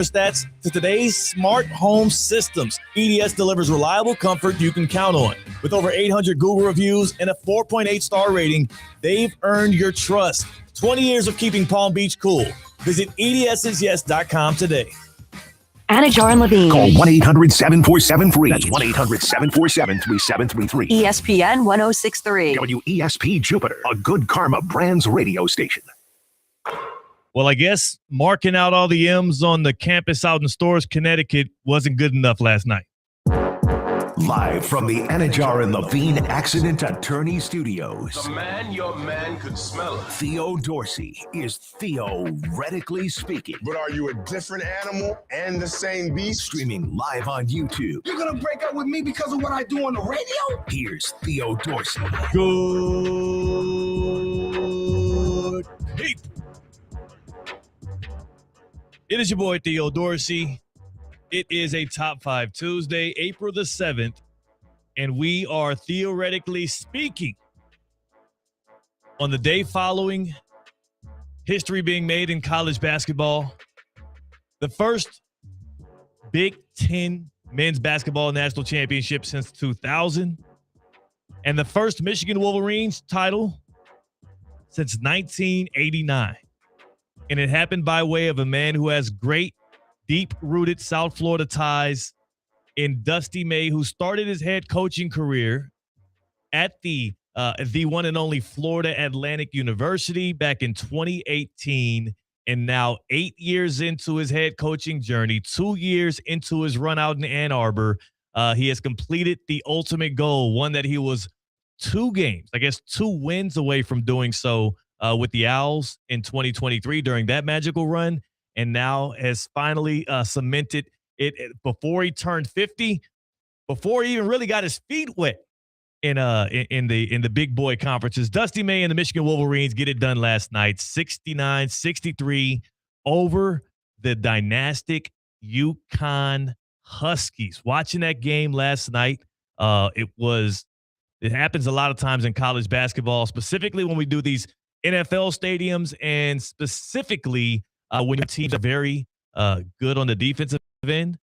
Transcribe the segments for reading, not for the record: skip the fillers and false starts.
thermostats to today's smart home systems. EDS delivers reliable comfort you can count on. With over 800 Google reviews and a 4.8 star rating, they've earned your trust. 20 years of keeping Palm Beach cool. Visit EDSIsYes.com today. Anajar and Levine. Call 1-800-747-FREE. That's 1-800-747-3733. ESPN 1063. WESP Jupiter, a Good Karma Brands radio station. Well, I guess marking out all the M's on the campus out in Storrs, Connecticut wasn't good enough last night. Live from the Anajar and Levine Accident Attorney Studios. The man, your man could smell it. Theo Dorsey is theoretically speaking. But are you a different animal and the same beast? Streaming live on YouTube. You're going to break up with me because of what I do on the radio? Here's Theo Dorsey. Good people. It is your boy, Theo Dorsey. It is a Top 5 Tuesday, April the 7th, and we are theoretically speaking on the day following history being made in college basketball. The first Big Ten men's basketball national championship since 2000, and the first Michigan Wolverines title since 1989. And it happened by way of a man who has great, deep-rooted South Florida ties in Dusty May, who started his head coaching career at the one and only Florida Atlantic University back in 2018, and now 8 years into his head coaching journey, 2 years into his run out in Ann Arbor, he has completed the ultimate goal, one that he was 2 wins away from doing so with the Owls in 2023 during that magical run, and now has finally cemented it before he turned 50, before he even really got his feet wet in the big boy conferences. Dusty May and the Michigan Wolverines get it done last night, 69-63 over the dynastic UConn Huskies. Watching that game last night, it happens a lot of times in college basketball, specifically when we do these NFL stadiums, and specifically when your teams are very good on the defensive end.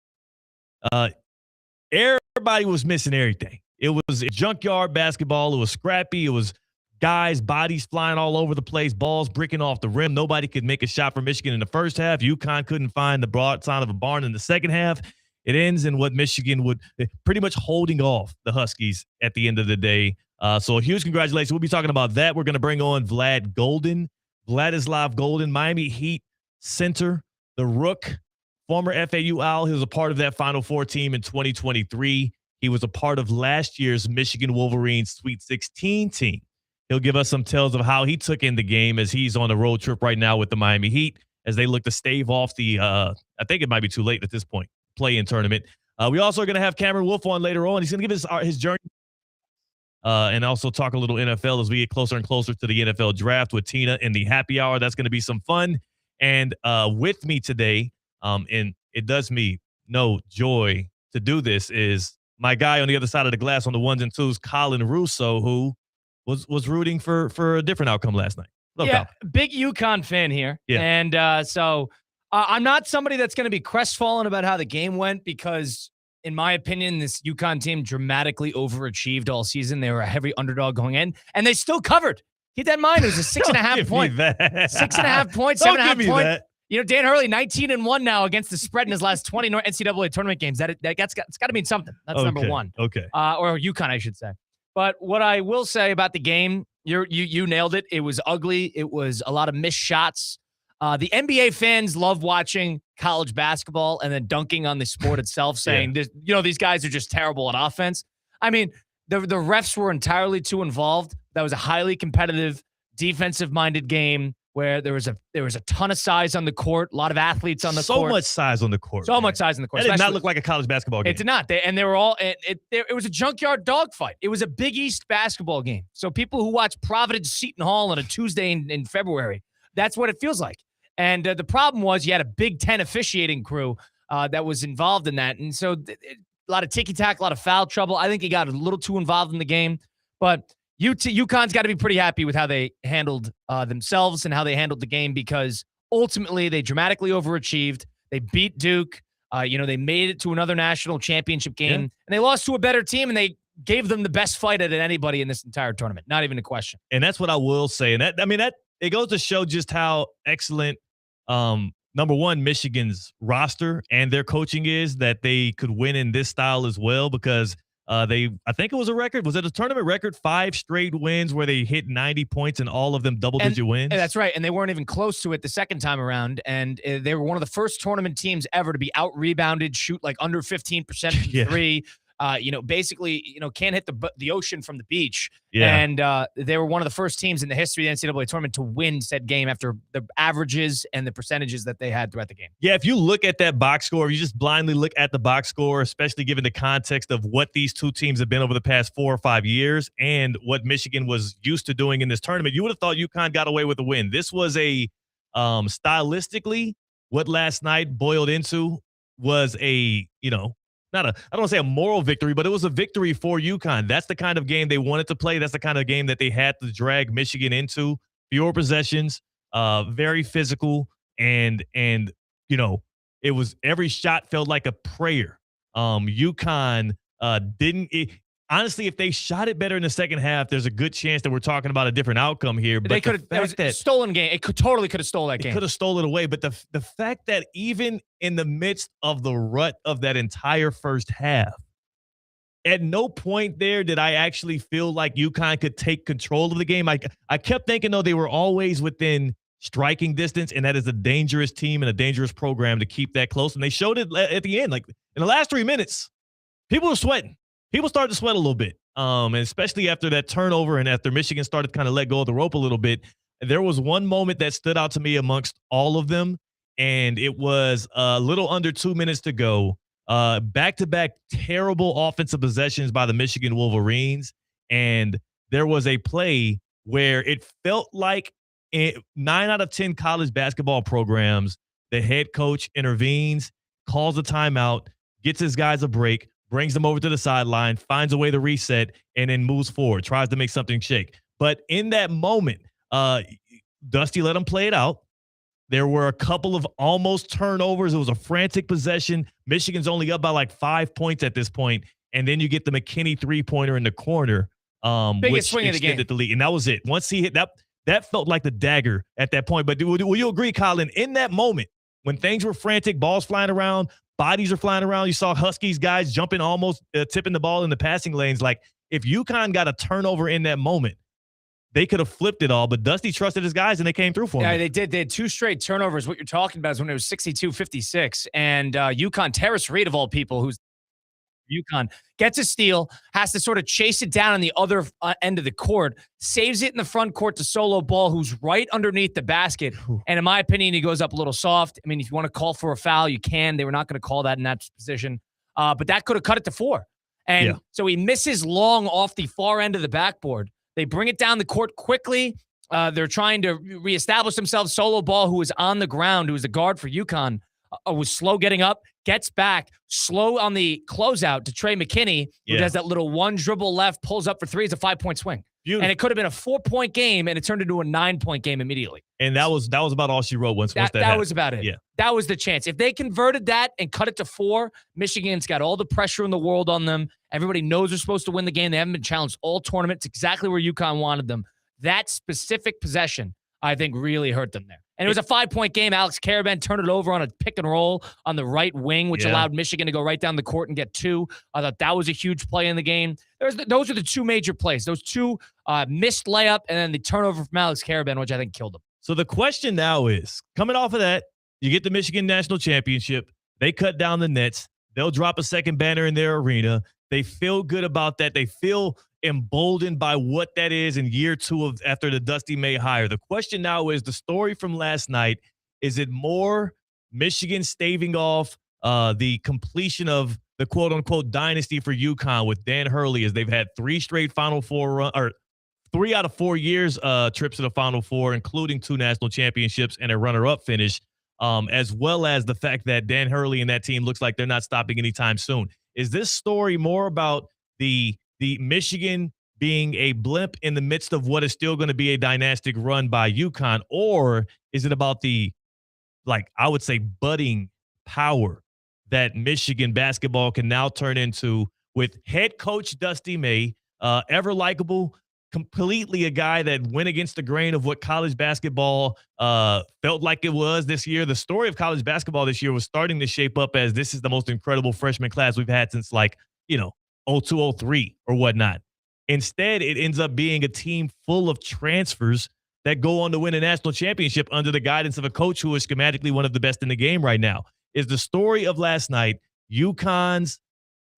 Everybody was missing everything. It was junkyard basketball. It was scrappy. It was guys' bodies flying all over the place, balls bricking off the rim. Nobody could make a shot for Michigan in the first half. UConn couldn't find the broadside of a barn in the second half. It ends in what Michigan would pretty much holding off the Huskies at the end of the day. So a huge congratulations. We'll be talking about that. We're going to bring on Vladislav Golden, Miami Heat center, the Rook, former FAU Owl. He was a part of that Final Four team in 2023. He was a part of last year's Michigan Wolverines Sweet 16 team. He'll give us some tales of how he took in the game as he's on a road trip right now with the Miami Heat as they look to stave off the, I think it might be too late at this point, play-in tournament. We also are going to have Cameron Wolf on later on. He's going to give us his journey and also talk a little NFL as we get closer and closer to the NFL draft with Tina in the happy hour. That's going to be some fun. And with me today, and it does me no joy to do this, is my guy on the other side of the glass on the ones and twos, Colin Russo, who was rooting for a different outcome last night. Hello, yeah, Colin. big UConn fan here. Yeah. And so I'm not somebody that's going to be crestfallen about how the game went because, in my opinion, this UConn team dramatically overachieved all season. They were a heavy underdog going in, and they still covered. Keep that in mind. It was a 6.5 point. 6.5 points, 7.5 point. You know, Dan Hurley, 19-1 now against the spread in his last 20 NCAA tournament games. It's got to mean something. That's number one. Okay. Or UConn, I should say. But what I will say about the game, you nailed it. It was ugly. It was a lot of missed shots. The NBA fans love watching college basketball and then dunking on the sport itself, saying, these guys are just terrible at offense. I mean, the refs were entirely too involved. That was a highly competitive, defensive-minded game where there was a ton of size on the court, a lot of athletes on the court. So much size on the court. Much size on the court. That did not look like a college basketball game. It did not. They were all. It was a junkyard dogfight. It was a Big East basketball game. So people who watch Providence Seton Hall on a Tuesday in February, that's what it feels like. And the problem was you had a Big Ten officiating crew that was involved in that. And so a lot of ticky-tack, a lot of foul trouble. I think he got a little too involved in the game. But UConn's got to be pretty happy with how they handled themselves and how they handled the game, because ultimately they dramatically overachieved. They beat Duke. They made it to another national championship game, and they lost to a better team, and they gave them the best fight at anybody in this entire tournament. Not even a question. And that's what I will say. And that it goes to show just how excellent, number one, Michigan's roster and their coaching is, that they could win in this style as well, because I think it was a record. Was it a tournament record? 5 straight wins where they hit 90 points and all of them double-digit wins. And that's right. And they weren't even close to it the second time around. And they were one of the first tournament teams ever to be out-rebounded, shoot like under 15% from three. Basically, can't hit the ocean from the beach. Yeah. And they were one of the first teams in the history of the NCAA tournament to win said game after the averages and the percentages that they had throughout the game. Yeah, if you look at that box score, if you just blindly look at the box score, especially given the context of what these two teams have been over the past 4 or 5 years and what Michigan was used to doing in this tournament, you would have thought UConn got away with a win. This was stylistically, what last night boiled into was I don't want to say a moral victory, but it was a victory for UConn. That's the kind of game they wanted to play. That's the kind of game that they had to drag Michigan into. Fewer possessions, very physical, and it was, every shot felt like a prayer. UConn honestly, if they shot it better in the second half, there's a good chance that we're talking about a different outcome here. But they could have, that was a stolen game. It totally could have stole that game. It could have stolen it away. But the fact that even in the midst of the rut of that entire first half, at no point there did I actually feel like UConn could take control of the game. I kept thinking, though, they were always within striking distance, and that is a dangerous team and a dangerous program to keep that close. And they showed it at the end. Like, in the last 3 minutes, people were sweating. People started to sweat a little bit, and especially after that turnover and after Michigan started to kind of let go of the rope a little bit. There was one moment that stood out to me amongst all of them, and it was a little under 2 minutes to go. Back-to-back terrible offensive possessions by the Michigan Wolverines, and there was a play where it felt like 9 out of 10 college basketball programs, the head coach intervenes, calls a timeout, gets his guys a break, brings them over to the sideline, finds a way to reset, and then moves forward, tries to make something shake. But in that moment, Dusty let them play it out. There were a couple of almost turnovers. It was a frantic possession. Michigan's only up by like 5 points at this point, and then you get the McKinney three-pointer in the corner, biggest swing of the game. The lead, and that was it. Once he hit that felt like the dagger at that point. But will you agree, Colin, in that moment, when things were frantic, balls flying around, bodies are flying around, you saw Huskies guys jumping, almost tipping the ball in the passing lanes. Like, if UConn got a turnover in that moment, they could have flipped it all, but Dusty trusted his guys, and they came through for him. Yeah, they did. They had 2 straight turnovers. What you're talking about is when it was 62-56, and UConn, Terrace Reed, of all people, who's UConn, gets a steal, has to sort of chase it down on the other end of the court, saves it in the front court to Solo Ball, who's right underneath the basket. And in my opinion, he goes up a little soft. I mean, if you want to call for a foul, you can. They were not going to call that in that position. But that could have cut it to 4. And so he misses long off the far end of the backboard. They bring it down the court quickly. They're trying to reestablish themselves. Solo Ball, who was on the ground, who was the guard for UConn, was slow getting up, gets back, slow on the closeout to Trey McKinney, who does that little one dribble left, pulls up for 3. It's a 5-point swing. Beautiful. And it could have been a 4-point game, and it turned into a 9-point game immediately. And that was about all she wrote once that was about it. Yeah. That was the chance. If they converted that and cut it to 4, Michigan's got all the pressure in the world on them. Everybody knows they're supposed to win the game. They haven't been challenged all tournament. It's exactly where UConn wanted them. That specific possession, I think, really hurt them there. And it was a 5-point game. Alex Caravan turned it over on a pick and roll on the right wing, which allowed Michigan to go right down the court and get 2. I thought that was a huge play in the game. Those are the 2 major plays. Those 2 missed layup and then the turnover from Alex Caravan, which I think killed them. So the question now is, coming off of that, you get the Michigan National Championship. They cut down the nets. They'll drop a second banner in their arena. They feel good about that. They feel emboldened by what that is in year 2 after the Dusty May hire. The question now is, the story from last night, is it more Michigan staving off the completion of the quote-unquote dynasty for UConn with Dan Hurley, as they've had 3 straight Final Four or 3 out of 4 years trips to the Final Four, including 2 national championships and a runner-up finish, as well as the fact that Dan Hurley and that team looks like they're not stopping anytime soon. Is this story more about the Michigan being a blimp in the midst of what is still going to be a dynastic run by UConn, or is it about the, like, I would say, budding power that Michigan basketball can now turn into with head coach Dusty May, ever likable, completely a guy that went against the grain of what college basketball felt like it was this year. The story of college basketball this year was starting to shape up as this is the most incredible freshman class we've had since 02, 03 or whatnot. Instead, it ends up being a team full of transfers that go on to win a national championship under the guidance of a coach who is schematically one of the best in the game right now. Is the story of last night UConn's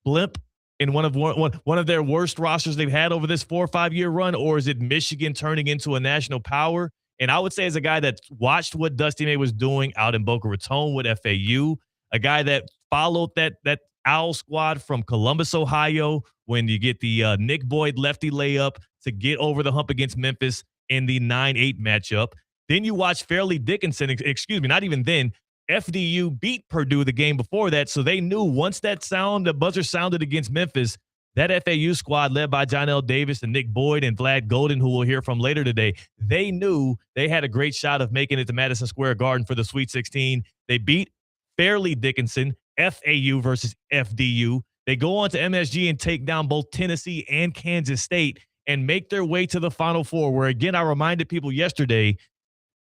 blimp in one of their worst rosters they've had over this 4 or 5 year run, or is it Michigan turning into a national power? And I would say, as a guy that watched what Dusty May was doing out in Boca Raton with FAU, a guy that followed that Owl squad from Columbus, Ohio, when you get the Nick Boyd lefty layup to get over the hump against Memphis in the 9-8 matchup. Then you watch Fairleigh Dickinson, not even then, FDU beat Purdue the game before that, so they knew once the buzzer sounded against Memphis, that FAU squad led by Jonell Davis and Nick Boyd and Vlad Golden, who we'll hear from later today, they knew they had a great shot of making it to Madison Square Garden for the Sweet 16. They beat Fairleigh Dickinson, FAU versus FDU. They go on to MSG and take down both Tennessee and Kansas State and make their way to the Final Four, where, again, I reminded people yesterday,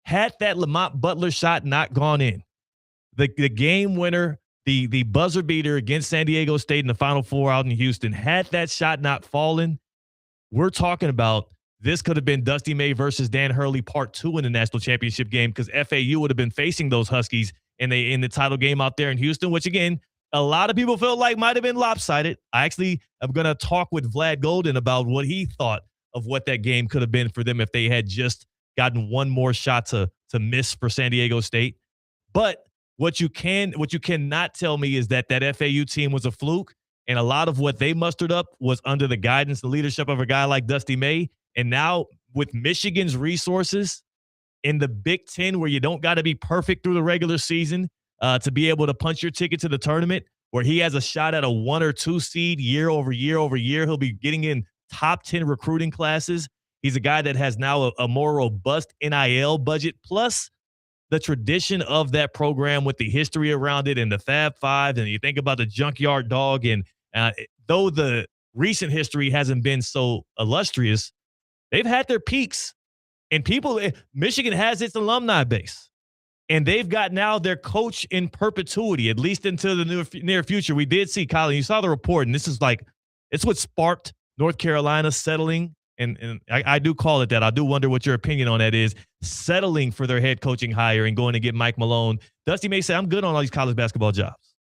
had that Lamont Butler shot not gone in, the game winner, the buzzer beater against San Diego State in the Final Four out in Houston, had that shot not fallen, we're talking about this could have been Dusty May versus Dan Hurley Part 2 in the national championship game, because FAU would have been facing those Huskies in the title game out there in Houston, which, again, a lot of people felt like might have been lopsided. I actually am going to talk with Vlad Golden about what he thought of what that game could have been for them if they had just gotten one more shot to miss for San Diego State. But what you cannot tell me is that FAU team was a fluke, and a lot of what they mustered up was under the guidance, the leadership of a guy like Dusty May. And now with Michigan's resources in the Big Ten, where you don't got to be perfect through the regular season to be able to punch your ticket to the tournament, where he has a shot at a 1 or 2 seed year over year over year. He'll be getting in top 10 recruiting classes. He's a guy that has now a more robust NIL budget, plus the tradition of that program with the history around it and the Fab Five. And you think about the Junkyard Dog, and though the recent history hasn't been so illustrious, they've had their peaks. And Michigan has its alumni base. And they've got now their coach in perpetuity, at least into the near future. We did see, Colin, you saw the report, and this is it's what sparked North Carolina settling. And I do call it that. I do wonder what your opinion on that is, settling for their head coaching hire and going to get Mike Malone. Dusty May said, I'm good on all these college basketball jobs.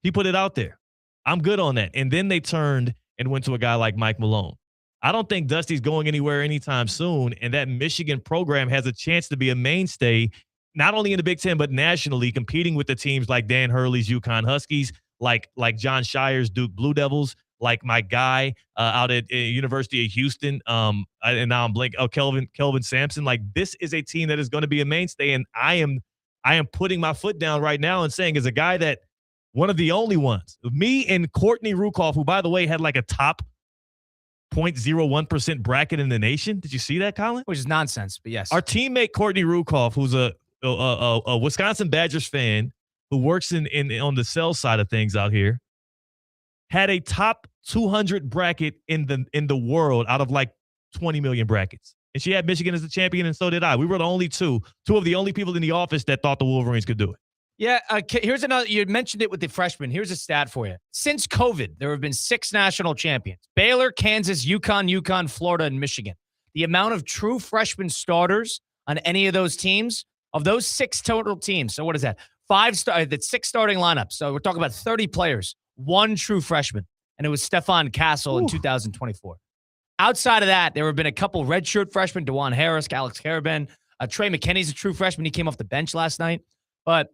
He put it out there. I'm good on that. And then they turned and went to a guy like Mike Malone. I don't think Dusty's going anywhere anytime soon, and that Michigan program has a chance to be a mainstay, not only in the Big Ten, but nationally, competing with the teams like Dan Hurley's UConn Huskies, like John Shire's Duke Blue Devils, like my guy out at University of Houston, and now I'm blanking. Oh, Kelvin Sampson. Like, this is a team that is going to be a mainstay, and I am putting my foot down right now and saying, as a guy that one of the only ones, me and Courtney Rukoff, who, by the way, had like a top 0.01% bracket in the nation. Did you see that, Colin? Which is nonsense, but yes. Our teammate Courtney Rukoff, who's a Wisconsin Badgers fan who works on the sales side of things out here, had a top 200 bracket in the world out of like 20 million brackets. And she had Michigan as the champion, and so did I. We were the only two of the only people in the office that thought the Wolverines could do it. Yeah, here's another. You mentioned it with the freshmen. Here's a stat for you. Since COVID, there have been 6 national champions: Baylor, Kansas, UConn, Florida, and Michigan. The amount of true freshman starters on any of those teams, of those 6 total teams, so what is that? 6 starting lineups. So we're talking about 30 players, 1 true freshman, and it was Stefan Castle in 2024. Outside of that, there have been a couple redshirt freshmen: DeJuan Harris, Alex Karaben. Trey McKinney's a true freshman. He came off the bench last night. But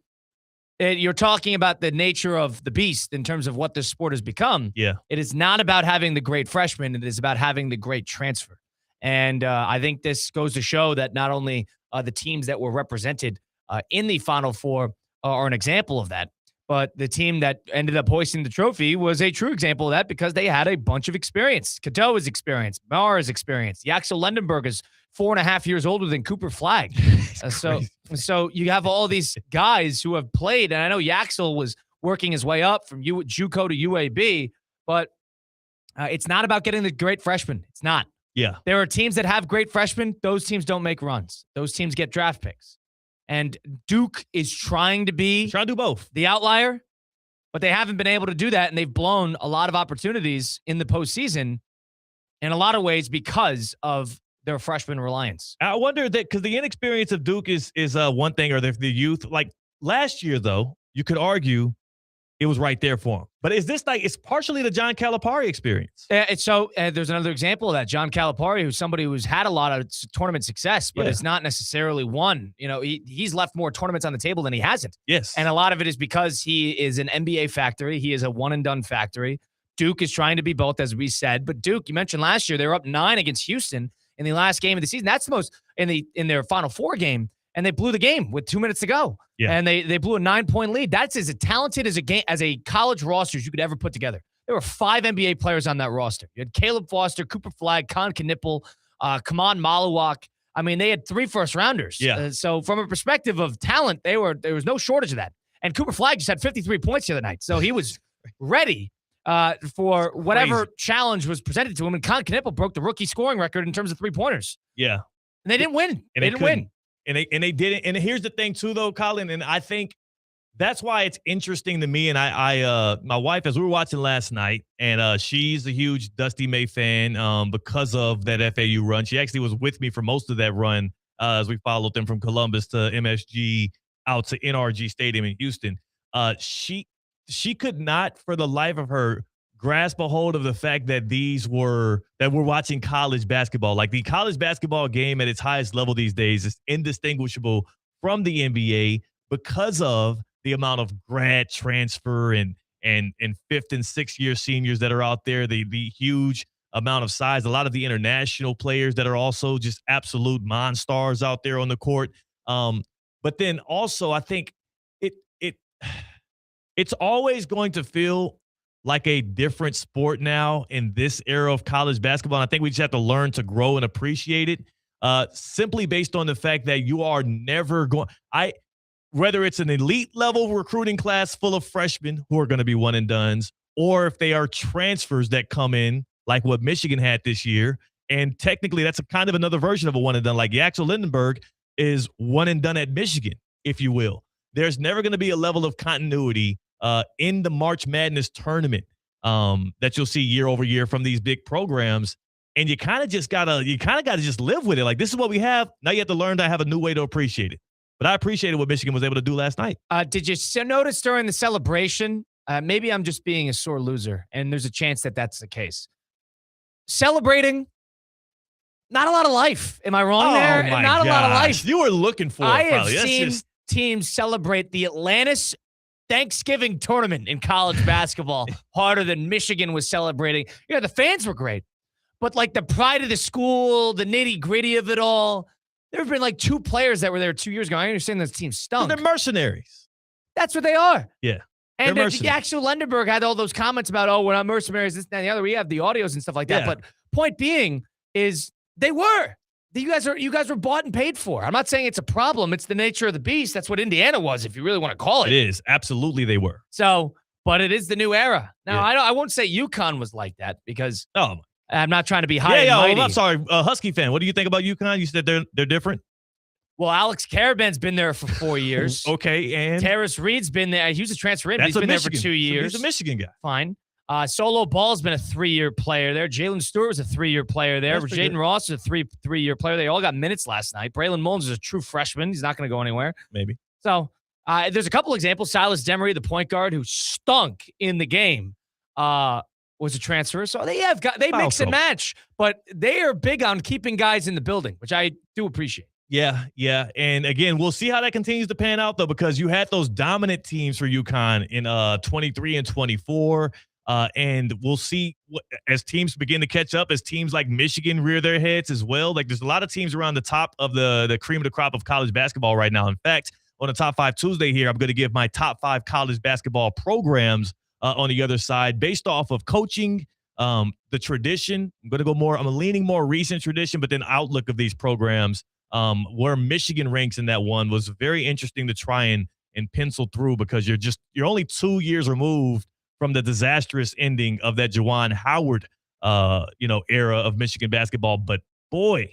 you're talking about the nature of the beast in terms of what this sport has become. Yeah. It is not about having the great freshman. It is about having the great transfer. And I think this goes to show that not only the teams that were represented in the Final Four are an example of that, but the team that ended up hoisting the trophy was a true example of that, because they had a bunch of experience. Cadeau is experienced. Maher is experienced. Yaxel Lendenberg is 4.5 years older than Cooper Flagg. So you have all these guys who have played, and I know Yaxel was working his way up from JUCO to UAB, but it's not about getting the great freshmen. It's not. Yeah. There are teams that have great freshmen. Those teams don't make runs. Those teams get draft picks. And Duke is trying to to do both. the outlier, but they haven't been able to do that, and they've blown a lot of opportunities in the postseason in a lot of ways because of their freshman reliance. I wonder that because the inexperience of Duke is one thing, or the youth. Like last year, though, you could argue it was right there for him. But is this like it's partially the John Calipari experience? There's another example of that. John Calipari, who's somebody who's had a lot of tournament success, but it's not necessarily won. He's left more tournaments on the table than he hasn't. Yes. And a lot of it is because he is an NBA factory. He is a one-and-done factory. Duke is trying to be both, as we said. But Duke, you mentioned last year, they were up 9 against Houston in the last game of the season. That's the most in their Final Four game. And they blew the game with 2 minutes to go. Yeah. And they blew a 9-point lead. That's as talented as a college roster as you could ever put together. There were 5 NBA players on that roster. You had Caleb Foster, Cooper Flagg, Con Knippel, Kaman Maluwak. I mean, they had 3 first-rounders. Yeah. So from a perspective of talent, there was no shortage of that. And Cooper Flagg just had 53 points the other night. So he was ready for whatever challenge was presented to him. And Con Knippel broke the rookie scoring record in terms of 3-pointers. Yeah. And they didn't win. And they didn't win. And they didn't. And here's the thing, too, though, Colin, and I think that's why it's interesting to me. And my wife, as we were watching last night, and she's a huge Dusty May fan because of that FAU run. She actually was with me for most of that run as we followed them from Columbus to MSG out to NRG Stadium in Houston. She could not, for the life of her, grasp a hold of the fact that we're watching college basketball. Like the college basketball game at its highest level these days is indistinguishable from the NBA because of the amount of grad transfer and 5th and 6th year seniors that are out there, the huge amount of size, a lot of the international players that are also just absolute monsters out there on the court. But then also I think it's always going to feel like a different sport now in this era of college basketball. And I think we just have to learn to grow and appreciate it simply based on the fact that you are never going – whether it's an elite level recruiting class full of freshmen who are going to be one and dones, or if they are transfers that come in like what Michigan had this year. And technically that's a kind of another version of a one and done. Like Yaxel Lindenberg is one and done at Michigan, if you will. There's never going to be a level of continuity in the March Madness tournament that you'll see year over year from these big programs. And you kind of gotta just live with it. Like, this is what we have. Now you have to learn to have a new way to appreciate it. But I appreciated what Michigan was able to do last night. Did you notice during the celebration, maybe I'm just being a sore loser, and there's a chance that that's the case. Celebrating, not a lot of life. Am I wrong there? Not a lot of life. You were looking for it, I probably. have seen teams celebrate the Atlantis Thanksgiving tournament in college basketball harder than Michigan was celebrating. Yeah, the fans were great. But like the pride of the school, the nitty-gritty of it all, there have been like 2 players that were there 2 years ago. I understand this team stunk. They're mercenaries. That's what they are. Yeah. And actually, Lindenberg had all those comments about, we're not mercenaries, this, that, and the other. We have the audios and stuff like that. Yeah. But point being is they were. You guys were bought and paid for. I'm not saying it's a problem. It's the nature of the beast. That's what Indiana was, if you really want to call it. It is. Absolutely they were. So, but it is the new era. Now, I won't say UConn was like that because I'm not trying to be high and mighty. Well, I'm sorry. Husky fan, what do you think about UConn? You said they're different? Well, Alex Caravan's been there for 4 years. Okay, and? Terrace Reed's been there. He was a transfer in, but he's been there for 2 years. He's a Michigan guy. Fine. Solo Ball's been a 3-year player there. Jalen Stewart was a 3-year player there. Jaden Ross is a three-year player. They all got minutes last night. Braylon Mullins is a true freshman. He's not going to go anywhere. Maybe. So there's a couple examples. Silas Demery, the point guard who stunk in the game, was a transfer. So they mix and match, but they are big on keeping guys in the building, which I do appreciate. Yeah. And again, we'll see how that continues to pan out, though, because you had those dominant teams for UConn in 23 and 24. And we'll see as teams begin to catch up, as teams like Michigan rear their heads as well. Like, there's a lot of teams around the top of the cream of the crop of college basketball right now. In fact, on the Top 5 Tuesday here, I'm going to give my top 5 college basketball programs on the other side based off of coaching, The tradition, I'm leaning more recent tradition, but then outlook of these programs, where Michigan ranks in that one was very interesting to try and pencil through, because you're only 2 years removed from the disastrous ending of that Juwan Howard, era of Michigan basketball. But boy,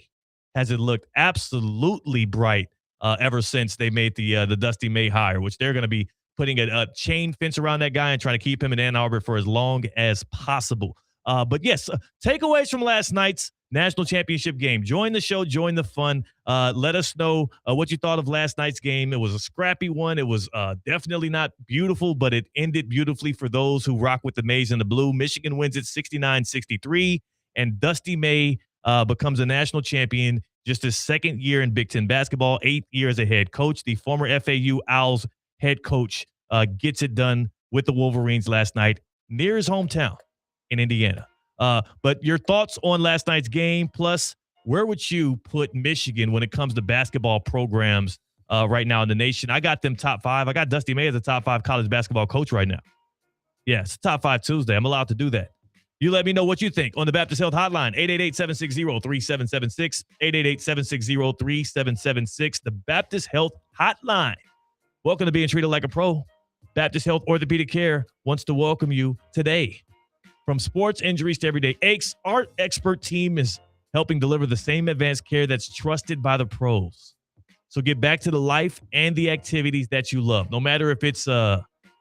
has it looked absolutely bright ever since they made the Dusty May hire, which they're going to be putting a chain fence around that guy and trying to keep him in Ann Arbor for as long as possible. But yes, takeaways from last night's national championship game. Join the show, join the fun. Let us know what you thought of last night's game. It was a scrappy one. It was definitely not beautiful, but it ended beautifully for those who rock with the maize and the blue. Michigan wins it 69-63, and Dusty May becomes a national champion, just his second year in Big Ten basketball, 8 years as a head coach. The former FAU Owls head coach gets it done with the Wolverines last night near his hometown in Indiana. But your thoughts on last night's game, plus where would you put Michigan when it comes to basketball programs right now in the nation? I got them top 5. I got Dusty May as a top 5 college basketball coach right now. Yeah, it's top 5 Tuesday. I'm allowed to do that. You let me know what you think on the Baptist Health Hotline, 888-760-3776, 888-760-3776, the Baptist Health Hotline. Welcome to Being Treated Like a Pro. Baptist Health Orthopedic Care wants to welcome you today. From sports injuries to everyday aches, our expert team is helping deliver the same advanced care that's trusted by the pros. So get back to the life and the activities that you love. No matter if it's,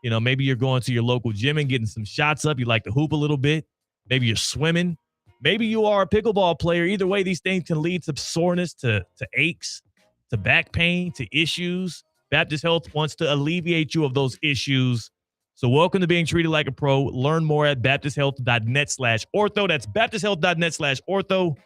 maybe you're going to your local gym and getting some shots up. You like to hoop a little bit. Maybe you're swimming. Maybe you are a pickleball player. Either way, these things can lead to soreness, to aches, to back pain, to issues. Baptist Health wants to alleviate you of those issues. So welcome to Being Treated Like a Pro. Learn more at baptisthealth.net/ortho. That's baptisthealth.net/ortho.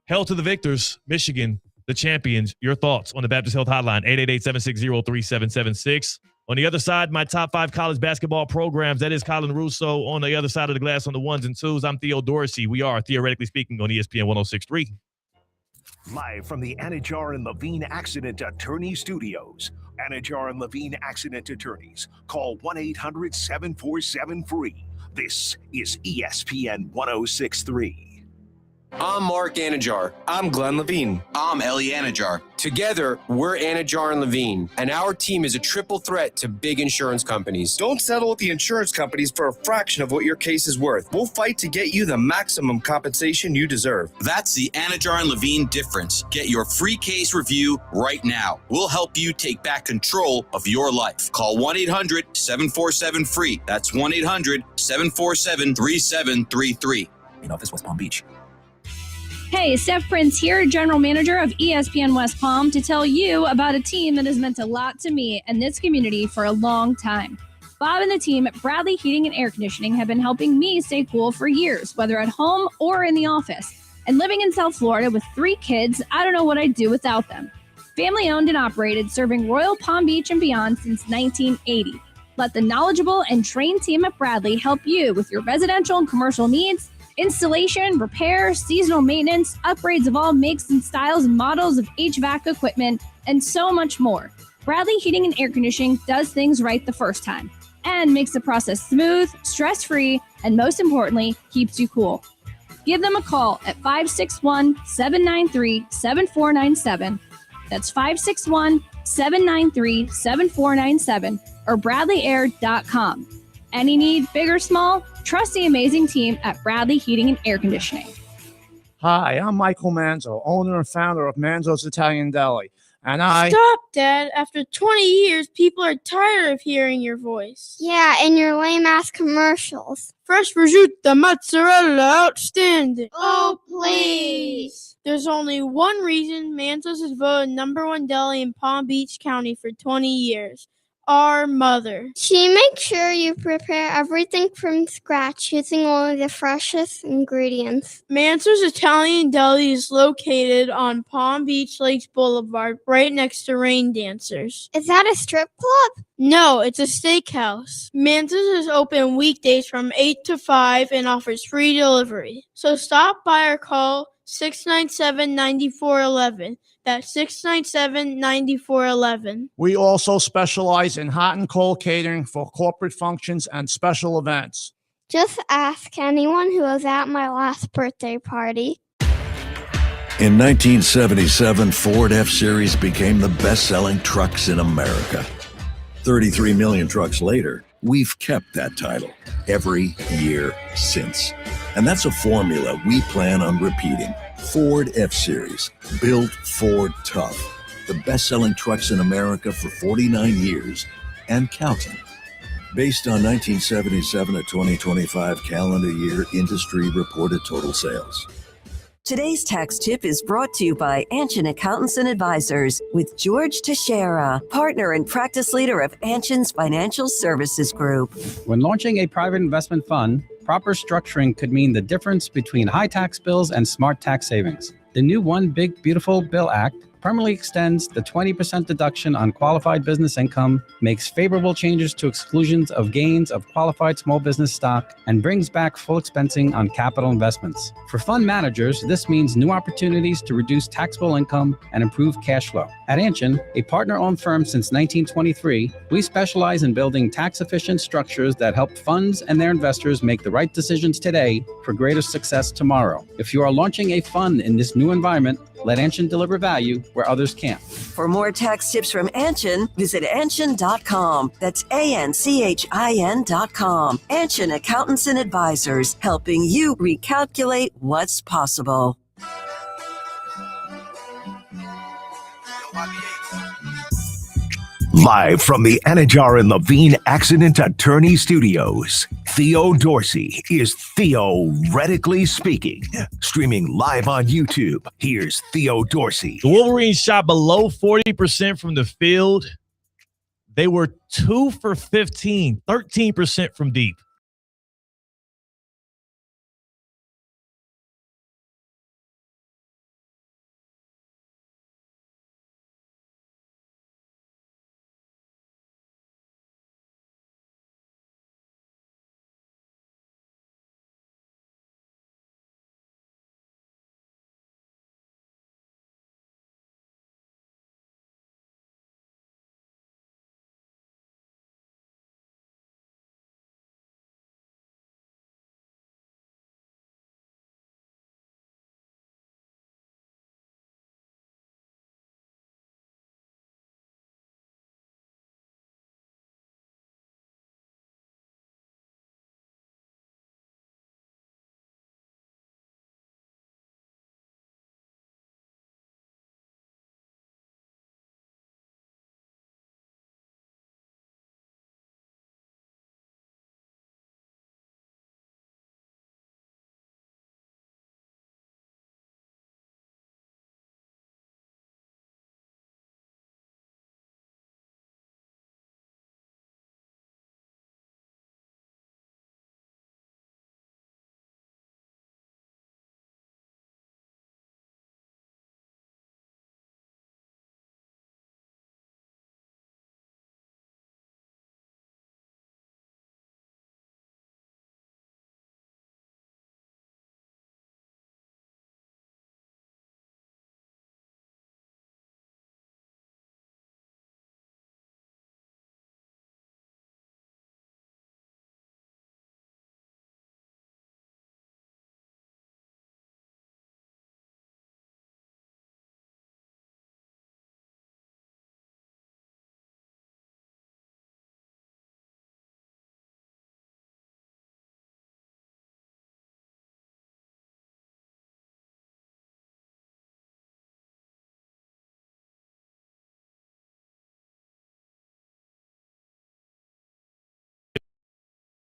Hell to the victors, Michigan, the champions. Your thoughts on the Baptist Health Hotline, 888-760-3776. On the other side, my top 5 college basketball programs. That is Colin Russo. On the other side of the glass on the ones and twos, I'm Theo Dorsey. We are Theoretically Speaking on ESPN 106.3. Live from the Anajar and Levine Accident Attorney Studios. Anajar and Levine Accident Attorneys. Call 1-800-747-FREE. This is ESPN 106.3. I'm Mark Anajar. I'm Glenn Levine. I'm Ellie Anajar. Together, we're Anajar and Levine, and our team is a triple threat to big insurance companies. Don't settle with the insurance companies for a fraction of what your case is worth. We'll fight to get you the maximum compensation you deserve. That's the Anajar and Levine difference. Get your free case review right now. We'll help you take back control of your life. Call 1-800-747-FREE. That's 1-800-747-3733. In office, West Palm Beach. Hey, Steph Prince here, General Manager of ESPN West Palm, to tell you about a team that has meant a lot to me and this community for a long time. Bob and the team at Bradley Heating and Air Conditioning have been helping me stay cool for years, whether at home or in the office. And living in South Florida with 3 kids, I don't know what I'd do without them. Family owned and operated, serving Royal Palm Beach and beyond since 1980. Let the knowledgeable and trained team at Bradley help you with your residential and commercial needs, installation, repair, seasonal maintenance, upgrades of all makes and styles and models of HVAC equipment, and so much more. Bradley Heating and Air Conditioning does things right the first time and makes the process smooth, stress-free, and most importantly, keeps you cool. Give them a call at 561-793-7497. That's 561-793-7497 or bradleyair.com. Any need, big or small, trust the amazing team at Bradley Heating and Air Conditioning. Hi, I'm Michael Manzo, owner and founder of Manzo's Italian Deli. And Stop, Dad. After 20 years, people are tired of hearing your voice. Yeah, and your lame-ass commercials. Fresh prosciutto, mozzarella, outstanding. Oh, please. There's only one reason Manzo's is voted #1 deli in Palm Beach County for 20 years. Our mother. She makes sure you prepare everything from scratch using only the freshest ingredients. Manzo's Italian Deli is located on Palm Beach Lakes Boulevard, right next to Rain Dancers. Is that a strip club? No, it's a steakhouse. Manzo's is open weekdays from 8 to 5 and offers free delivery. So stop by or call 697-9411. That's 697-9411. we also specialize in hot and cold catering for corporate functions and special events. Just ask anyone who was at my last birthday party. In 1977, Ford F-Series became the best-selling trucks in America. 33 million trucks later, we've kept that title every year since. And that's a formula we plan on repeating. Ford F-Series, built Ford tough. The best-selling trucks in America for 49 years and counting. Based on 1977 to 2025 calendar year industry reported total sales. Today's tax tip is brought to you by Anshin Accountants and Advisors with George Teixeira, partner and practice leader of Anshin's Financial Services Group. When launching a private investment fund, proper structuring could mean the difference between high tax bills and smart tax savings. The new One Big Beautiful Bill Act permanently extends the 20% deduction on qualified business income, makes favorable changes to exclusions of gains of qualified small business stock, and brings back full expensing on capital investments. For fund managers, this means new opportunities to reduce taxable income and improve cash flow. At Anshin, a partner-owned firm since 1923, we specialize in building tax-efficient structures that help funds and their investors make the right decisions today for greater success tomorrow. If you are launching a fund in this new environment, let Anshin deliver value where others can't. For more tax tips from Anshin, visit Anshin.com. That's ANCHIN.com. Anshin Accountants and Advisors, helping you recalculate what's possible. Live from the Anajar and Levine Accident Attorney Studios, Theo Dorsey is theoretically speaking. Streaming live on YouTube, here's Theo Dorsey. The Wolverines shot below 40% from the field. They were 2 for 15, 13% from deep.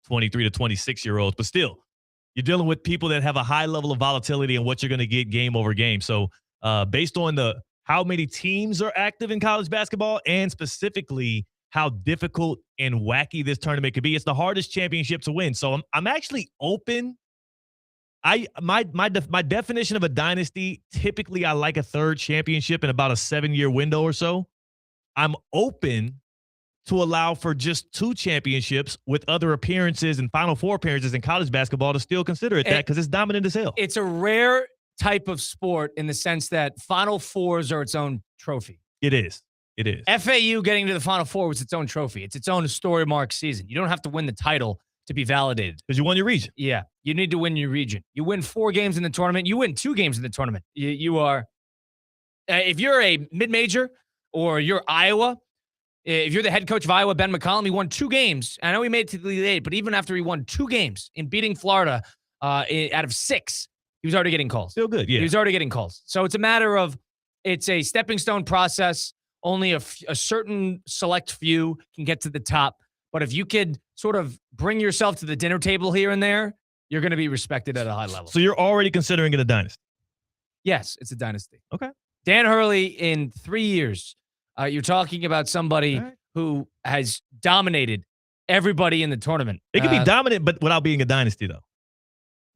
'23 to 26-year-olds, but still, you're dealing with people that have a high level of volatility in what you're going to get game over game. So based on how many teams are active in college basketball and specifically how difficult and wacky this tournament could be, it's the hardest championship to win. So I'm actually open. My definition of a dynasty, typically I like a third championship in about a 7-year window or so. I'm open to allow for just 2 championships with other appearances and Final Four appearances in college basketball to still consider it that, because it's dominant as hell. It's a rare type of sport in the sense that Final Fours are its own trophy. It is. It is. FAU getting to the Final Four was its own trophy. It's its own story mark season. You don't have to win the title to be validated. Because you won your region. Yeah, you need to win your region. You win 4 games in the tournament. You win 2 games in the tournament. You are, if you're a mid-major or you're Iowa, if you're the head coach of Iowa, Ben McCollum, he won 2 games. I know he made it to the Elite Eight, but even after he won 2 games in beating Florida out of 6, he was already getting calls. Still good, yeah. He was already getting calls. So it's a matter of, it's a stepping stone process. Only a certain select few can get to the top. But if you could sort of bring yourself to the dinner table here and there, you're going to be respected at a high level. So you're already considering it a dynasty? Yes, it's a dynasty. Okay. Dan Hurley in 3 years. You're talking about somebody who has dominated everybody in the tournament. It could be dominant, but without being a dynasty, though.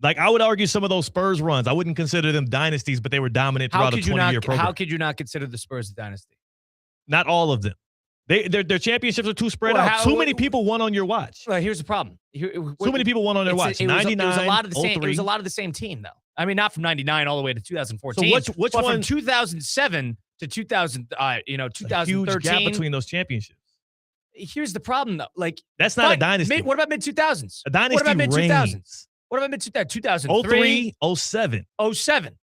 Like, I would argue some of those Spurs runs, I wouldn't consider them dynasties, but they were dominant throughout a 20-year program. How could you not consider the Spurs a dynasty? Not all of them. Their championships are too spread out. Too many people won on your watch. Well, here's the problem. Too many people won on their watch. 99, it was a lot of the same. 03. It was a lot of the same team, though. I mean, not from 99 all the way to 2014. So which but one? From 2007 to 2013. A huge gap between those championships. Here's the problem, though. Like, that's not a dynasty. What about mid 2000s? A dynasty. What about mid 2000s? Reigns. What about mid 2003? 07. 07.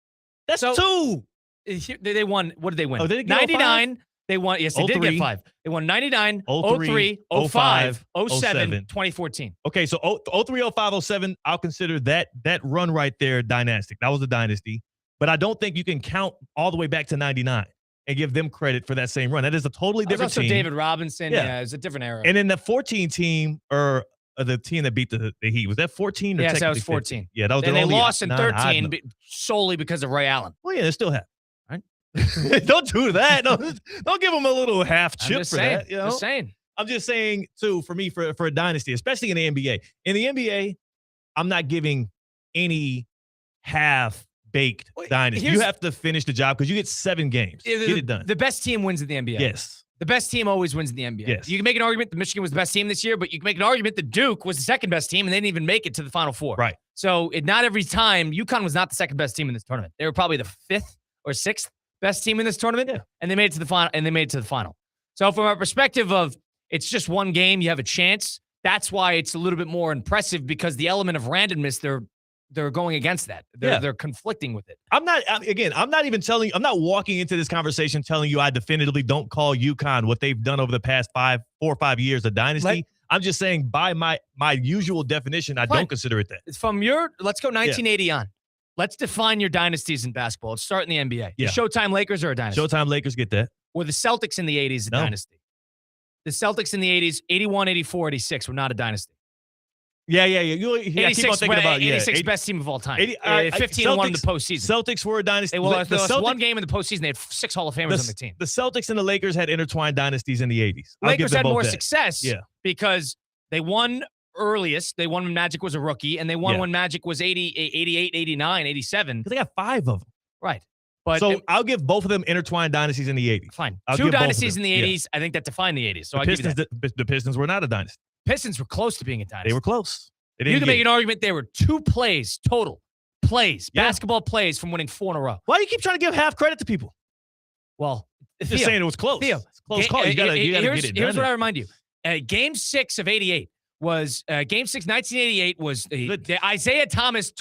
That's so, 2. They won. What did they win? Oh, they did get 99. They won. Yes, they did get 5. They won 99, 03, 05, 07, 2014. Okay, so 03, 05, 07, I'll consider that run right there dynastic. That was a dynasty. But I don't think you can count all the way back to 99 and give them credit for that same run. That is a totally different team. team. David Robinson. Yeah, it's a different era. And then the 14 team, or the team that beat the Heat, was that 14 or yes, that was 14. 15? Yeah, that was. And they lost in 13 solely because of Ray Allen. Well, yeah, they still have. Don't do that. Don't give them a little half chip for that. You know? Just saying. I'm just saying, too, for me, for a dynasty, especially in the NBA. In the NBA, I'm not giving any half-baked dynasty. You have to finish the job because you get 7 games. Get it done. The best team wins in the NBA. Yes. The best team always wins in the NBA. Yes. You can make an argument that Michigan was the best team this year, but you can make an argument that Duke was the second best team and they didn't even make it to the Final Four. Right. So not every time, UConn was not the second best team in this tournament. They were probably the 5th or 6th best team in this tournament, and they made it to the final. So from a perspective of it's just one game, you have a chance. That's why it's a little bit more impressive because the element of randomness, they're going against that. They're conflicting with it. I'm not walking into this conversation telling you I definitively don't call UConn what they've done over the past 4 or 5 years a dynasty. I'm just saying by my usual definition, I don't consider it that. Let's go 1980 on. Let's define your dynasties in basketball. Let's start in the NBA. Yeah. The Showtime Lakers are a dynasty. Showtime Lakers get that. Were the Celtics in the 80s a dynasty? The Celtics in the 80s, 81, 84, 86 were not a dynasty. Yeah. You 86, keep on thinking about 86 best team of all time. 15 Celtics, won in the postseason. Celtics were a dynasty. They lost one game in the postseason. They had 6 Hall of Famers on the team. The Celtics and the Lakers had intertwined dynasties in the 80s. Lakers had more success because they won earliest. They won when Magic was a rookie, and they won when Magic was 80, 88, 89, 87. Because they got 5 of them. Right. But so I'll give both of them intertwined dynasties in the 80s. Fine. 2 dynasties in the 80s. I think that defined the 80s. So the Pistons were not a dynasty. Pistons were close to being a dynasty. They were close. You can make an argument there were 2 plays total. Basketball plays from winning 4 in a row. Why do you keep trying to give half credit to people? Well, just saying it was close. Theo, it's close call. You gotta get it done. Here's what I remind you. Game 6 of 88 was Game 6, 1988 was the Isaiah Thomas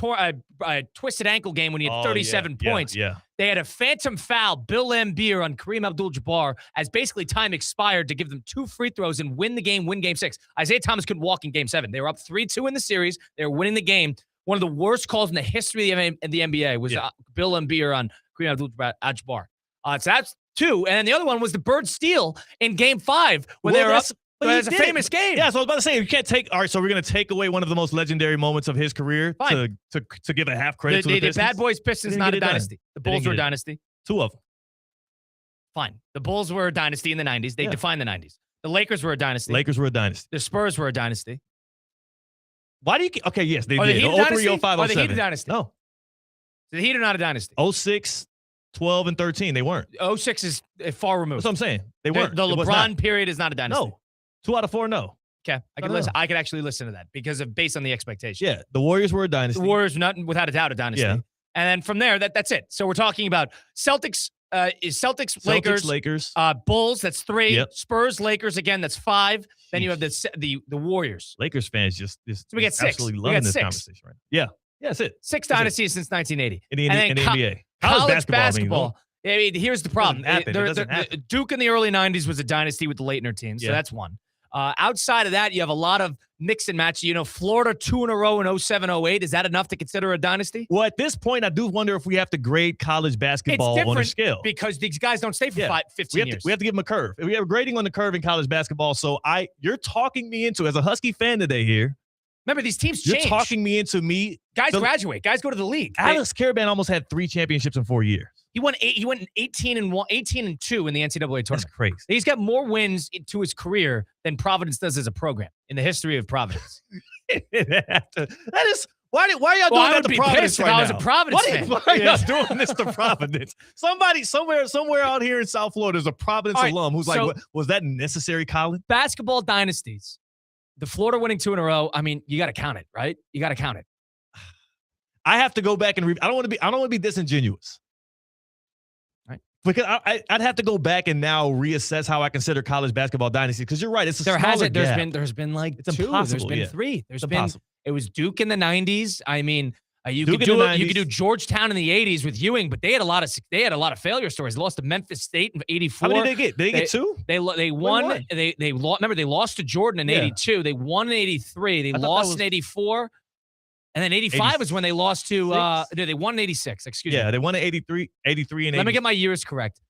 twisted ankle game when he had 37 points. Yeah. They had a phantom foul, Bill Laimbeer on Kareem Abdul-Jabbar, as basically time expired to give them 2 free throws and win the game, win Game 6. Isaiah Thomas couldn't walk in Game 7. They were up 3-2 in the series. They were winning the game. One of the worst calls in the history of the NBA was Bill Laimbeer on Kareem Abdul-Jabbar. So that's 2. And then the other one was the Bird steal in Game 5 when they were up. But it's a famous game. Yeah, so I was about to say, you can't take. All right, so we're going to take away one of the most legendary moments of his career to give a half credit to the Pistons. The Bad Boys Pistons, not a dynasty. The Bulls were a dynasty. 2 of them. Fine. The Bulls were a dynasty in the 90s. They defined the 90s. The Lakers were a dynasty. The Spurs were a dynasty. Why do you? Okay, yes, they did. The 03, 05, 07. Are the Heat a dynasty? No. The Heat are not a dynasty. 06, 12, and 13, they weren't. 06 is far removed. That's what I'm saying. They weren't. The LeBron period is not a dynasty. No. 2 out of 4, no. Okay, I can listen. I could actually listen to that because of based on the expectation. Yeah, the Warriors were a dynasty. The Warriors, without a doubt, a dynasty. Yeah. And then from there, that's it. So we're talking about Celtics is Celtics, Lakers, Bulls. That's 3. Yep. Spurs, Lakers again. That's 5. Then you have the Warriors. Lakers fans just So we get 6. absolutely loving this 6. conversation, right? Yeah, that's it. 6 dynasties since 1980. In the And then NBA. College basketball. I mean, here's the problem. It doesn't happen. Duke in the early 90s was a dynasty with the Leitner team, so that's one. Outside of that, you have a lot of mix and match. Florida 2 in a row in 07, 08. Is that enough to consider a dynasty? Well, at this point, I do wonder if we have to grade college basketball on a scale. Because these guys don't stay for 15 years. We have to give them a curve. We have a grading on the curve in college basketball. So you're talking me into, as a Husky fan today here. Remember, these teams change. You're talking me into me. Guys graduate. Guys go to the league. Alex Caravan almost had 3 championships in 4 years. He won 18 and 2 in the NCAA tournament. That's crazy. He's got more wins to his career than Providence does as a program in the history of Providence. That is why are y'all doing that to Providence right now? I was a Providence fan. Why are y'all doing this to Providence? Somebody somewhere out here in South Florida is a Providence alum who's like, was that necessary, Colin? Basketball dynasties. The Florida winning 2 in a row. I mean, you got to count it, right? You got to count it. I have to go back and I don't want to be disingenuous. Because I'd have to go back and now reassess how I consider college basketball dynasty. Because you're right, it's a smaller gap. There's been like it's 2. Impossible. There's been 3. It's impossible. It was Duke in the 90s. I mean, you could do Georgetown in the 80s with Ewing, but they had a lot of failure stories. They lost to Memphis State in 84. How many did they get? Did they get 2? They won. They lost. Remember, they lost to Jordan in 82. They won in 83. They lost in 84. And then 85 was when they lost to they won in 86. Excuse me. Yeah, they won in 83 and 80. Let me get my years correct.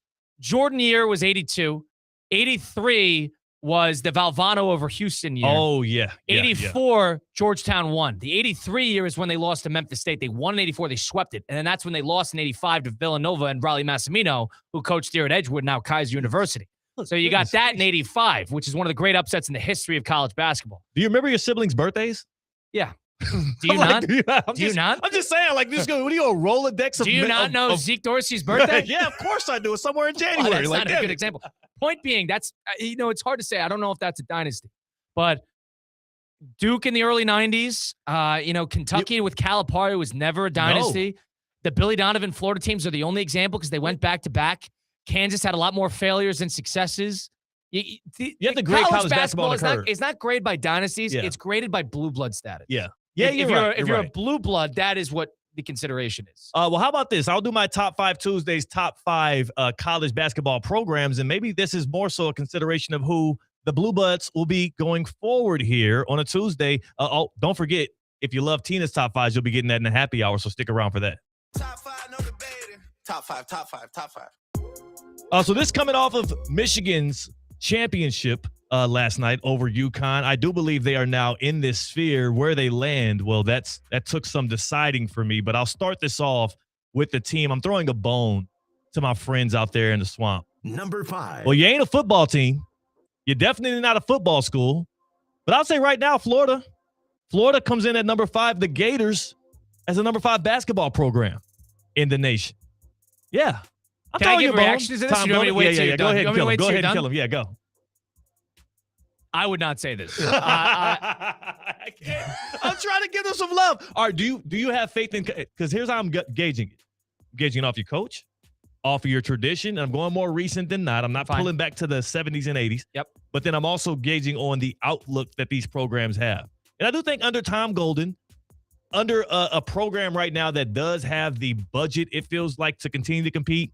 Jordan year was 82. 83 was the Valvano over Houston year. Oh, yeah. 84, Georgetown won. The 83 year is when they lost to Memphis State. They won in 84. They swept it. And then that's when they lost in 85 to Villanova and Bradley Massimino, who coached here at Edgewood, now Kaiser University. So you got that in 85, which is one of the great upsets in the history of college basketball. Do you remember your siblings' birthdays? Yeah. Do you not? Do you not? I'm just saying, like, what are you, a Rolodex of... Do you not know Zeke Dorsey's birthday? Yeah, of course I do. It's somewhere in January. That's not a good example. Point being, that's, it's hard to say. I don't know if that's a dynasty. But Duke in the early 90s, Kentucky with Calipari was never a dynasty. No. The Billy Donovan Florida teams are the only example because they went back-to-back. Kansas had a lot more failures than successes. You have to grade college basketball it's not graded by dynasties. Yeah. It's graded by blue blood status. Yeah. If you're a blue blood, that is what the consideration is. Well, how about this? I'll do my top 5 Tuesdays, top 5 college basketball programs, and maybe this is more so a consideration of who the Blue Bloods will be going forward here on a Tuesday. Don't forget, if you love Tina's top 5s, you'll be getting that in the happy hour, so stick around for that. Top 5, no debating. Top 5. So this coming off of Michigan's championship last night over UConn. I do believe they are now in this sphere. Where they land, well, that took some deciding for me, but I'll start this off with the team. I'm throwing a bone to my friends out there in the swamp. Number 5. Well, you ain't a football team. You're definitely not a football school. But I'll say right now, Florida comes in at number 5. The Gators as a number 5 basketball program in the nation. Yeah. Can I give reactions to this? Go ahead and kill him. Yeah, go. I would not say this. I can't. I'm trying to give them some love. All right, do you have faith in? Because here's how I'm gauging it. I'm gauging off your coach, off of your tradition. And I'm going more recent than not. I'm not pulling back to the 70s and 80s. Yep. But then I'm also gauging on the outlook that these programs have. And I do think under Tom Golden, under a program right now that does have the budget, it feels like, to continue to compete.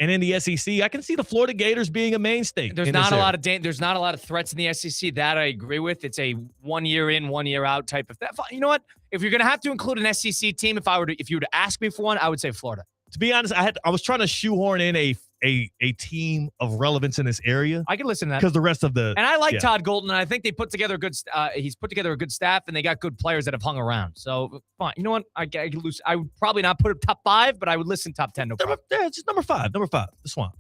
And in the SEC, I can see the Florida Gators being a mainstay. There's not a lot of threats in the SEC. That I agree with. It's a 1 year in, 1 year out type of thing. You know what? If you're going to have to include an SEC team, if you were to ask me for one, I would say Florida. To be honest, I was trying to shoehorn in a team of relevance in this area. I can listen to that because the rest of the and I like Todd Golden, and I think they put together he's put together a good staff, and they got good players that have hung around. So fine, you know what? I would probably not put it top 5, but I would listen top 10. No problem. Yeah, it's just number 5. Number 5, the Swamp.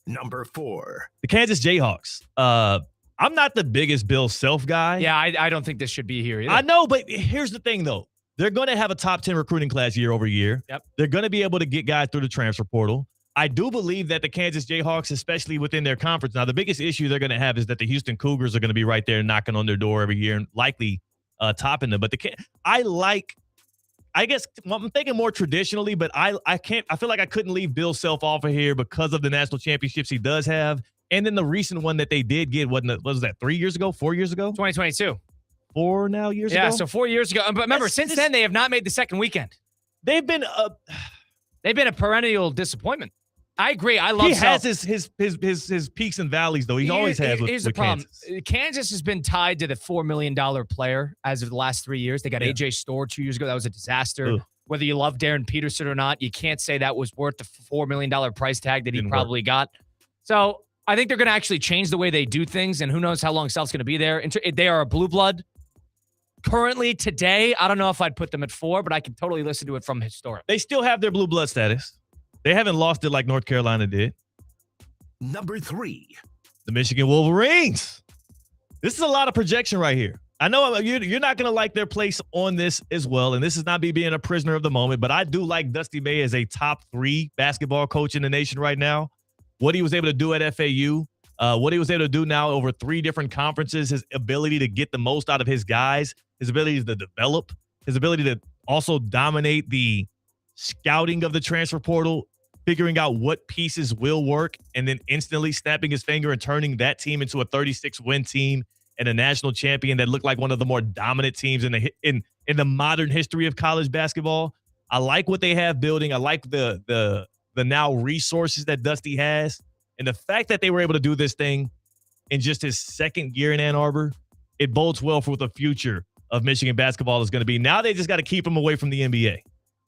Number 4, the Kansas Jayhawks. I'm not the biggest Bill Self guy. Yeah, I don't think this should be here either. I know, but here's the thing though. They're going to have a top 10 recruiting class year over year. Yep. They're going to be able to get guys through the transfer portal. I do believe that the Kansas Jayhawks, especially within their conference, now the biggest issue they're going to have is that the Houston Cougars are going to be right there knocking on their door every year and likely topping them. But I like I guess I'm thinking more traditionally, but I can't. I feel like I couldn't leave Bill Self off of here because of the national championships he does have, and then the recent one that they did get. What was that? 3 years ago? 4 years ago? 2022. 4 now years ago. Yeah, so 4 years ago. But remember, since then they have not made the second weekend. They've been a perennial disappointment. I agree. I love. He has his peaks and valleys though. He always has. Here's the problem. Kansas has been tied to the $4 million player as of the last 3 years. They got AJ Storr 2 years ago. That was a disaster. Ugh. Whether you love Darren Peterson or not, you can't say that was worth the $4 million price tag that he probably got. So I think they're going to actually change the way they do things, and who knows how long Self's going to be there. They are a blue blood. Currently, today, I don't know if I'd put them at 4, but I can totally listen to it from historic. They still have their blue blood status. They haven't lost it like North Carolina did. Number 3. The Michigan Wolverines. This is a lot of projection right here. I know you're not going to like their place on this as well, and this is not me being a prisoner of the moment, but I do like Dusty May as a top 3 basketball coach in the nation right now. What he was able to do at FAU, what he was able to do now over 3 different conferences, his ability to get the most out of his guys, his ability to develop, his ability to also dominate the scouting of the transfer portal, figuring out what pieces will work, and then instantly snapping his finger and turning that team into a 36-win team and a national champion that looked like one of the more dominant teams in the modern history of college basketball. I like what they have building. I like the now resources that Dusty has, and the fact that they were able to do this thing in just his second year in Ann Arbor, it bodes well for what the future of Michigan basketball is going to be. Now they just got to keep him away from the NBA.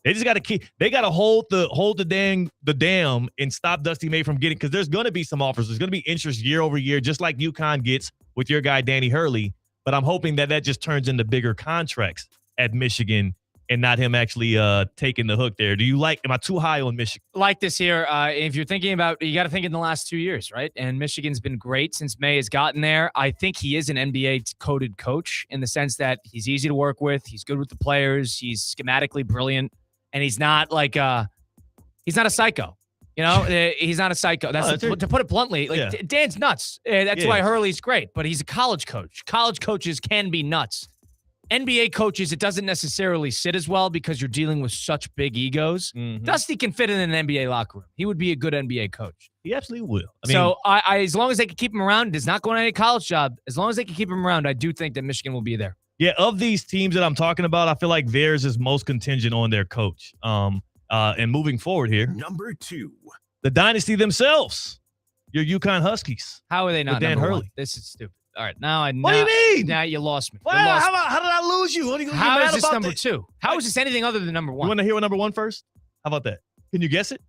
They just got to hold the dam and stop Dusty May from getting, because there's going to be some offers. There's going to be interest year over year, just like UConn gets with your guy, Danny Hurley. But I'm hoping that just turns into bigger contracts at Michigan and not him actually taking the hook there. Am I too high on Michigan? Like this here, if you're thinking about, you got to think in the last 2 years, right? And Michigan's been great since May has gotten there. I think he is an NBA-coded coach in the sense that he's easy to work with. He's good with the players. He's schematically brilliant. And he's not he's not a psycho. You know, he's not a psycho. That's to put it bluntly. Dan's nuts. That's why Hurley's great. But he's a college coach. College coaches can be nuts. NBA coaches, it doesn't necessarily sit as well because you're dealing with such big egos. Mm-hmm. Dusty can fit in an NBA locker room. He would be a good NBA coach. He absolutely will. I as long as they can keep him around, he's not going to any college job. As long as they can keep him around, I do think that Michigan will be there. Yeah, of these teams that I'm talking about, I feel like theirs is most contingent on their coach. And moving forward here. Number 2. The dynasty themselves. Your UConn Huskies. How are they not Dan number Hurley? 1? This is stupid. All right, now What do you mean? Now you lost me. How did I lose you? What are you How mad is this about number 2? How is this anything other than number 1? You want to hear what number 1 first? How about that? Can you guess it?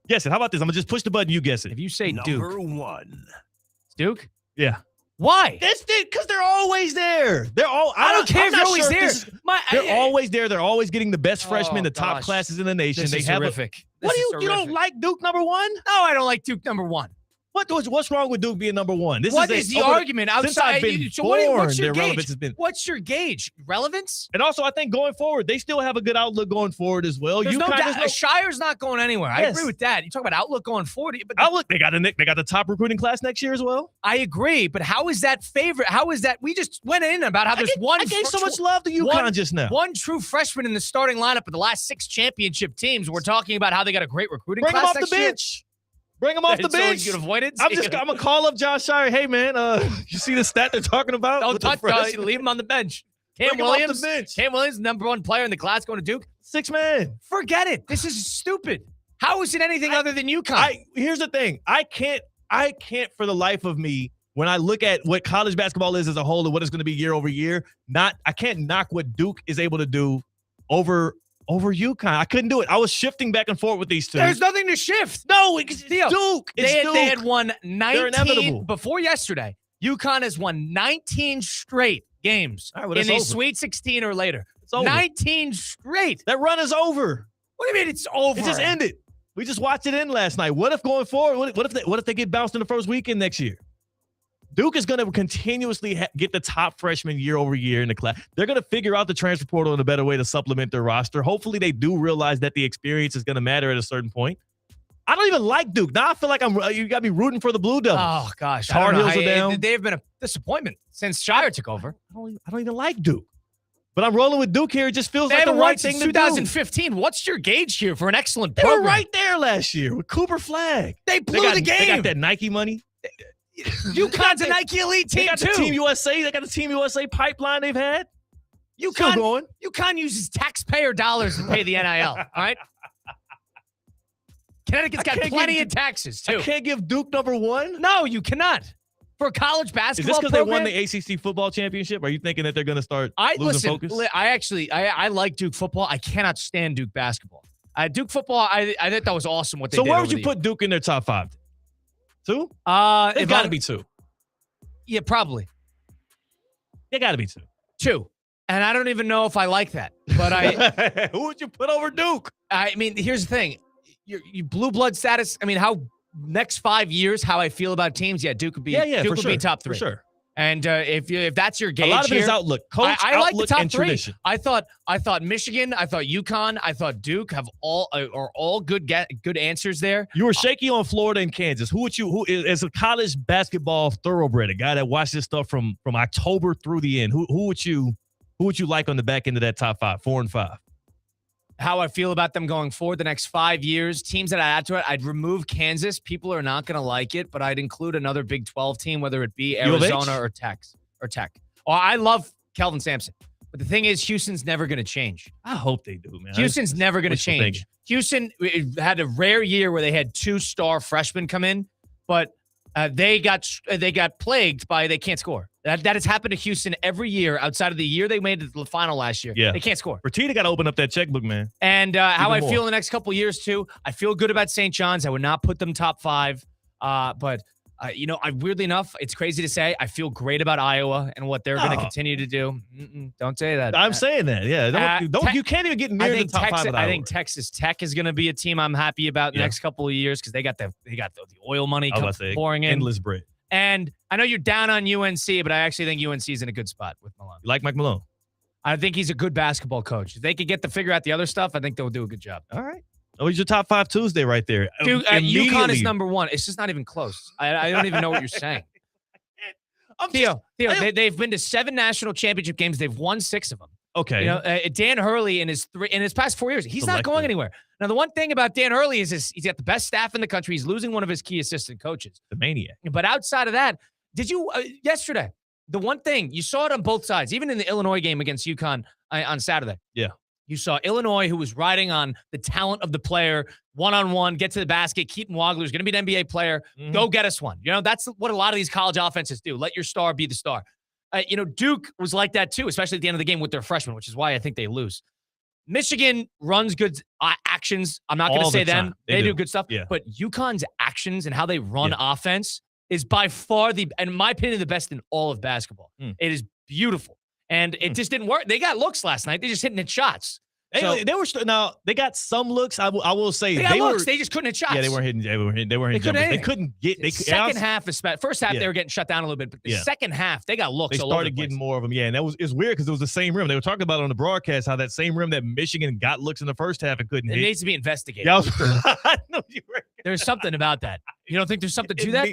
Guess it. How about this? I'm going to just push the button. You guess it. If you say number Duke. 1. Duke? Yeah. Why? That's it, because they're always there. I don't care if they're always there. They're always there. They're always getting the best freshmen, the top classes in the nation. This is horrific. You don't like Duke number 1? No, I don't like Duke number 1. What's wrong with Duke being number 1? What is the argument outside? Since I've been what's your their gauge? relevance has been. What's your gauge? Relevance? And also, I think going forward, they still have a good outlook going forward as well. There's no doubt. Shire's not going anywhere. Yes. I agree with that. You talk about outlook going forward, but outlook. They got the top recruiting class next year as well. I agree, but how is that favorite? How is that? We just went in about how there's one. I gave so much love to UConn just now. One true freshman in the starting lineup of the last 6 championship teams. We're talking about how they got a great recruiting class. Bring them off the bench. Bring him off the bench. You can avoid it. I'm gonna call up Josh Shire. Hey man, you see the stat they're talking about? Don't touch. Leave him on the bench. Cam Williams, number 1 player in the class, going to Duke. 6 man. Forget it. This is stupid. How is it anything other than UConn? Here's the thing. I can't for the life of me, when I look at what college basketball is as a whole and what it's going to be year over year, I can't knock what Duke is able to do over UConn. I couldn't do it. I was shifting back and forth with these two. There's nothing to shift. No, it's Duke. They had won 19 before yesterday. UConn has won 19 straight games in the Sweet 16 or later. 19 straight. That run is over. What do you mean it's over? It just ended. We just watched it end last night. What if going forward? What if they get bounced in the first weekend next year? Duke is going to continuously get the top freshman year over year in the class. They're going to figure out the transfer portal in a better way to supplement their roster. Hopefully, they do realize that the experience is going to matter at a certain point. I don't even like Duke. Now I feel like you got me rooting for the Blue Devils. Oh, gosh. Tar Heels are down. They've been a disappointment since Shire took over. I don't even like Duke. But I'm rolling with Duke here. It just feels They like the haven't right won thing since to do. 2015. What's your gauge here for an excellent They program? were right there last year with Cooper Flag. They blew the game. They got that Nike money. UConn's a Nike elite team, They got too. the Team USA. They got the Team USA pipeline they've had. Still going. UConn uses taxpayer dollars to pay the NIL, all right? Connecticut's got plenty of taxes, too. I can't give Duke number one? No, you cannot. For a college Is basketball this because they program, won the ACC football championship? Are you thinking that they're going to start losing focus? I like Duke football. I cannot stand Duke basketball. Duke football, I think that was awesome what they So did. where would you put Duke in their top 5? 2? It's got to be 2. Yeah, probably. They got to be 2. 2. And I don't even know if I like that. But who would you put over Duke? I mean, here's the thing. Your blue blood status, I mean, how next 5 years, how I feel about teams, Duke would be Duke would be top 3. For sure. And if that's your gauge, a lot of it here, is outlook, coach, I like the outlook, top and 3. tradition. I thought Michigan, I thought UConn, I thought Duke are all good answers there. You were shaky on Florida and Kansas. Who is a college basketball thoroughbred, a guy that watched this stuff from October through the end? Who would you like on the back end of that top 5, 4 and 5? How I feel about them going forward the next 5 years. Teams that I add to it, I'd remove Kansas. People are not going to like it, but I'd include another Big 12 team, whether it be Arizona or Tech. Oh, I love Kelvin Sampson. But the thing is, Houston's never going to change. I hope they do, man. Houston's never going to change. Houston had a rare year where they had 2-star freshmen come in, but they got plagued by they can't score. That has happened to Houston every year outside of the year they made it to the final last year. Yeah. They can't score. Fertitta got to open up that checkbook, man. And how I more. feel in the next couple of years, too, I feel good about St. John's. I would not put them top 5. But weirdly enough, it's crazy to say, I feel great about Iowa and what they're going to continue to do. Don't say that. I'm saying that. Yeah. You can't even get near the top 5 of I Iowa. think Texas Tech is going to be a team I'm happy about the next couple of years because they got the oil money pouring in. Endless bread. And I know you're down on UNC, but I actually think UNC is in a good spot with Malone. You like Mike Malone? I think he's a good basketball coach. If they could get to figure out the other stuff, I think they'll do a good job. All right. Oh, he's your top 5 Tuesday right there. Dude, UConn is number 1. It's just not even close. I don't even know what you're saying. Theo, they've been to 7 national championship games. They've won 6 of them. Okay. Dan Hurley in his past 4 years, he's not going anywhere. Now, the one thing about Dan Hurley is he's got the best staff in the country. He's losing one of his key assistant coaches. The maniac. But outside of that, did you yesterday? The one thing you saw it on both sides, even in the Illinois game against UConn on Saturday. Yeah. You saw Illinois, who was riding on the talent of the player, one-on-one, get to the basket. Keaton Wagler's going to be an NBA player. Mm-hmm. Go get us one. That's what a lot of these college offenses do. Let your star be the star. Duke was like that too, especially at the end of the game with their freshmen, which is why I think they lose. Michigan runs good actions. I'm not going to say them. They do good stuff. Yeah. But UConn's actions and how they run offense is by far in my opinion, the best in all of basketball. It is beautiful. And it just didn't work. They got looks last night. They just hitting shots. They got some looks. I will say they got looks. They just couldn't hit shots. Yeah, they weren't hitting. They weren't hitting jumpers. They couldn't get. Second half, first half they were getting shut down a little bit, but the second half they got looks. They all over started the getting more of them. Yeah, and it's weird because it was the same rim. They were talking about it on the broadcast how that same rim that Michigan got looks in the first half and couldn't it hit. needs to be investigated. Yeah, I know you were. There's something about that. You don't think there's something to that?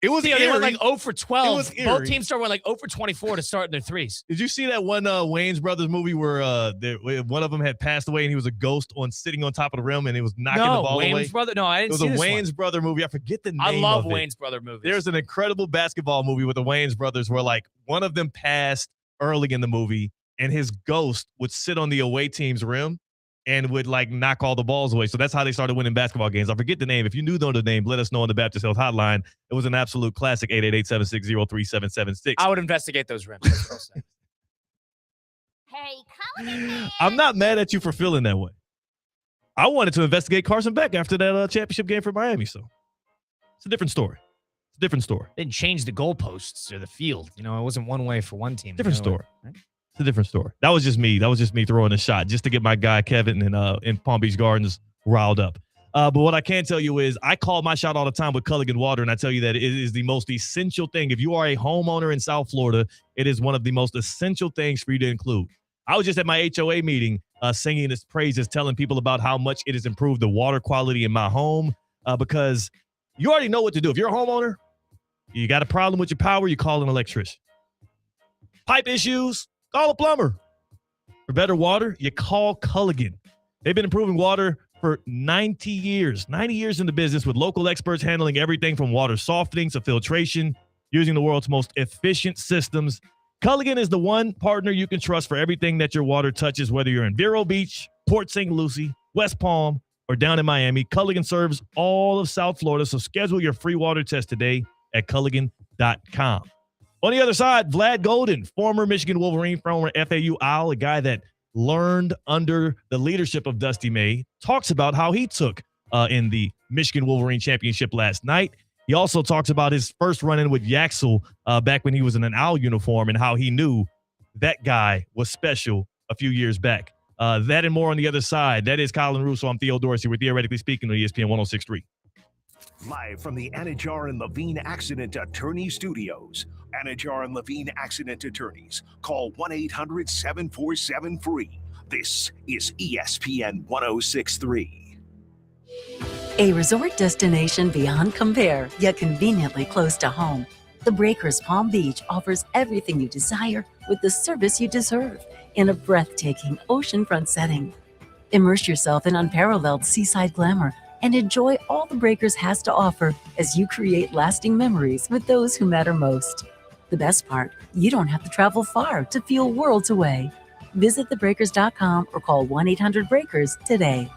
It was they went like 0 for 12. It was Both teams started like 0 for 24 to start their threes. Did you see that one Wayne's Brothers movie where one of them had passed away and he was a ghost sitting on top of the rim and he was knocking the ball away? Wayne's Brother. No, I didn't see It was this a Wayne's Brother movie. I forget the name. I love of it. Wayne's Brother movies. There's an incredible basketball movie with the Wayne's Brothers where like one of them passed early in the movie and his ghost would sit on the away team's rim and would like knock all the balls away. So that's how they started winning basketball games. I forget the name. If you know the name, let us know on the Baptist Health Hotline. It was an absolute classic, 888-760-3776. I would investigate those rims. I'm not mad at you for feeling that way. I wanted to investigate Carson Beck after that championship game for Miami. So it's a different story. Didn't change the goalposts or the field. It wasn't one way for one team. Different story. Right? It's a different story. That was just me throwing a shot just to get my guy Kevin in Palm Beach Gardens riled up. But what I can tell you is I call my shot all the time with Culligan Water, and I tell you that it is the most essential thing. If you are a homeowner in South Florida, it is one of the most essential things for you to include. I was just at my HOA meeting singing its praises, telling people about how much it has improved the water quality in my home because you already know what to do. If you're a homeowner, you got a problem with your power, you call an electrician. Pipe issues, call a plumber. For better water, you call Culligan. They've been improving water for 90 years. 90 years in the business with local experts handling everything from water softening to filtration, using the world's most efficient systems. Culligan is the one partner you can trust for everything that your water touches, whether you're in Vero Beach, Port St. Lucie, West Palm, or down in Miami. Culligan serves all of South Florida, so schedule your free water test today at Culligan.com. On the other side, Vlad Golden, former Michigan Wolverine, former FAU Owl, a guy that learned under the leadership of Dusty May, talks about how he took in the Michigan Wolverine championship last night. He also talks about his first run-in with Yaxel back when he was in an Owl uniform and how he knew that guy was special a few years back. That and more on the other side. That is Colin Russo. I'm Theo Dorsey. We're Theoretically Speaking on ESPN 106.3. Live from the Anajar and Levine Accident Attorney Studios. Anajar and Levine Accident Attorneys. Call 1-800-747-FREE. This is ESPN 106.3. A resort destination beyond compare, yet conveniently close to home. The Breakers Palm Beach offers everything you desire with the service you deserve in a breathtaking oceanfront setting. Immerse yourself in unparalleled seaside glamour and enjoy all the Breakers has to offer as you create lasting memories with those who matter most. The best part, you don't have to travel far to feel worlds away. Visit thebreakers.com or call 1-800-BREAKERS today.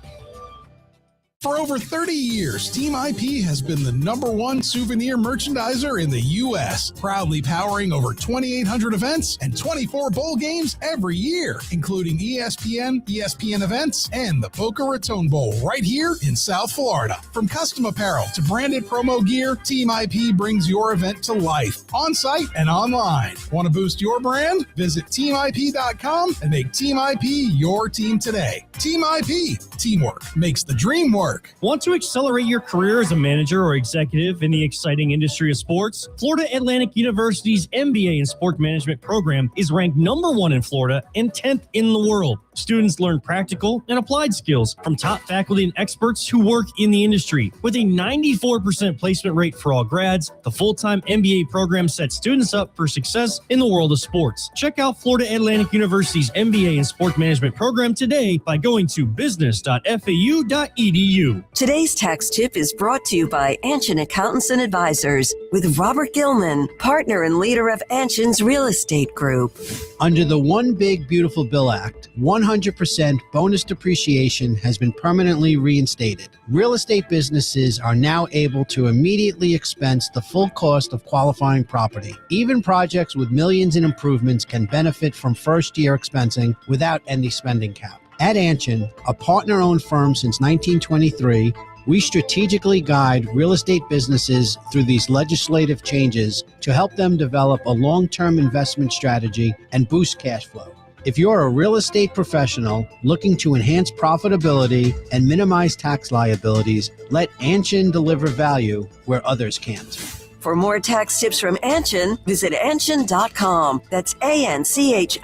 For over 30 years, Team IP has been the #1 souvenir merchandiser in the U.S., proudly powering over 2,800 events and 24 bowl games every year, including ESPN, ESPN events, and the Boca Raton Bowl right here in South Florida. From custom apparel to branded promo gear, Team IP brings your event to life, on-site and online. Want to boost your brand? Visit teamip.com and make Team IP your team today. Team IP. Teamwork makes the dream work. Want to accelerate your career as a manager or executive in the exciting industry of sports? Florida Atlantic University's MBA in Sport Management program is ranked #1 in Florida and 10th in the world. Students learn practical and applied skills from top faculty and experts who work in the industry. With a 94% placement rate for all grads, the full-time MBA program sets students up for success in the world of sports. Check out Florida Atlantic University's MBA in Sport Management program today by going to business.fau.edu. Today's tax tip is brought to you by Anshin Accountants and Advisors with Robert Gilman, partner and leader of Anshin's Real Estate Group. Under the One Big Beautiful Bill Act, 100% bonus depreciation has been permanently reinstated. Real estate businesses are now able to immediately expense the full cost of qualifying property. Even projects with millions in improvements can benefit from first-year expensing without any spending cap. At Anshin, a partner-owned firm since 1923, we strategically guide real estate businesses through these legislative changes to help them develop a long-term investment strategy and boost cash flow. If you're a real estate professional looking to enhance profitability and minimize tax liabilities, let Anshin deliver value where others can't. For more tax tips from Anshin, visit Anshin.com. That's ANCHIN.com.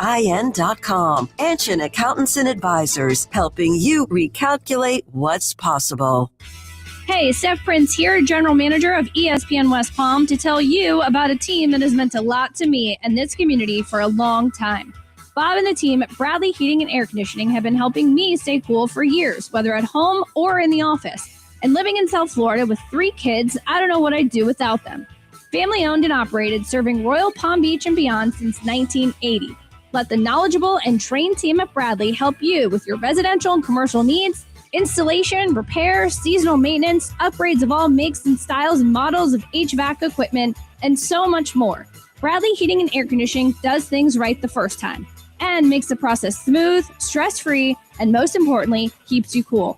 Anshin Accountants and Advisors, helping you recalculate what's possible. Hey, Steph Prince here, General Manager of ESPN West Palm, to tell you about a team that has meant a lot to me and this community for a long time. Bob and the team at Bradley Heating and Air Conditioning have been helping me stay cool for years, whether at home or in the office. And living in South Florida with 3 kids, I don't know what I'd do without them. Family owned and operated, serving Royal Palm Beach and beyond since 1980. Let the knowledgeable and trained team at Bradley help you with your residential and commercial needs, installation, repair, seasonal maintenance, upgrades of all makes and styles and models of HVAC equipment, and so much more. Bradley Heating and Air Conditioning does things right the first time and makes the process smooth, stress-free, and most importantly, keeps you cool.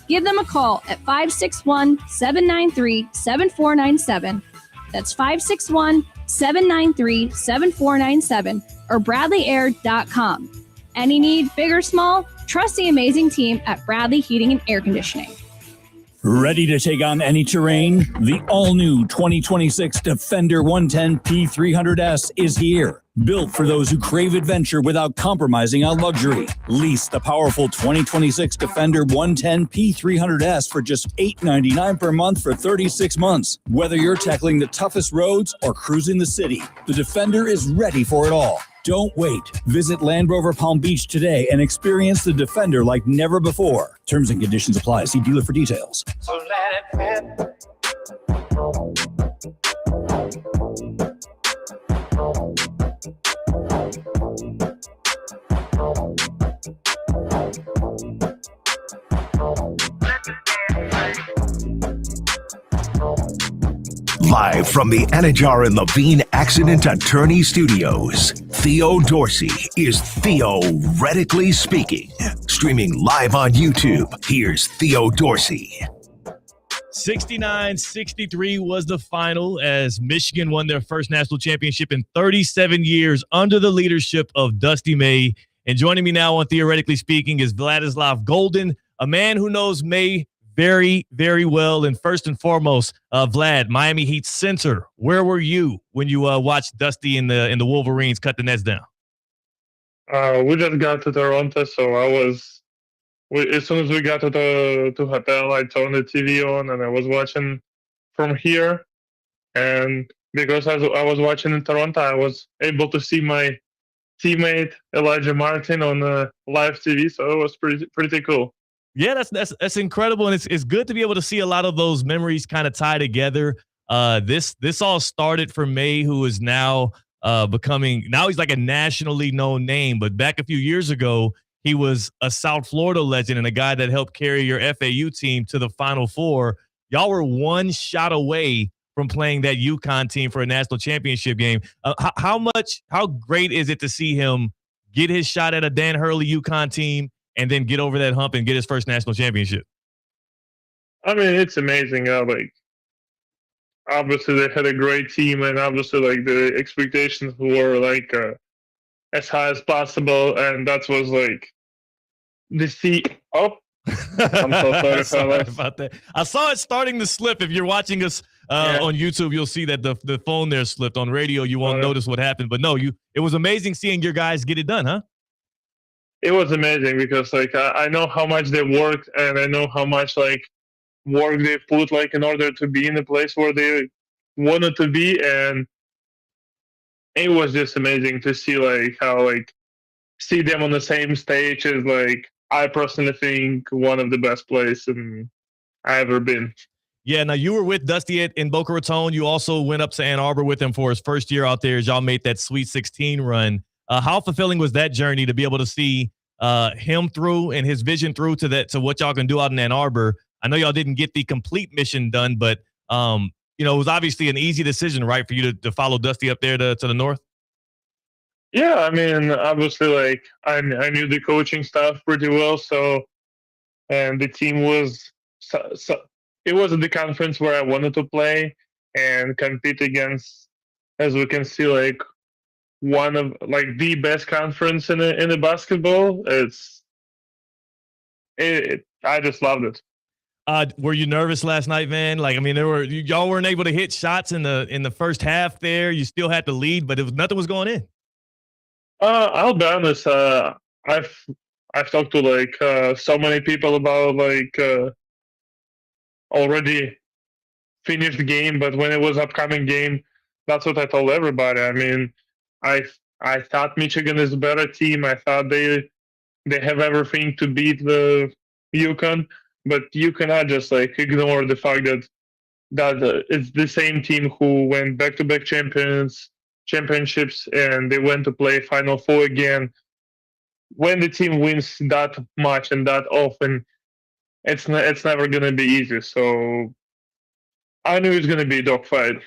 Give them a call at 561-793-7497. That's 561-793-7497 or BradleyAir.com. Any need, big or small, trust the amazing team at Bradley Heating and Air Conditioning. Ready to take on any terrain? The all-new 2026 Defender 110 P300S is here. Built for those who crave adventure without compromising on luxury. Lease the powerful 2026 Defender 110 P300S for just $899 per month for 36 months. Whether you're tackling the toughest roads or cruising the city, the Defender is ready for it all. Don't wait. Visit Land Rover Palm Beach today and experience the Defender like never before. Terms and conditions apply. See dealer for details. So let it rip. Live from the Anajar and Levine Accident Attorney Studios, Theo Dorsey is theoretically speaking. Streaming live on YouTube, here's Theo Dorsey. 69-63 was the final as Michigan won their first national championship in 37 years under the leadership of Dusty May. And joining me now on Theoretically Speaking is Vladislav Golden, a man who knows May very, very well. And first and foremost, Vlad, Miami Heat center, where were you when you watched Dusty and the Wolverines cut the Nets down? We just got to Toronto, so as soon as we got to the hotel, I turned the TV on and I was watching from here. And because I was watching in Toronto, I was able to see my teammate Elijah Martin on live TV, so it was pretty cool. Yeah, that's incredible, and it's good to be able to see a lot of those memories kind of tie together. This all started for May, who is now he's like a nationally known name, but back a few years ago, he was a South Florida legend and a guy that helped carry your FAU team to the Final Four. Y'all were one shot away from playing that UConn team for a national championship game. How great is it to see him get his shot at a Dan Hurley UConn team and then get over that hump and get his first national championship? I mean, it's amazing. Obviously, they had a great team, and obviously, the expectations were as high as possible, and that was the sea. Oh, I'm so sorry about that. I saw it starting to slip. If you're watching us on YouTube, you'll see that the phone there slipped. On radio, you won't notice what happened, but no, it was amazing seeing your guys get it done, huh? It was amazing because I know how much they worked, and I know how much work they put in order to be in the place where they wanted to be, and it was just amazing to see how see them on the same stage as I personally think one of the best places I ever been. Yeah, now you were with Dusty in Boca Raton. You also went up to Ann Arbor with him for his first year out there as y'all made that Sweet 16 run. How fulfilling was that journey to be able to see him through and his vision through to what y'all can do out in Ann Arbor? I know y'all didn't get the complete mission done, but it was obviously an easy decision, right, for you to follow Dusty up there to the north? Yeah, I mean, obviously, I knew the coaching staff pretty well, and the team was it wasn't the conference where I wanted to play and compete against, as we can see, one of the best conference in the basketball. I just loved it. Were you nervous last night, man? Y'all weren't able to hit shots in the first half there. You still had to lead, but nothing was going in. I'll be honest. I've talked to so many people about already finished game, but when it was upcoming game, that's what I told everybody. I mean, I thought Michigan is a better team. I thought they have everything to beat the UConn, but you cannot just ignore the fact that it's the same team who went back-to-back championships, and they went to play Final Four again. When the team wins that much and that often, it's never going to be easy. So I knew it was going to be a dogfight.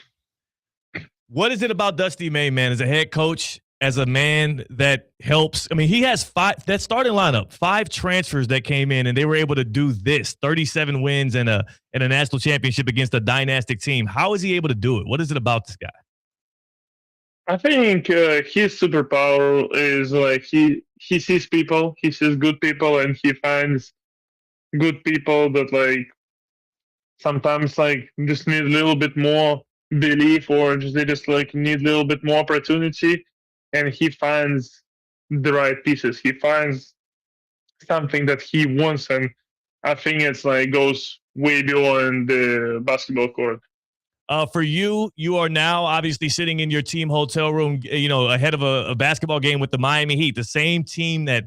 What is it about Dusty May, man, as a head coach, as a man that helps? I mean, he has that starting lineup, 5 transfers that came in, and they were able to do this, 37 wins and a national championship against a dynastic team. How is he able to do it? What is it about this guy? I think his superpower is he sees people, he sees good people, and he finds good people that sometimes just need a little bit more belief, or they just need a little bit more opportunity, and he finds the right pieces. He finds something that he wants, and I think it's goes way beyond the basketball court. For you, you are now obviously sitting in your team hotel room, ahead of a basketball game with the Miami Heat, the same team that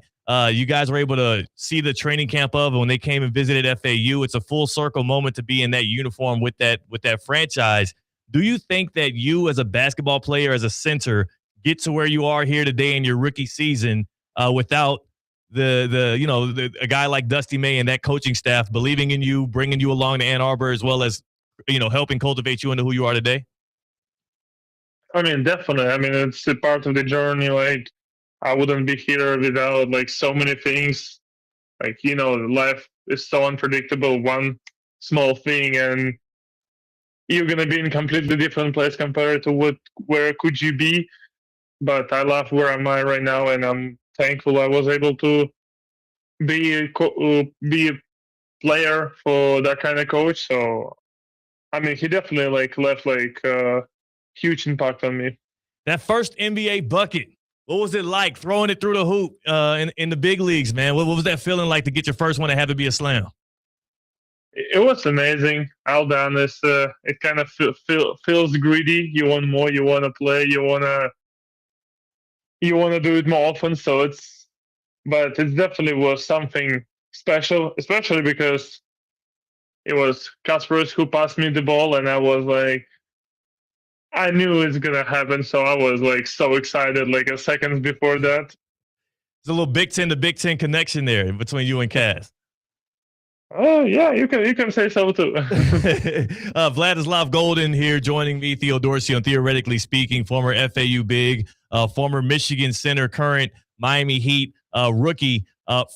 you guys were able to see the training camp of when they came and visited FAU. It's a full circle moment to be in that uniform with that franchise. Do you think that you, as a basketball player, as a center, get to where you are here today in your rookie season without a guy like Dusty May and that coaching staff believing in you, bringing you along to Ann Arbor, as well as helping cultivate you into who you are today? I mean, definitely. I mean, it's a part of the journey. Like, I wouldn't be here without like so many things. Like, life is so unpredictable. One small thing, and you're gonna be in a completely different place compared to where could you be. But I love where I'm at right now, and I'm thankful I was able to be a player for that kind of coach. So, I mean, he definitely left a huge impact on me. That first NBA bucket, what was it like throwing it through the hoop in the big leagues, man? What was that feeling like to get your first one that had to be a slam? It was amazing. I'll be honest. It kind of feels greedy. You want more. You want to play. You want to do it more often. But it definitely was something special, especially because it was Kasparov who passed me the ball, and I was like, I knew it's gonna happen. So I was like so excited, like a second before that. There's a little Big Ten to Big Ten connection there between you and Kaz. Oh yeah, you can say so too. Vladislav Golden here joining me, Theo Dorsey on Theoretically Speaking, former FAU big, former Michigan center, current Miami Heat rookie.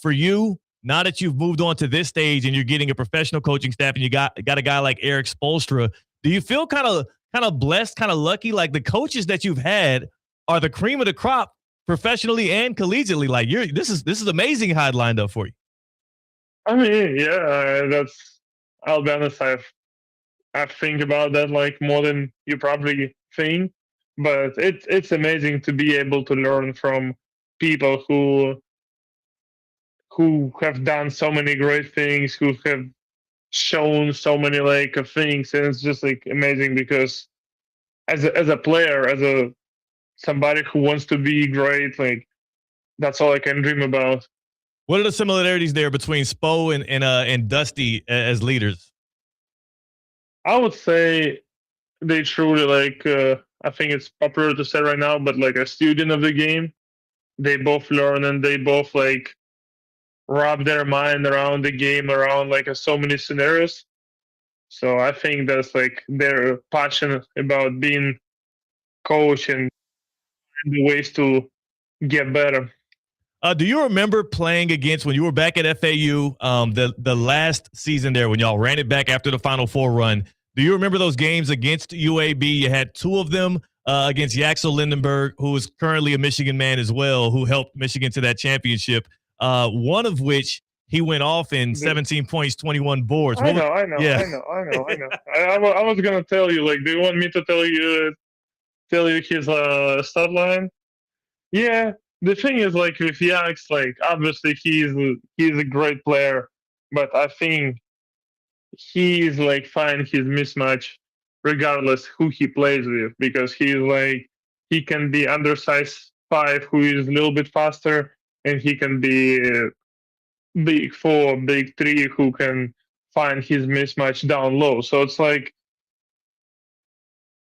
For you, now that you've moved on to this stage and you're getting a professional coaching staff and you got a guy like Eric Spoelstra, do you feel kind of blessed, kind of lucky? Like, the coaches that you've had are the cream of the crop professionally and collegiately. Like, this is amazing how it lined up for you. I mean, yeah, I'll be honest, I think about that like more than you probably think, but it's amazing to be able to learn from people who have done so many great things, who have shown so many things, and it's just like amazing because as a player, as somebody who wants to be great, like that's all I can dream about. What are the similarities there between Spo and Dusty as leaders? I would say they truly I think it's popular to say right now, but like a student of the game. They both learn and they both wrap their mind around the game, around so many scenarios. So I think that's they're passionate about being coach and the ways to get better. Do you remember playing against, when you were back at FAU, the last season there when y'all ran it back after the Final Four run? Do you remember those games against UAB? You had two of them against Yaxel Lindenberg, who is currently a Michigan man as well, who helped Michigan to that championship. One of which he went off in 17 points, 21 boards. I know. I was gonna tell you. Do you want me to tell you his stat line? Yeah. The thing is, with Yax, obviously he's a great player, but I think he's find his mismatch regardless who he plays with, because he can be undersized 5 who is a little bit faster, and he can be big 4, big 3 who can find his mismatch down low. So it's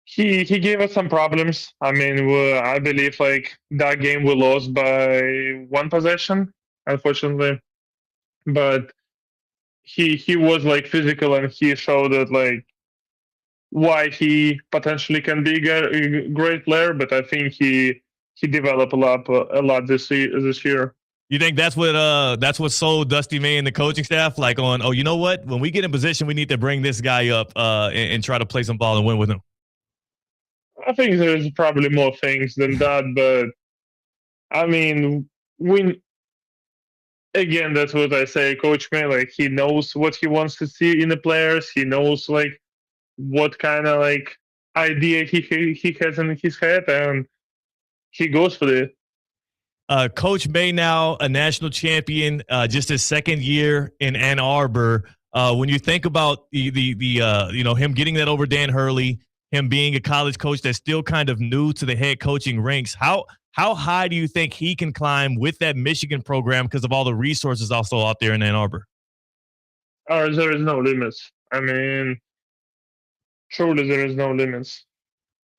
he gave us some problems. I mean, I believe that game we lost by 1 possession, unfortunately. But he was physical, and he showed that why he potentially can be a great player. But I think he developed a lot this year. You think that's what sold Dusty May and the coaching staff you know what? When we get in position, we need to bring this guy up and try to play some ball and win with him. I think there's probably more things than that, but I mean, again, that's what I say. Coach May, he knows what he wants to see in the players. He knows what kind of idea he has in his head, and he goes for it. Coach May, now a national champion, just his second year in Ann Arbor. When you think about him getting that over Dan Hurley, him being a college coach that's still kind of new to the head coaching ranks, how high do you think he can climb with that Michigan program because of all the resources also out there in Ann Arbor? There is no limits. I mean, truly, there is no limits.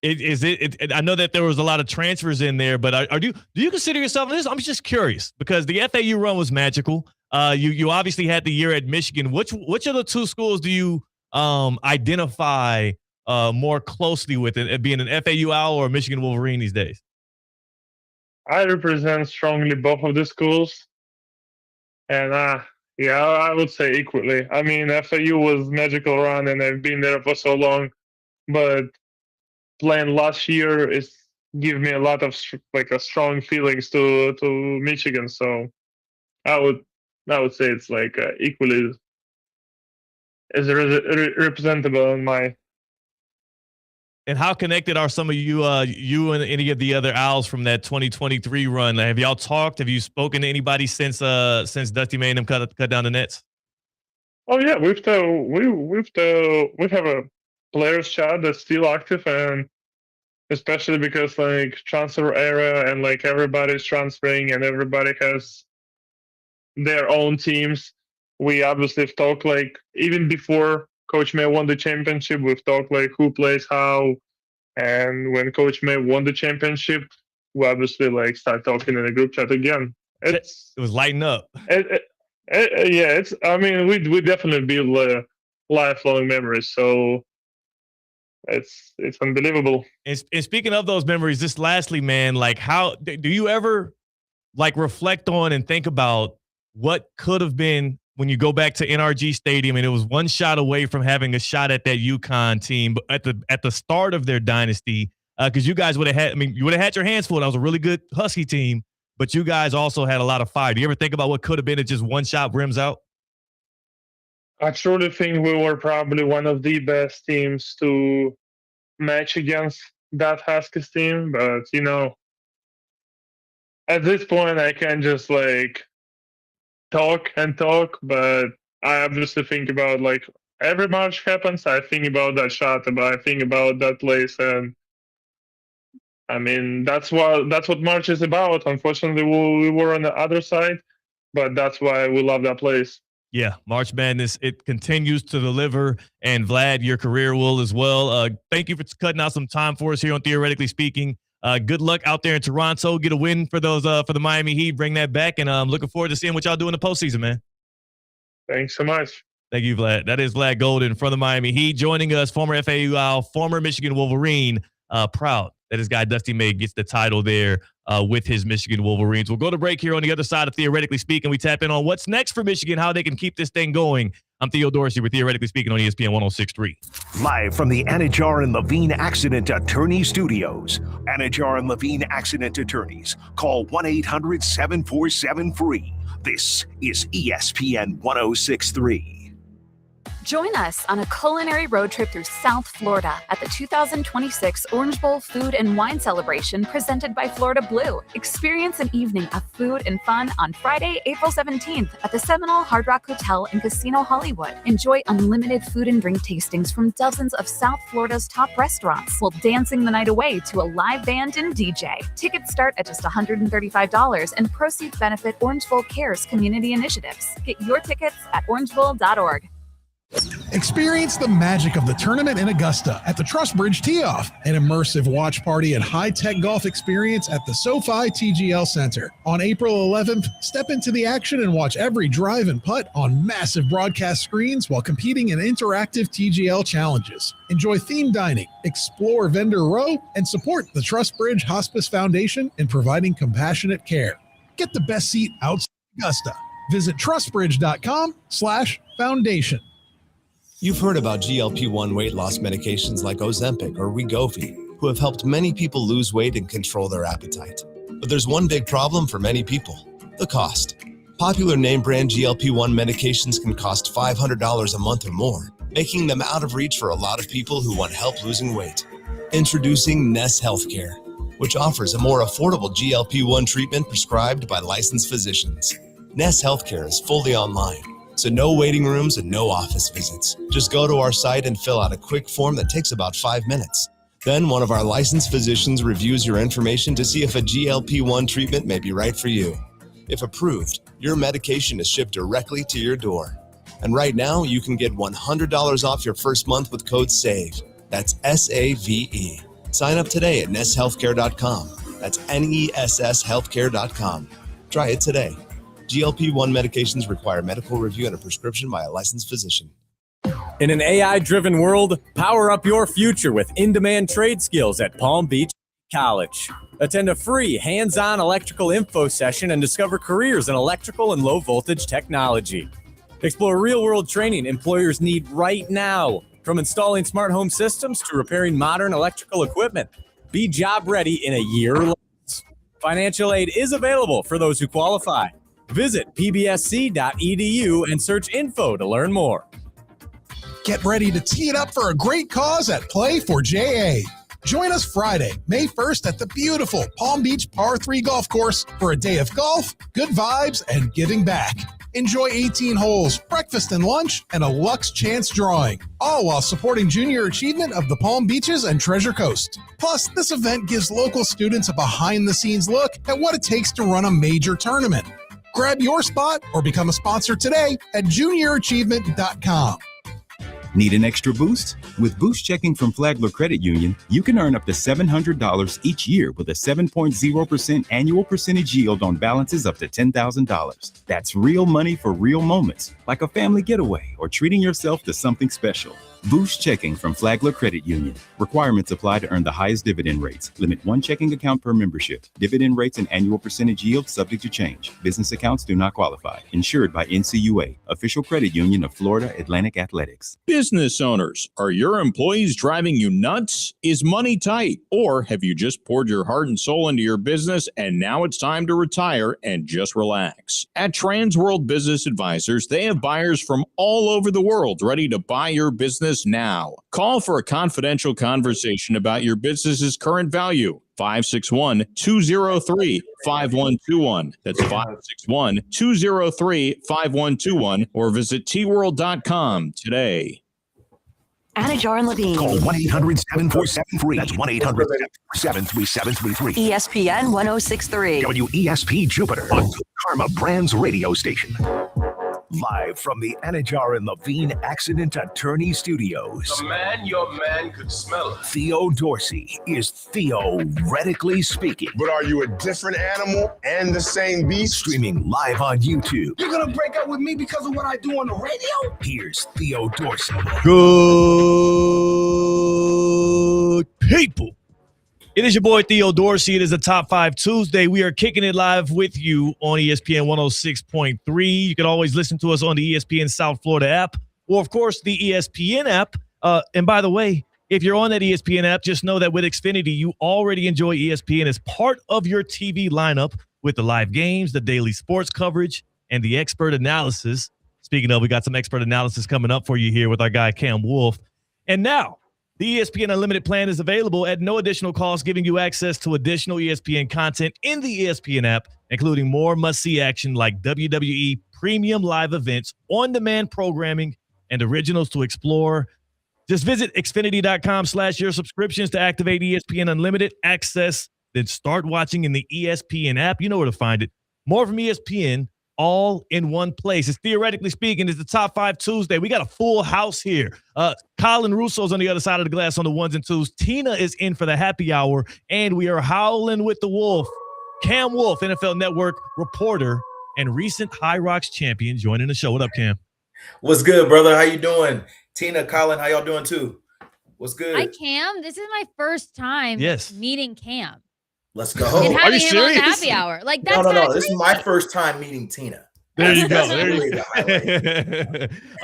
I know that there was a lot of transfers in there, but do you consider yourself this? I'm just curious because the FAU run was magical. You obviously had the year at Michigan. Which of the two schools do you identify more closely with it, being an FAU Owl or a Michigan Wolverine these days? I represent strongly both of the schools, and I would say equally. I mean, FAU was magical run, and I've been there for so long, but playing last year is give me a lot of strong feelings to Michigan. So I would say it's equally as representable in my. And how connected are some of you and any of the other Owls from that 2023 run? Have y'all talked? Have you spoken to anybody since Dusty made them cut down the nets? Oh yeah, we have a players chat that's still active, and especially because transfer era and everybody's transferring and everybody has their own teams. We obviously have talked even before Coach May won the championship, we've talked who plays how, and when Coach May won the championship, we obviously start talking in a group chat again. It was lighting up. We definitely build lifelong memories. So it's unbelievable. And speaking of those memories, just lastly, man, how do you ever reflect on and think about what could have been when you go back to NRG Stadium and it was one shot away from having a shot at that UConn team at the start of their dynasty? Because you guys would have had your hands full. That was a really good Husky team, but you guys also had a lot of fire. Do you ever think about what could have been if just one shot rims out? I truly think we were probably one of the best teams to match against that Huskies team. But, at this point, I can just talk and talk. But I obviously think about every March happens. I think about that shot, but I think about that place. And I mean, that's what March is about. Unfortunately, we were on the other side, but that's why we love that place. Yeah, March Madness, it continues to deliver, and Vlad, your career will as well. Thank you for cutting out some time for us here on Theoretically Speaking. Good luck out there in Toronto. Get a win for the Miami Heat. Bring that back, and I'm looking forward to seeing what y'all do in the postseason, man. Thanks so much. Thank you, Vlad. That is Vlad Golden from the Miami Heat joining us, former FAU Owl, former Michigan Wolverine. Proud that his guy Dusty May gets the title there with his Michigan Wolverines. We'll go to break here on the other side of Theoretically Speaking. We tap in on what's next for Michigan, how they can keep this thing going. I'm Theo Dorsey with Theoretically Speaking on ESPN 106.3. Live from the Anajar and Levine Accident Attorney Studios. Anajar and Levine Accident Attorneys. Call 1-800-747-FREE. This is ESPN 106.3. Join us on a culinary road trip through South Florida at the 2026 Orange Bowl Food and Wine Celebration presented by Florida Blue. Experience an evening of food and fun on Friday, April 17th at the Seminole Hard Rock Hotel and Casino Hollywood. Enjoy unlimited food and drink tastings from dozens of South Florida's top restaurants while dancing the night away to a live band and DJ. Tickets start at just $135 and proceeds benefit Orange Bowl Cares community initiatives. Get your tickets at orangebowl.org. Experience the magic of the tournament in Augusta at the Trustbridge Tee-Off, an immersive watch party and high-tech golf experience at the SoFi TGL Center. On April 11th, step into the action and watch every drive and putt on massive broadcast screens while competing in interactive TGL challenges. Enjoy themed dining, explore Vendor Row, and support the Trustbridge Hospice Foundation in providing compassionate care. Get the best seat outside Augusta. Visit trustbridge.com/foundation. You've heard about GLP-1 weight loss medications like Ozempic or Wegovy, who have helped many people lose weight and control their appetite. But there's one big problem for many people: the cost. Popular name brand GLP-1 medications can cost $500 a month or more, making them out of reach for a lot of people who want help losing weight. Introducing Ness Healthcare, which offers a more affordable GLP-1 treatment prescribed by licensed physicians. Ness Healthcare is fully online, So no waiting rooms and no office visits. Just go to our site and fill out a quick form that takes about 5 minutes. Then one of our licensed physicians reviews your information to see if a GLP-1 treatment may be right for you. If approved, your medication is shipped directly to your door. And right now, you can get $100 off your first month with code SAVE. That's SAVE. Sign up today at nesshealthcare.com. That's NESS healthcare.com. Try it today. GLP-1 medications require medical review and a prescription by a licensed physician. In an AI-driven world, power up your future with in-demand trade skills at Palm Beach College. Attend a free hands-on electrical info session and discover careers in electrical and low-voltage technology. Explore real-world training employers need right now, from installing smart home systems to repairing modern electrical equipment. Be job-ready in a year or less. Financial aid is available for those who qualify. Visit pbsc.edu and search info to learn more. Get ready to tee it up for a great cause at Play for JA. Join us Friday, May 1st at the beautiful Palm Beach Par 3 Golf Course for a day of golf, good vibes, and giving back. Enjoy 18 holes, breakfast and lunch, and a Lux Chance drawing, all while supporting junior achievement of the Palm Beaches and Treasure Coast. Plus, this event gives local students a behind-the-scenes look at what it takes to run a major tournament. Grab your spot or become a sponsor today at juniораchievement.com. Need an extra boost? With Boost Checking from Flagler Credit Union, you can earn up to $700 each year with a 7.0% annual percentage yield on balances up to $10,000. That's real money for real moments, like a family getaway or treating yourself to something special. Boost Checking from Flagler Credit Union. Requirements apply to earn the highest dividend rates. Limit one checking account per membership. Dividend rates and annual percentage yield subject to change. Business accounts do not qualify. Insured by NCUA, official credit union of Florida Atlantic Athletics. Business owners, are your employees driving you nuts? Is money tight? Or have you just poured your heart and soul into your business and now it's time to retire and just relax? At Transworld Business Advisors, they have buyers from all over the world ready to buy your business now. Call for a confidential conversation about your business's current value. 561-203-5121. That's 561-203-5121 or visit tworld.com today. Anajar and Levine. Call 1-800-747-FREE. That's 1-800-737-3333. ESPN 1063. WESP Jupiter, on Karma Brands radio station. Live from the Anajar and Levine Accident Attorney Studios. The man, your man could smell it. Theo Dorsey is theoretically speaking. But are you a different animal and the same beast? Streaming live on YouTube. You're gonna break up with me because of what I do on the radio? Here's Theo Dorsey. Good people. It is your boy Theo Dorsey. It is a Top 5 Tuesday. We are kicking it live with you on ESPN 106.3. You can always listen to us on the ESPN South Florida app or, of course, the ESPN app. And by the way, if you're on that ESPN app, just know that with Xfinity, you already enjoy ESPN as part of your TV lineup with the live games, the daily sports coverage, and the expert analysis. Speaking of, we got some expert analysis coming up for you here with our guy Cam Wolf. And now, the ESPN Unlimited plan is available at no additional cost, giving you access to additional ESPN content in the ESPN app, including more must-see action like WWE premium live events, on-demand programming, and originals to explore. Just visit Xfinity.com/your subscriptions to activate ESPN Unlimited access, then start watching in the ESPN app. You know where to find it. More from ESPN, all in one place. It's theoretically speaking, it's the Top 5 Tuesday. We got a full house here. Colin Russo's on the other side of the glass on the ones and twos. Tina is in for the happy hour, and we are howling with the wolf. Cam Wolf, NFL Network reporter and recent High Rocks champion, joining the show. What up, Cam? What's good, brother? How you doing? Tina, Colin, how y'all doing too? What's good? Hi, Cam. This is my first time meeting Cam. Let's go. And Are having you him on the serious? happy hour. Like, that's No. This crazy. is my first time meeting Tina. There you go.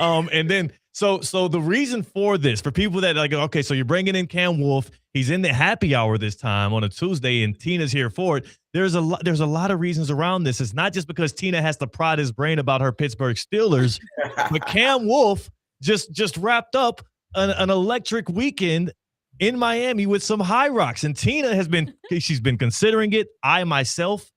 And then so the reason for this, for people that like, okay, so you're bringing in Cam Wolf, he's in the happy hour this time on a Tuesday, and Tina's here for it. There's a lot of reasons around this. It's not just because Tina has to prod his brain about her Pittsburgh Steelers, but Cam Wolf just wrapped up an electric weekend in Miami with some High Rocks, and Tina she's been considering it. I myself,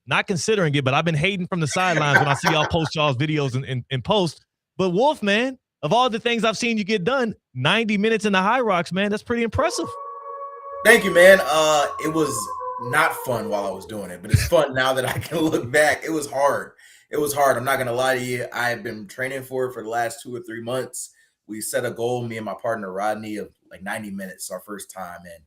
not considering it, but I've been hating from the sidelines when I see y'all post y'all's videos and post. But Wolf, man, of all the things I've seen you get done, 90 minutes in the High Rocks, man, that's pretty impressive. Thank you, man. It was not fun while I was doing it, but it's fun now that I can look back. It was hard. I'm not gonna lie to you. I have been training for it for the last 2 or 3 months. We set a goal, me and my partner Rodney, of like 90 minutes our first time. And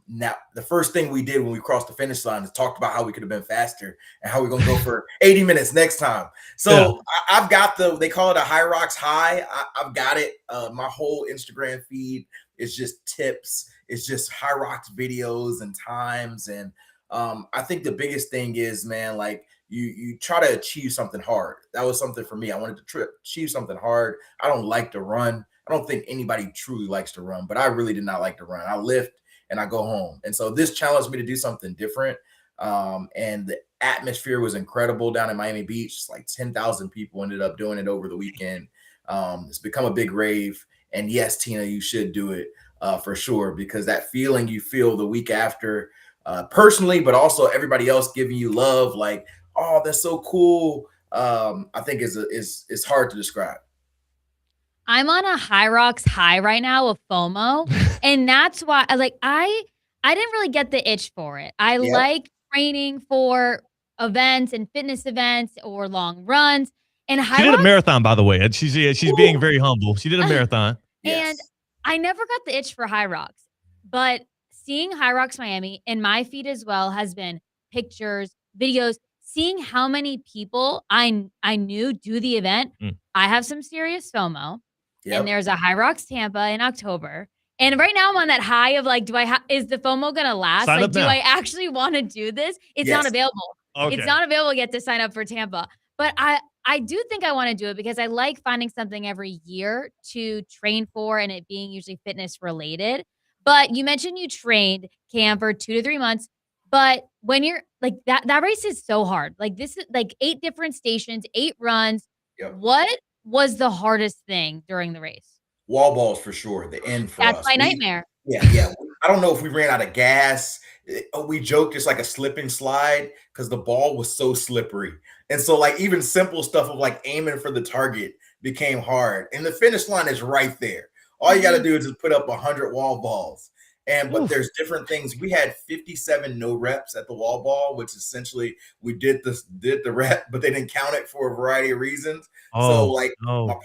now the first thing we did when we crossed the finish line is talked about how we could have been faster and how we're gonna go for 80 minutes next time. So I've got they call it a High Rocks high. I've got it. My whole Instagram feed is just tips. It's just High Rocks videos and times. And I think the biggest thing is, man, like you try to achieve something hard. That was something for me. I wanted to achieve something hard. I don't like to run. I don't think anybody truly likes to run, but I really did not like to run. I lift and I go home. And so this challenged me to do something different. And the atmosphere was incredible down in Miami Beach. It's like 10,000 people ended up doing it over the weekend. It's become a big rave. And yes, Tina, you should do it for sure, because that feeling you feel the week after, personally, but also everybody else giving you love, like, oh, that's so cool. I think is hard to describe. I'm on a High Rocks high right now with FOMO, and that's why I didn't really get the itch for it. I like training for events and fitness events or long runs. And She did a marathon, by the way. She's being very humble. She did a marathon. And I never got the itch for High Rocks, but seeing High Rocks Miami in my feed as well has been pictures, videos, seeing how many people I knew do the event. I have some serious FOMO. And there's a High Rocks Tampa in October. And right now I'm on that high of like, is the FOMO going to last? Sign like, up do now. I actually want to do this? It's not available. Okay. It's not available yet to sign up for Tampa. But I do think I want to do it because I like finding something every year to train for and it being usually fitness related. But you mentioned you trained, Cam, for 2 to 3 months. But when you're like that race is so hard. Like this is like 8 different stations, 8 runs. What was the hardest thing during the race? Wall balls for sure. The end for us. That's my nightmare. Yeah. I don't know if we ran out of gas. We joked it's like a slip and slide because the ball was so slippery. And so like even simple stuff of like aiming for the target became hard. And the finish line is right there. All you got to do is just put up 100 wall balls. But there's different things. We had 57 no reps at the wall ball, which essentially we did the rep, but they didn't count it for a variety of reasons. My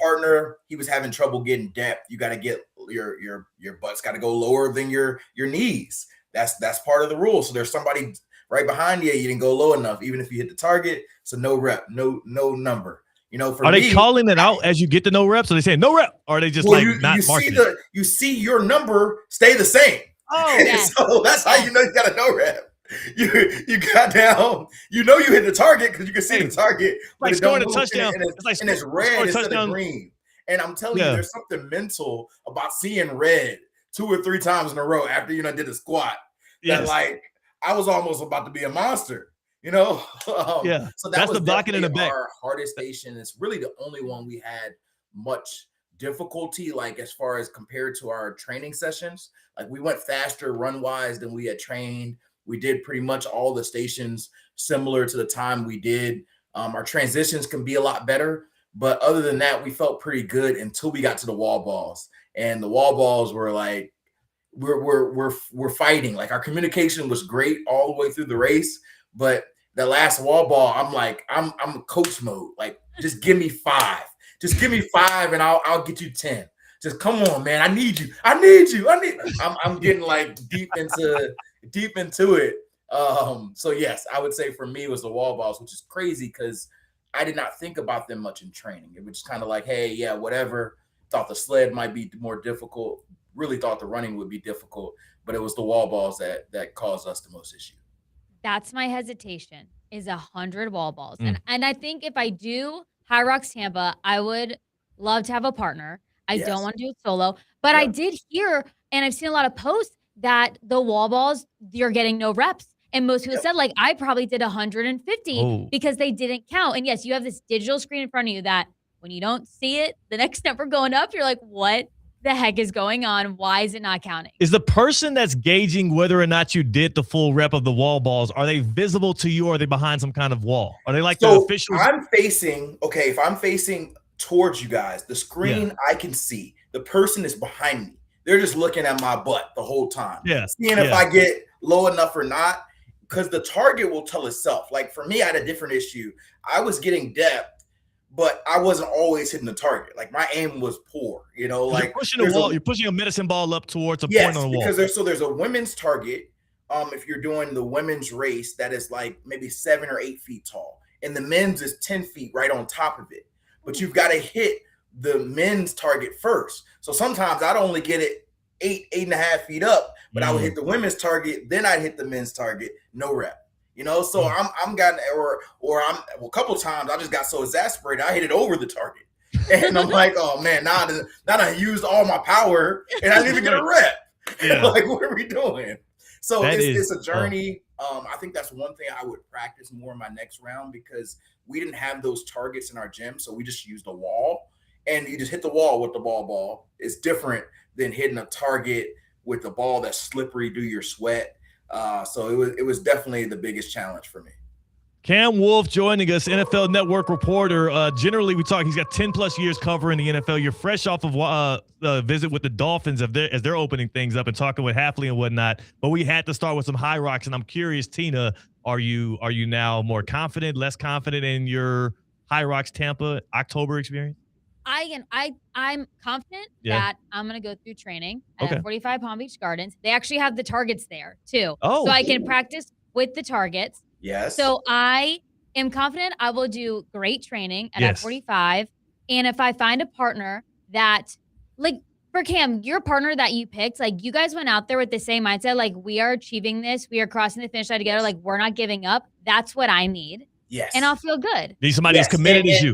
partner, he was having trouble getting depth. You got to get your butt's got to go lower than your knees. That's part of the rule. So there's somebody right behind you. You didn't go low enough, even if you hit the target. So no rep, no number. You know, are they calling it out as you get to no reps? Or they saying no rep? Or are they just not marking it? You see your number stay the same. Oh, yes. So that's how you know you got a no rep. You got down. You know you hit the target because you can see the target. Like scoring a touchdown. And it's red instead of green. And I'm telling you, there's something mental about seeing red 2 or 3 times in a row after you did a squat. That like I was almost about to be a monster. You know, so that's the blocking in the back. Our hardest station. It's really the only one we had much difficulty, like as far as compared to our training sessions. Like we went faster run wise than we had trained. We did pretty much all the stations similar to the time we did. Our transitions can be a lot better, but other than that, we felt pretty good until we got to the wall balls. And the wall balls were like we're fighting. Like our communication was great all the way through the race. But the last wall ball, I'm like, I'm coach mode. Like, just give me 5. Just give me 5 and I'll get you 10. Just come on, man. I need you. I'm getting like deep into it. So yes, I would say for me it was the wall balls, which is crazy because I did not think about them much in training. It was just kind of like, hey, yeah, whatever. Thought the sled might be more difficult. Really thought the running would be difficult, but it was the wall balls that caused us the most issue. That's my hesitation is 100 wall balls. And I think if I do High Rocks Tampa, I would love to have a partner. I don't want to do it solo, but I did hear, and I've seen a lot of posts that the wall balls, you're getting no reps. And most people said, like, I probably did 150 because they didn't count. And yes, you have this digital screen in front of you that when you don't see it, the next number going up, you're like, what the heck is going on? Why is it not counting? Is the person that's gauging whether or not you did the full rep of the wall balls, are they visible to you or are they behind some kind of wall? Are they like the officials? If I'm facing towards you guys. The screen I can see. The person is behind me. They're just looking at my butt the whole time. Seeing if I get low enough or not, because the target will tell itself. Like for me, I had a different issue. I was getting depth, but I wasn't always hitting the target. Like my aim was poor, like you're pushing the wall. You're pushing a medicine ball up towards a point on the wall. Because there's a women's target. If you're doing the women's race, that is like maybe 7 or 8 feet tall, and the men's is 10 feet right on top of it. But you've got to hit the men's target first. So sometimes I'd only get it 8.5 feet up, but I would hit the women's target, then I'd hit the men's target, no rep. So I'm gotten a couple of times I just got so exasperated I hit it over the target, and I'm like, oh man, now I used all my power and I didn't even get a rep. Like, what are we doing? So it's a journey. I think that's one thing I would practice more in my next round, because we didn't have those targets in our gym, so we just used a wall, and you just hit the wall with the ball. It's different than hitting a target with a ball that's slippery, do your sweat. So it was definitely the biggest challenge for me. Cam Wolfe joining us, NFL Network reporter. Generally, we talk. He's got 10+ years covering the NFL. You're fresh off of a visit with the Dolphins as they're opening things up and talking with Hafley and whatnot. But we had to start with some High Rocks, and I'm curious, Tina, are you now more confident, less confident in your High Rocks Tampa October experience? I'm confident that I'm going to go through training at 45 Palm Beach Gardens. They actually have the targets there too. So I can practice with the targets. Yes. So I am confident I will do great training at F45. And if I find a partner that, like for Cam, your partner that you picked, like you guys went out there with the same mindset, like we are achieving this, we are crossing the finish line together, like we're not giving up. That's what I need. Yes. And I'll feel good. Need somebody as committed as you.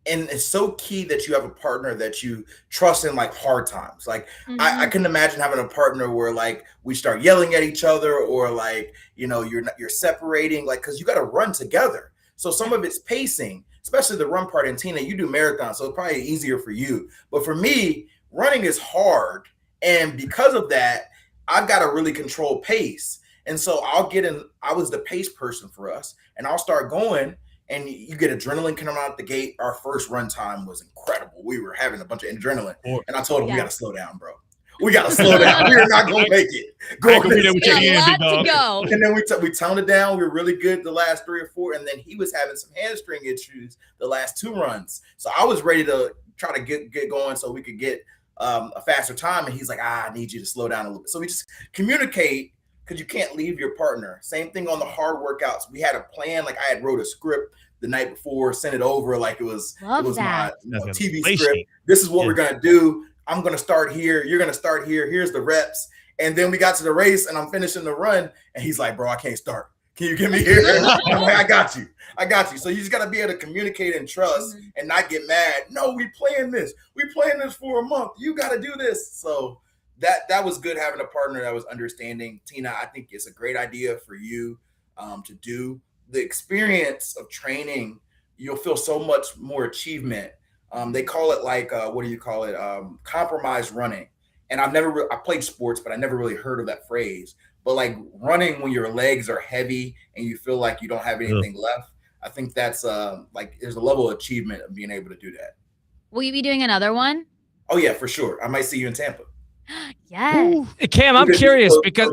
And it's so key that you have a partner that you trust in like hard times. Like I couldn't imagine having a partner where like we start yelling at each other, or like, you're separating, like, cause you got to run together. So some of it's pacing, especially the run part. And Tina, you do marathons, so it's probably easier for you. But for me, running is hard. And because of that, I've got to really control pace. And so I was the pace person for us, and I'll start going, and you get adrenaline coming out the gate. Our first run time was incredible. We were having a bunch of adrenaline. And I told him, we got to slow down, bro. We got to slow down. We're not going to make it. And then we toned it down. We were really good the last 3 or 4. And then he was having some hamstring issues the last 2 runs. So I was ready to try to get going so we could get a faster time. And he's like, I need you to slow down a little bit. So we just communicate, because you can't leave your partner. Same thing on the hard workouts. We had a plan. Like I had wrote a script the night before, sent it over like it was my TV script. This is what we're going to do. I'm going to start here. You're going to start here. Here's the reps. And then we got to the race, and I'm finishing the run. And he's like, bro, I can't start. Can you get me here? I'm like, I got you. So you just got to be able to communicate and trust and not get mad. No, we playing this. We playing this for a month. You got to do this. So that was good, having a partner that was understanding. Tina, I think it's a great idea for you to do. The experience of training, you'll feel so much more achievement. They call it like, what do you call it? Compromise running. And I played sports, but I never really heard of that phrase. But like running when your legs are heavy and you feel like you don't have anything left, I think that's like there's a level of achievement of being able to do that. Will you be doing another one? Oh yeah, for sure. I might see you in Tampa. Yes. Ooh. Cam, I'm curious because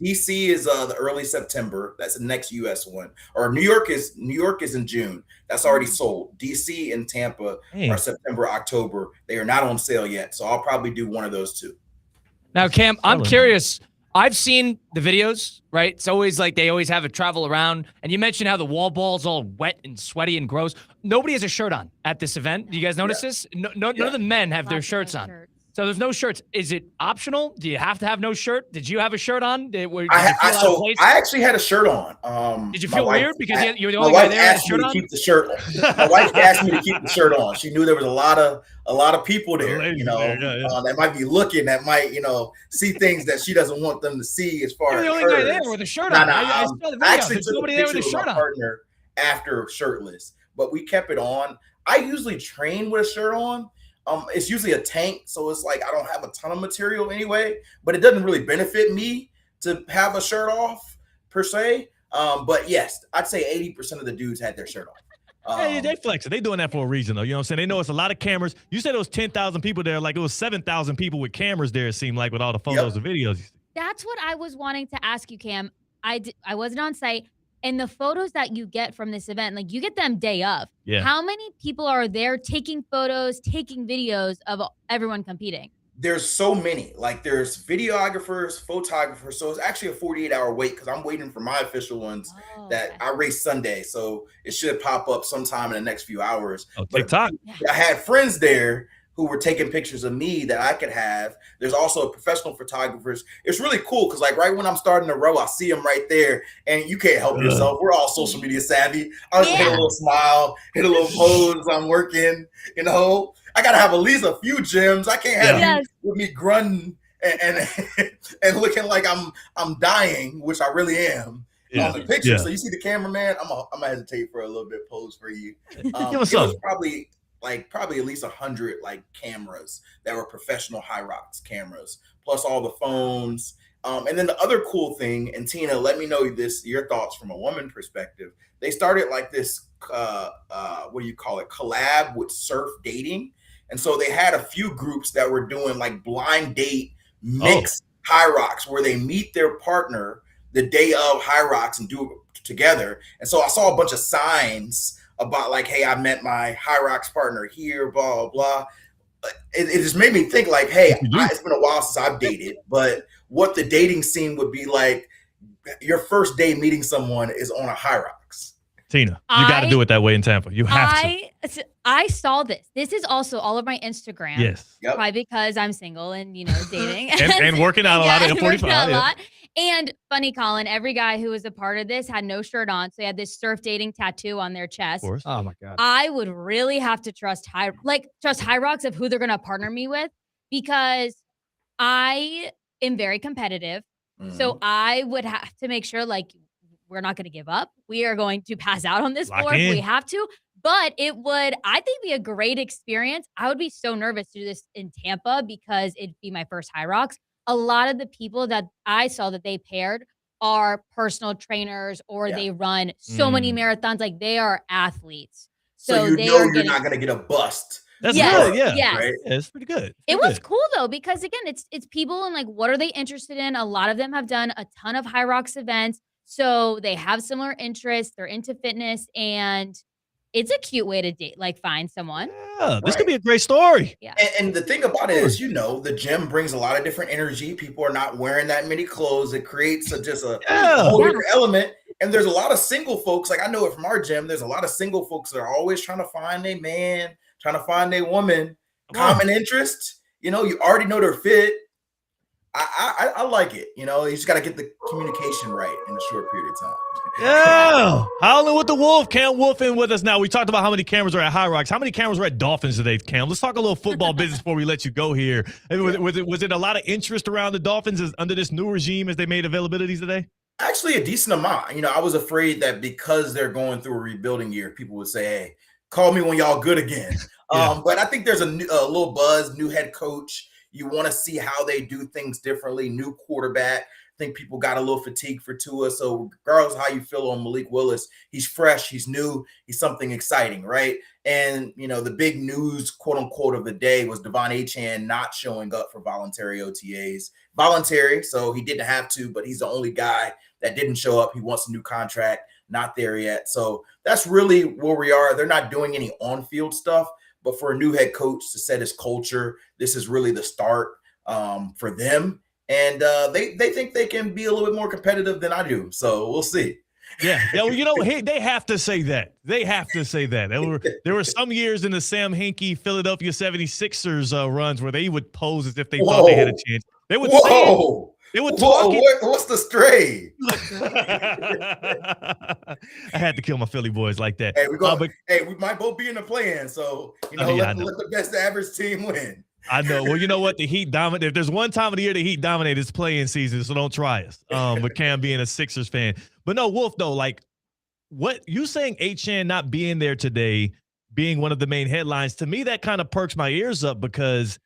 DC is the early September. That's the next US one. Or New York is in June. That's already sold. DC and Tampa are September, October. They are not on sale yet. So I'll probably do one of those 2. Now, Cam, I'm curious. I've seen the videos, right? It's always like they always have it travel around. And you mentioned how the wall ball's all wet and sweaty and gross. Nobody has a shirt on at this event. Do you guys notice this? None of the men have their shirts on. So there's no shirts. Is it optional? Do you have to have no shirt? Did you have a shirt on? I actually had a shirt on. Did you feel weird because you're the only guy there with a shirt on? Keep the shirt on. My wife asked me to keep the shirt on. She knew there was a lot of people there, that might be looking, that might, see things that she doesn't want them to see as far as the only guy there with a shirt on. I saw the video. I actually There's took nobody a there picture with a with shirt my on. partner after shirtless, but we kept it on. I usually train with a shirt on. It's usually a tank, so it's like I don't have a ton of material anyway, but it doesn't really benefit me to have a shirt off per se. But yes, I'd say 80% of the dudes had their shirt off. Hey, they flexing. They doing that for a reason, though. You know what I'm saying? They know it's a lot of cameras. You said it was 10,000 people there. Like, it was 7,000 people with cameras there, it seemed like, with all the photos and videos. That's what I was wanting to ask you, Cam. I wasn't on site. And the photos that you get from this event, like, you get them day of. Yeah. How many people are there taking photos, taking videos of everyone competing? There's so many. Like, there's videographers, photographers. So it's actually a 48-hour wait because I'm waiting for my official ones that I race Sunday. So it should pop up sometime in the next few hours. Oh, TikTok. I had friends there who were taking pictures of me that I could have. There's also professional photographers. It's really cool because, like, right when I'm starting to row, I see them right there, and you can't help yourself. We're all social media savvy. I just hit a little smile, hit a little pose. I'm working, you know. I gotta have at least a few gyms. I can't have you with me grunting and looking like I'm dying, which I really am on the picture. Yeah. So you see the cameraman, I'm gonna hesitate for a little bit pose for you. Give us it was some. probably at least 100 like cameras that were professional Hyrox cameras, plus all the phones. And then the other cool thing, and Tina, let me know your thoughts from a woman perspective. They started like this, what do you call it, collab with surf dating. And so they had a few groups that were doing like blind date mixed Hyrox where they meet their partner the day of Hyrox and do it together. And so I saw a bunch of signs about like, hey, I met my Hyrox partner here, blah, blah, blah. It just made me think like, hey, it's been a while since I've dated, but what the dating scene would be like, your first day meeting someone is on a Hyrox. Tina, you got to do it that way in Tampa. You have to. I saw this. This is also all of my Instagram. Yes. Probably because I'm single and, you know, dating. and working out a lot at 45. Lot. And funny, Colin, every guy who was a part of this had no shirt on. So they had this surf dating tattoo on their chest. Of course. Oh, my God. I would really have to trust Hyrox of who they're going to partner me with because I am very competitive. So I would have to make sure, like, we're not going to give up. We are going to pass out on this floor if we have to. But it would, I think, be a great experience. I would be so nervous to do this in Tampa because it'd be my first Hyrox. A lot of the people that I saw that they paired are personal trainers or they run so many marathons. Like, they are athletes. So you know you're not going to get a bust. That's good. Yeah. Yes. Right? Yeah, it's pretty good. It was cool though, because again, it's people and like, what are they interested in? A lot of them have done a ton of Hyrox events. So they have similar interests. They're into fitness, and it's a cute way to date, like find someone. Yeah, this could be a great story. Yeah. And the thing about it is, you know, the gym brings a lot of different energy. People are not wearing that many clothes. It creates a whole different element. And there's a lot of single folks. Like, I know it from our gym. There's a lot of single folks that are always trying to find a man, trying to find a woman, common interest. You know, you already know they're fit. I like it. You know, you just got to get the communication right in a short period of time. Yeah. Howling with the Wolf. Cam Wolf in with us now. We talked about how many cameras are at Hyrox. How many cameras are at Dolphins today, Cam? Let's talk a little football business before we let you go here. Was it a lot of interest around the Dolphins under this new regime as they made availabilities today? Actually, a decent amount. You know, I was afraid that because they're going through a rebuilding year, people would say, hey, call me when y'all good again. But I think there's a little buzz, new head coach. You want to see how they do things differently. New quarterback. I think people got a little fatigue for Tua. So regardless of how you feel on Malik Willis, he's fresh, he's new, he's something exciting, right? And, you know, the big news, quote unquote, of the day was Devon Achane not showing up for voluntary OTAs. Voluntary, so he didn't have to, but he's the only guy that didn't show up. He wants a new contract, not there yet. So that's really where we are. They're not doing any on-field stuff. But for a new head coach to set his culture, this is really the start for them. And they think they can be a little bit more competitive than I do. So we'll see. Yeah. Well, you know, hey, they have to say that. They have to say that. There were some years in the Sam Hinkie Philadelphia 76ers runs where they would pose as if they thought they had a chance. They would say it. They would talk what's the stray? I had to kill my Philly boys like that. Hey, we might both be in the play-in, so you know, let the best average team win. I know. Well, you know what? The Heat dominate. If there's one time of the year the Heat dominate, it's play-in season, so don't try us. But Cam being a Sixers fan. But no, Wolf, though, like what you saying Achane not being there today, being one of the main headlines, to me, that kind of perks my ears up because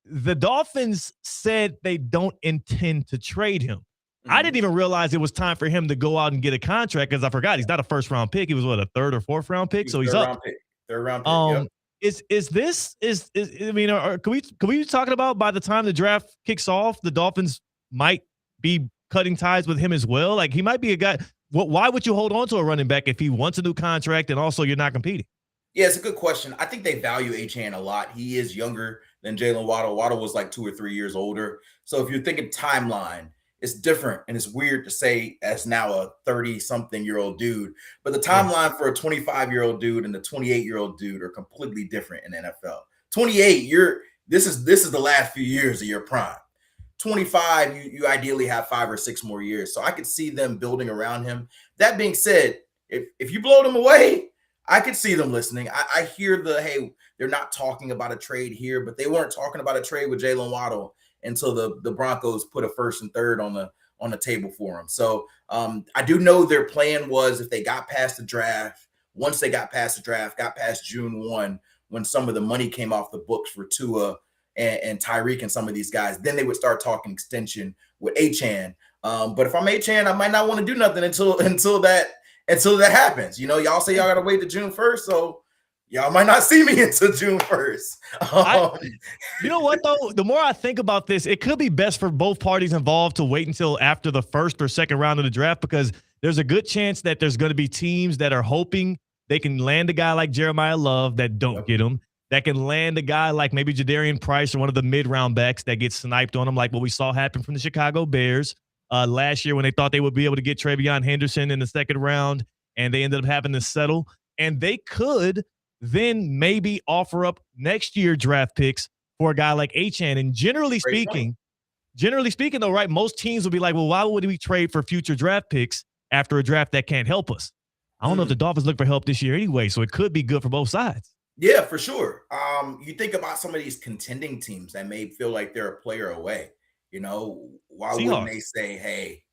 the Dolphins said they don't intend to trade him. I didn't even realize it was time for him to go out and get a contract because I forgot he's not a first round pick. He was a third or fourth round pick, so he's up. Third round pick. Yep. Is this I mean, can we be talking about by the time the draft kicks off, the Dolphins might be cutting ties with him as well? Like he might be a guy. Why would you hold on to a running back if he wants a new contract and also you're not competing? Yeah, it's a good question. I think they value Achane a lot. He is younger than Jalen Waddle. Waddle was like 2 or 3 years older. So if you're thinking timeline, it's different. And it's weird to say as now a 30-something-year-old dude. But the timeline for a 25-year-old dude and a 28-year-old dude are completely different in the NFL. 28, this is the last few years of your prime. 25, you ideally have 5 or 6 more years. So I could see them building around him. That being said, if you blow them away, I could see them listening. I hear hey, they're not talking about a trade here, but they weren't talking about a trade with Jalen Waddle until the Broncos put a first and third on the table for him. So I do know their plan was if they got past the draft, once they got past the draft, got past June 1, when some of the money came off the books for Tua and Tyreek and some of these guys, then they would start talking extension with Achane. But if I'm Achane, I might not want to do nothing until that happens. Y'all say y'all got to wait to June 1st, so y'all might not see me until June 1st. You know what, though? The more I think about this, it could be best for both parties involved to wait until after the first or second round of the draft because there's a good chance that there's going to be teams that are hoping they can land a guy like Jeremiah Love that don't get him, that can land a guy like maybe Jadarian Price or one of the mid-round backs that gets sniped on him, like what we saw happen from the Chicago Bears last year when they thought they would be able to get Travion Henderson in the second round, and they ended up having to settle. And they could then maybe offer up next year draft picks for a guy like Achane. And generally speaking, though, right, most teams will be like, well, why would we trade for future draft picks after a draft that can't help us? I don't know if the Dolphins look for help this year anyway, so it could be good for both sides. Yeah, for sure. You think about some of these contending teams that may feel like they're a player away. Why wouldn't they say, hey,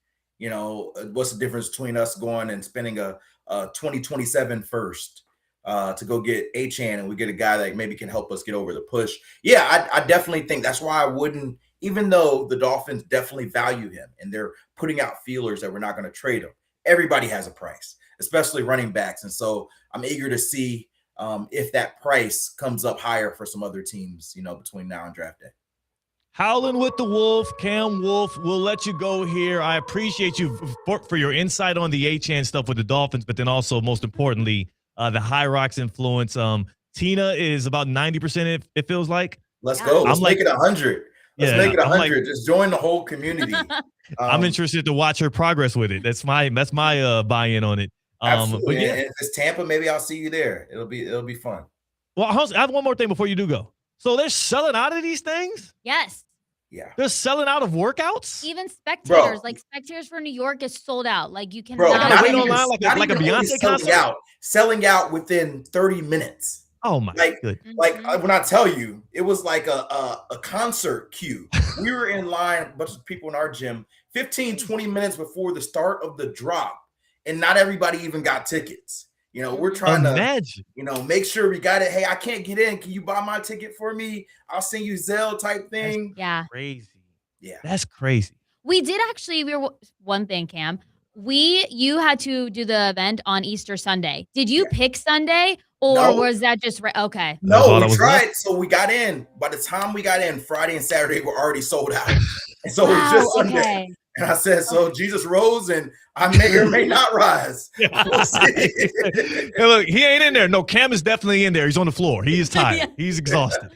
what's the difference between us going and spending a 2027 first to go get Achane and we get a guy that maybe can help us get over the push? Yeah, I definitely think that's why I wouldn't, even though the Dolphins definitely value him and they're putting out feelers that we're not going to trade him. Everybody has a price, especially running backs. And so I'm eager to see if that price comes up higher for some other teams, between now and draft day. Howling with the Wolf, Cam Wolf, we'll let you go here. I appreciate you for your insight on the Achane stuff with the Dolphins, but then also, most importantly, the High Rocks influence. Tina is about 90%, it feels like. Let's go. Let's make it 100. Let's make it 100. Just join the whole community. I'm interested to watch her progress with it. That's my buy-in on it. Absolutely. But yeah. And if it's Tampa, maybe I'll see you there. It'll be fun. Well, I have one more thing before you do go. So they're selling out of these things? Yes. Yeah. They're selling out of workouts? Even spectators, spectators for New York is sold out. Like you can wait online like a Beyonce concert? Selling out within 30 minutes. Oh my god. When I tell you, it was like a concert queue. We were in line, a bunch of people in our gym, 15, 20 minutes before the start of the drop, and not everybody even got tickets. We're trying to make sure we got it. Hey, I can't get in. Can you buy my ticket for me? I'll send you Zelle type thing. That's crazy. Yeah. That's crazy. We did actually, one thing, Cam. You had to do the event on Easter Sunday. Did you pick Sunday or was that just okay? No, we tried. So we got in. By the time we got in, Friday and Saturday were already sold out. And so it was just Sunday. Okay. And I said, so Jesus rose and I may or may not rise. We'll see. Hey, look, he ain't in there. No, Cam is definitely in there. He's on the floor. He is tired. He's exhausted.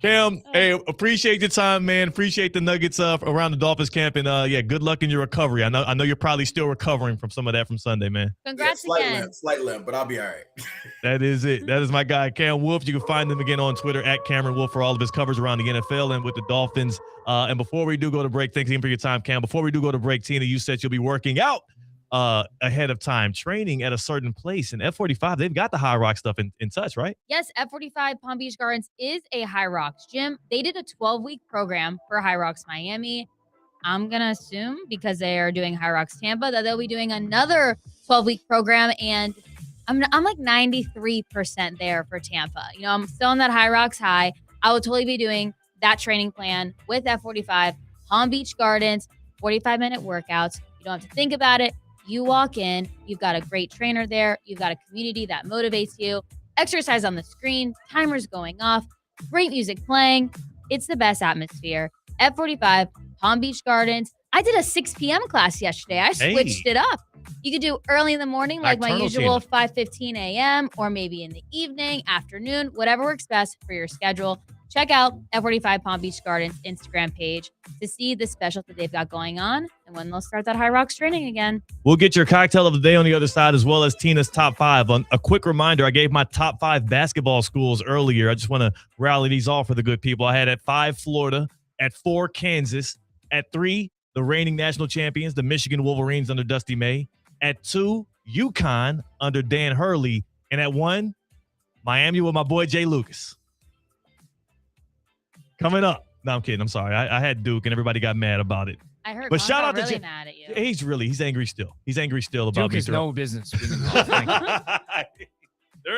Cam, hey, appreciate your time, man. Appreciate the nuggets around the Dolphins camp. And, good luck in your recovery. I know you're probably still recovering from some of that from Sunday, man. Congrats again. Slight limp, but I'll be all right. That is it. That is my guy, Cam Wolf. You can find him again on Twitter at Cameron Wolf for all of his covers around the NFL and with the Dolphins. And before we do go to break, thanks again for your time, Cam. Before we do go to break, Tina, you said you'll be working out ahead of time, training at a certain place. And F45, they've got the High Rock stuff in touch, right? Yes, F45 Palm Beach Gardens is a High Rocks gym. They did a 12-week program for High Rocks Miami. I'm going to assume because they are doing High Rocks Tampa that they'll be doing another 12-week program. And I'm like 93% there for Tampa. I'm still on that High Rocks high. I will totally be doing that training plan with F45 Palm Beach Gardens. 45-minute workouts. You don't have to think about it. You walk in, you've got a great trainer there. You've got a community that motivates you. Exercise on the screen, timers going off, great music playing. It's the best atmosphere. F45, Palm Beach Gardens. I did a 6 p.m. class yesterday. I switched it up. You could do early in the morning, like my usual 5:15 a.m., or maybe in the evening, afternoon, whatever works best for your schedule. Check out F45 Palm Beach Gardens Instagram page to see the special that they've got going on and when they'll start that High Rocks training again. We'll get your cocktail of the day on the other side, as well as Tina's top 5. A quick reminder, I gave my top 5 basketball schools earlier. I just want to rally these all for the good people. I had at 5, Florida, at 4, Kansas, at 3, the reigning national champions, the Michigan Wolverines under Dusty May, at 2, UConn under Dan Hurley, and at 1, Miami with my boy Jay Lucas. Coming up. No, I'm kidding. I'm sorry. I had Duke, and everybody got mad about it. I heard. But shout out to really mad at you. He's angry still. He's angry still about Duke has no business. They're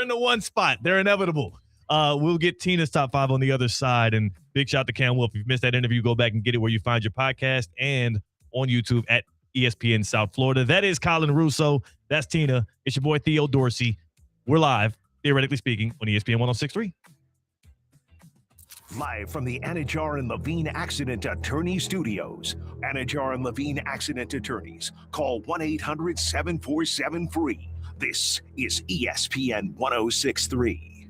in the one spot. They're inevitable. We'll get Tina's top 5 on the other side. And big shout out to Cam Wolf. If you missed that interview, go back and get it where you find your podcast and on YouTube at ESPN South Florida. That is Colin Russo. That's Tina. It's your boy Theo Dorsey. We're live, theoretically speaking, on ESPN 106.3. Live from the Anajar and Levine Accident Attorney Studios. Anajar and Levine Accident Attorneys. Call 1-800-747-FREE. This is ESPN 106.3.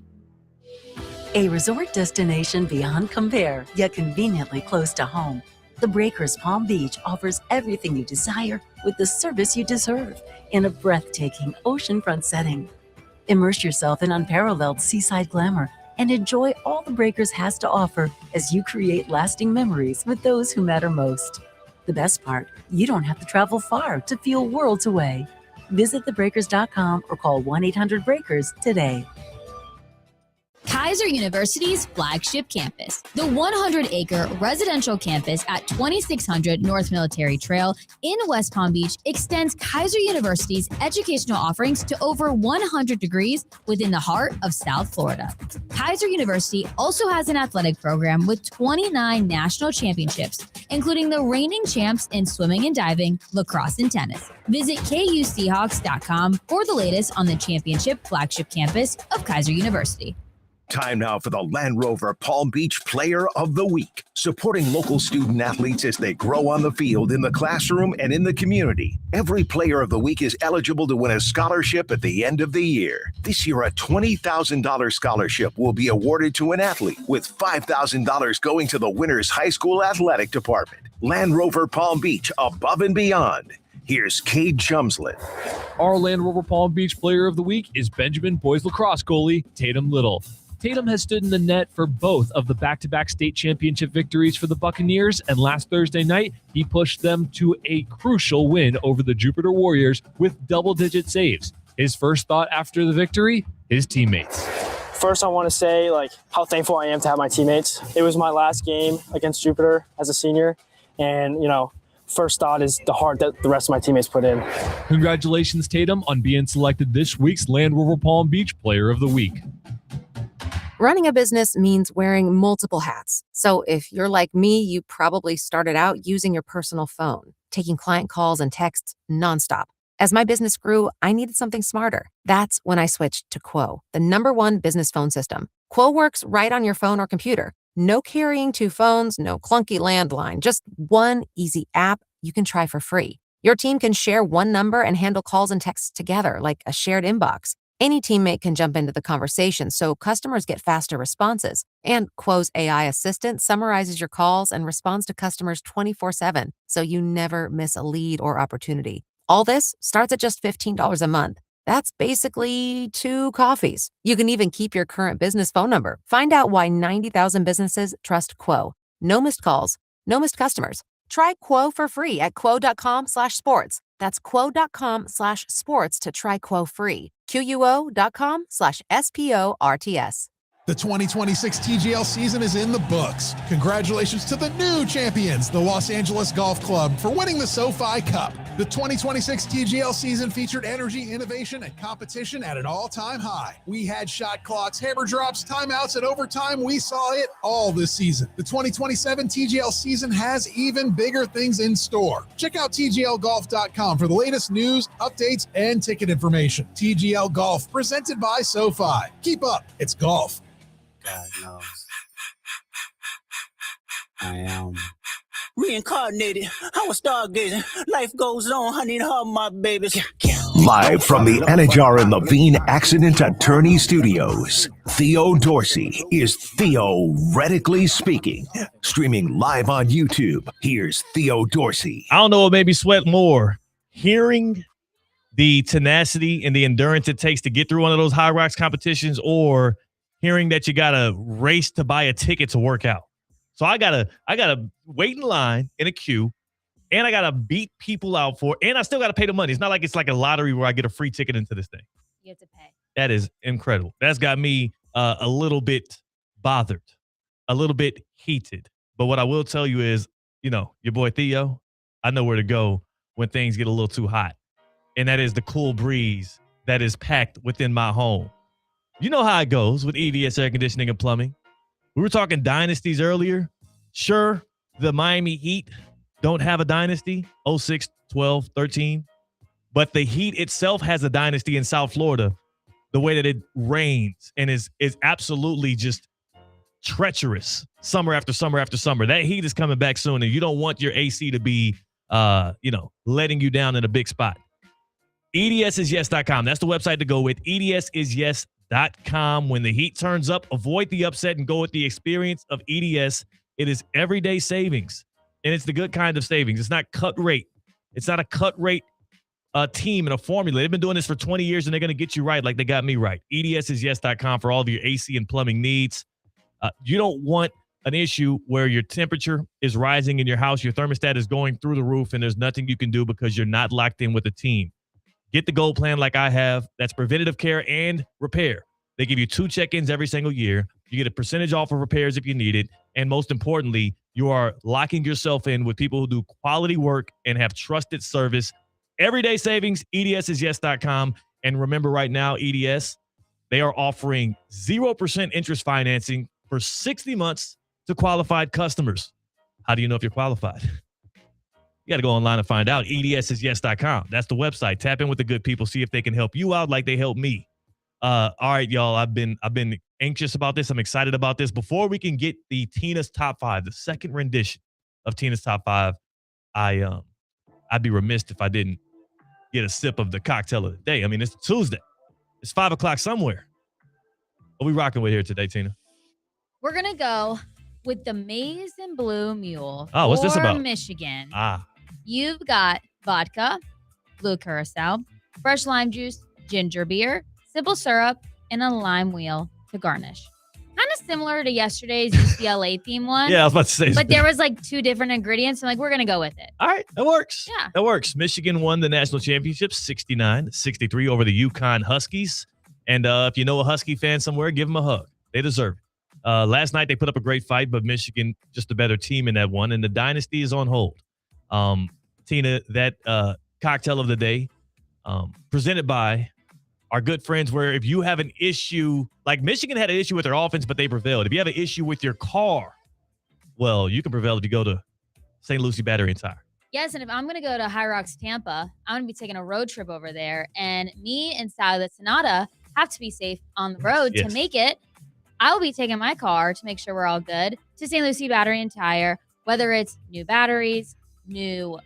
A resort destination beyond compare, yet conveniently close to home. The Breakers Palm Beach offers everything you desire with the service you deserve in a breathtaking oceanfront setting. Immerse yourself in unparalleled seaside glamour and enjoy all the Breakers has to offer as you create lasting memories with those who matter most. The best part, you don't have to travel far to feel worlds away. Visit thebreakers.com or call 1-800-BREAKERS today. Kaiser University's flagship campus, the 100-acre residential campus at 2600 North Military Trail in West Palm Beach, extends Kaiser University's educational offerings to over 100 degrees within the heart of South Florida. Kaiser University also has an athletic program with 29 national championships, including the reigning champs in swimming and diving, lacrosse, and tennis. Visit KUSeahawks.com for the latest on the championship flagship campus of Kaiser University. Time now for the Land Rover Palm Beach Player of the Week, supporting local student athletes as they grow on the field, in the classroom, and in the community. Every Player of the Week is eligible to win a scholarship at the end of the year. This year, a $20,000 scholarship will be awarded to an athlete, with $5,000 going to the winner's high school athletic department. Land Rover Palm Beach, above and beyond. Here's Cade Chumslin. Our Land Rover Palm Beach Player of the Week is Benjamin Boys lacrosse goalie Tatum Little. Tatum has stood in the net for both of the back-to-back state championship victories for the Buccaneers, and last Thursday night, he pushed them to a crucial win over the Jupiter Warriors with double-digit saves. His first thought after the victory, his teammates. First, I want to say how thankful I am to have my teammates. It was my last game against Jupiter as a senior, and first thought is the heart that the rest of my teammates put in. Congratulations, Tatum, on being selected this week's Land Rover Palm Beach Player of the Week. Running a business means wearing multiple hats. So if you're like me, you probably started out using your personal phone, taking client calls and texts nonstop. As my business grew, I needed something smarter. That's when I switched to Quo, the #1 business phone system. Quo works right on your phone or computer. No carrying 2 phones, no clunky landline, just one easy app you can try for free. Your team can share one number and handle calls and texts together like a shared inbox. Any teammate can jump into the conversation, so customers get faster responses. And Quo's AI assistant summarizes your calls and responds to customers 24/7, so you never miss a lead or opportunity. All this starts at just $15 a month. That's basically 2 coffees. You can even keep your current business phone number. Find out why 90,000 businesses trust Quo. No missed calls, no missed customers. Try Quo for free at quo.com/sports. That's quo.com/sports to try Quo free. QUO.com/SPORTS. The 2026 TGL season is in the books. Congratulations to the new champions, the Los Angeles Golf Club, for winning the SoFi Cup. The 2026 TGL season featured energy, innovation, and competition at an all-time high. We had shot clocks, hammer drops, timeouts, and overtime. We saw it all this season. The 2027 TGL season has even bigger things in store. Check out TGLGolf.com for the latest news, updates, and ticket information. TGL Golf, presented by SoFi. Keep up. It's golf. God knows. I am reincarnated. I was stargazing. Life goes on. I need her, my babies. Live from the Anajar and Levine Accident Attorney Studios, Theo Dorsey is theoretically speaking. Streaming live on YouTube, here's Theo Dorsey. I don't know what made me sweat more, hearing the tenacity and the endurance it takes to get through one of those High Rocks competitions, or hearing that you got to race to buy a ticket to work out. So I gotta wait in line in a queue, and I gotta beat people out for, and I still gotta pay the money. It's not like it's like a lottery where I get a free ticket into this thing. You have to pay. That is incredible. That's got me a little bit bothered, a little bit heated. But what I will tell you is, your boy Theo, I know where to go when things get a little too hot, and that is the cool breeze that is packed within my home. You know how it goes with EVS Air Conditioning and Plumbing. We were talking dynasties earlier. Sure, the Miami Heat don't have a dynasty, 06, 12, 13. But the Heat itself has a dynasty in South Florida, the way that it rains and is absolutely just treacherous summer after summer after summer. That heat is coming back soon, and you don't want your AC to be, letting you down in a big spot. EDSisyes.com. That's the website to go with. EDSisyes.com. When the heat turns up, avoid the upset and go with the experience of EDS. It is everyday savings, and it's the good kind of savings. It's not cut rate. It's not a cut rate team and a formula. They've been doing this for 20 years, and they're going to get you right like they got me right. EDSisyes.com for all of your AC and plumbing needs. You don't want an issue where your temperature is rising in your house, your thermostat is going through the roof, and there's nothing you can do because you're not locked in with a team. Get the gold plan like I have. That's preventative care and repair. They give you 2 check-ins every single year. You get a percentage off of repairs if you need it. And most importantly, you are locking yourself in with people who do quality work and have trusted service. Everyday savings, EDSisyes.com. And remember right now, EDS, they are offering 0% interest financing for 60 months to qualified customers. How do you know if you're qualified? You got to go online and find out. EDSisyes.com. That's the website. Tap in with the good people. See if they can help you out like they helped me. All right, y'all. I've been anxious about this. I'm excited about this. Before we can get the Tina's Top 5, the second rendition of Tina's Top 5, I'd be remiss if I didn't get a sip of the cocktail of the day. I mean, it's Tuesday. It's 5 o'clock somewhere. What are we rocking with here today, Tina? We're going to go with the Maize and Blue Mule. Oh, what's this about? Michigan. Ah. You've got vodka, blue curacao, fresh lime juice, ginger beer, simple syrup, and a lime wheel to garnish. Kind of similar to yesterday's UCLA theme one. Yeah, I was about to say. But there was like 2 different ingredients. I'm we're going to go with it. All right, that works. Yeah. That works. Michigan won the national championship 69-63 over the UConn Huskies. And if you know a Husky fan somewhere, give them a hug. They deserve it. Last night they put up a great fight, but Michigan just a better team in that one, and the dynasty is on hold. Tina, that cocktail of the day, presented by our good friends, where if you have an issue, like Michigan had an issue with their offense, but they prevailed. If you have an issue with your car, well, you can prevail if you go to St. Lucie Battery and Tire. Yes, and if I'm going to go to High Rocks Tampa, I'm going to be taking a road trip over there, and me and Sally Sonata have to be safe on the road to make it. I will be taking my car to make sure we're all good to St. Lucie Battery and Tire, whether it's new batteries, new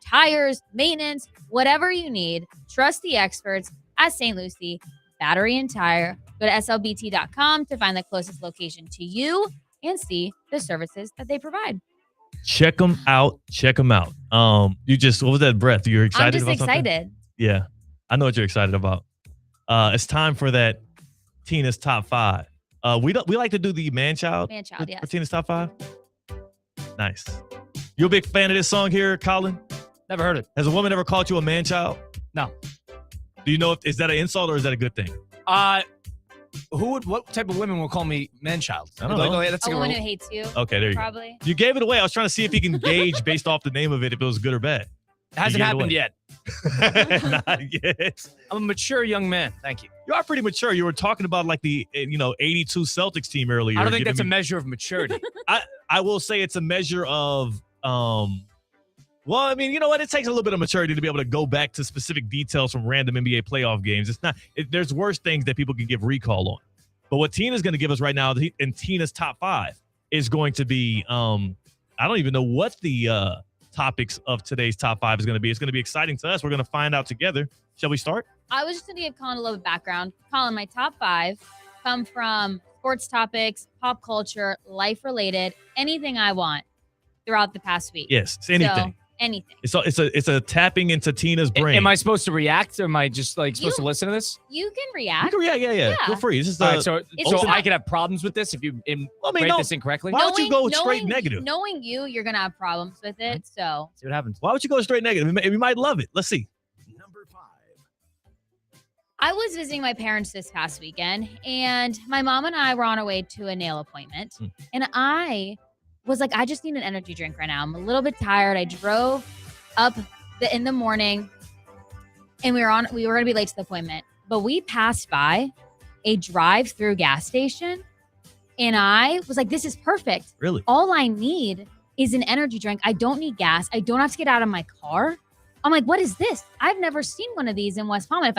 tires, maintenance, whatever you need. Trust the experts at St. Lucie Battery and Tire. Go to slbt.com to find the closest location to you and see the services that they provide. Check them out. Check them out. What was that breath? You're excited I'm just about something? excited. Yeah, I know what you're excited about. It's time for that Tina's Top 5. We like to do the man-child yes. for Tina's Top 5. Nice. You a big fan of this song here, Colin? Never heard it. Has a woman ever called you a man-child? No. Do you know is that an insult or is that a good thing? What type of women will call me man-child? I don't know. Oh, yeah, that's A like woman a who hates you. Okay, there you Probably. go. You gave it away. I was trying to see if he can gauge based off the name of it if it was good or bad. It hasn't happened yet. Not yet. I'm a mature young man. Thank you. You are pretty mature. You were talking about like the 82 Celtics team earlier. I don't think that's a measure of maturity. I will say it's a measure of well, I mean, you know what? It takes a little bit of maturity to be able to go back to specific details from random NBA playoff games. It's not. There's worse things that people can give recall on. But what Tina's going to give us right now, in Tina's top 5, is going to be I don't even know what the topics of today's top 5 is going to be. It's going to be exciting to us. We're going to find out together. Shall we start? I was just going to give Colin a little bit of background. Colin, my top 5 come from sports topics, pop culture, life-related, anything I want throughout the past week. Yes, it's anything. So, anything. It's a tapping into Tina's brain. Am I supposed to react, or am I just supposed to listen to this? You can react. You can react, yeah. Feel free. This is All right, so I could have problems with this if you rate this incorrectly? Why don't you go straight negative? Knowing you're going to have problems with it, so. See what happens. Why would you go straight negative? We might love it. Let's see. I was visiting my parents this past weekend, and my mom and I were on our way to a nail appointment. And I was like, I just need an energy drink right now. I'm a little bit tired. I drove up in the morning, and we were going to be late to the appointment. But we passed by a drive-through gas station, and I was like, this is perfect. Really? All I need is an energy drink. I don't need gas. I don't have to get out of my car. I'm like, what is this? I've never seen one of these in West Palm. If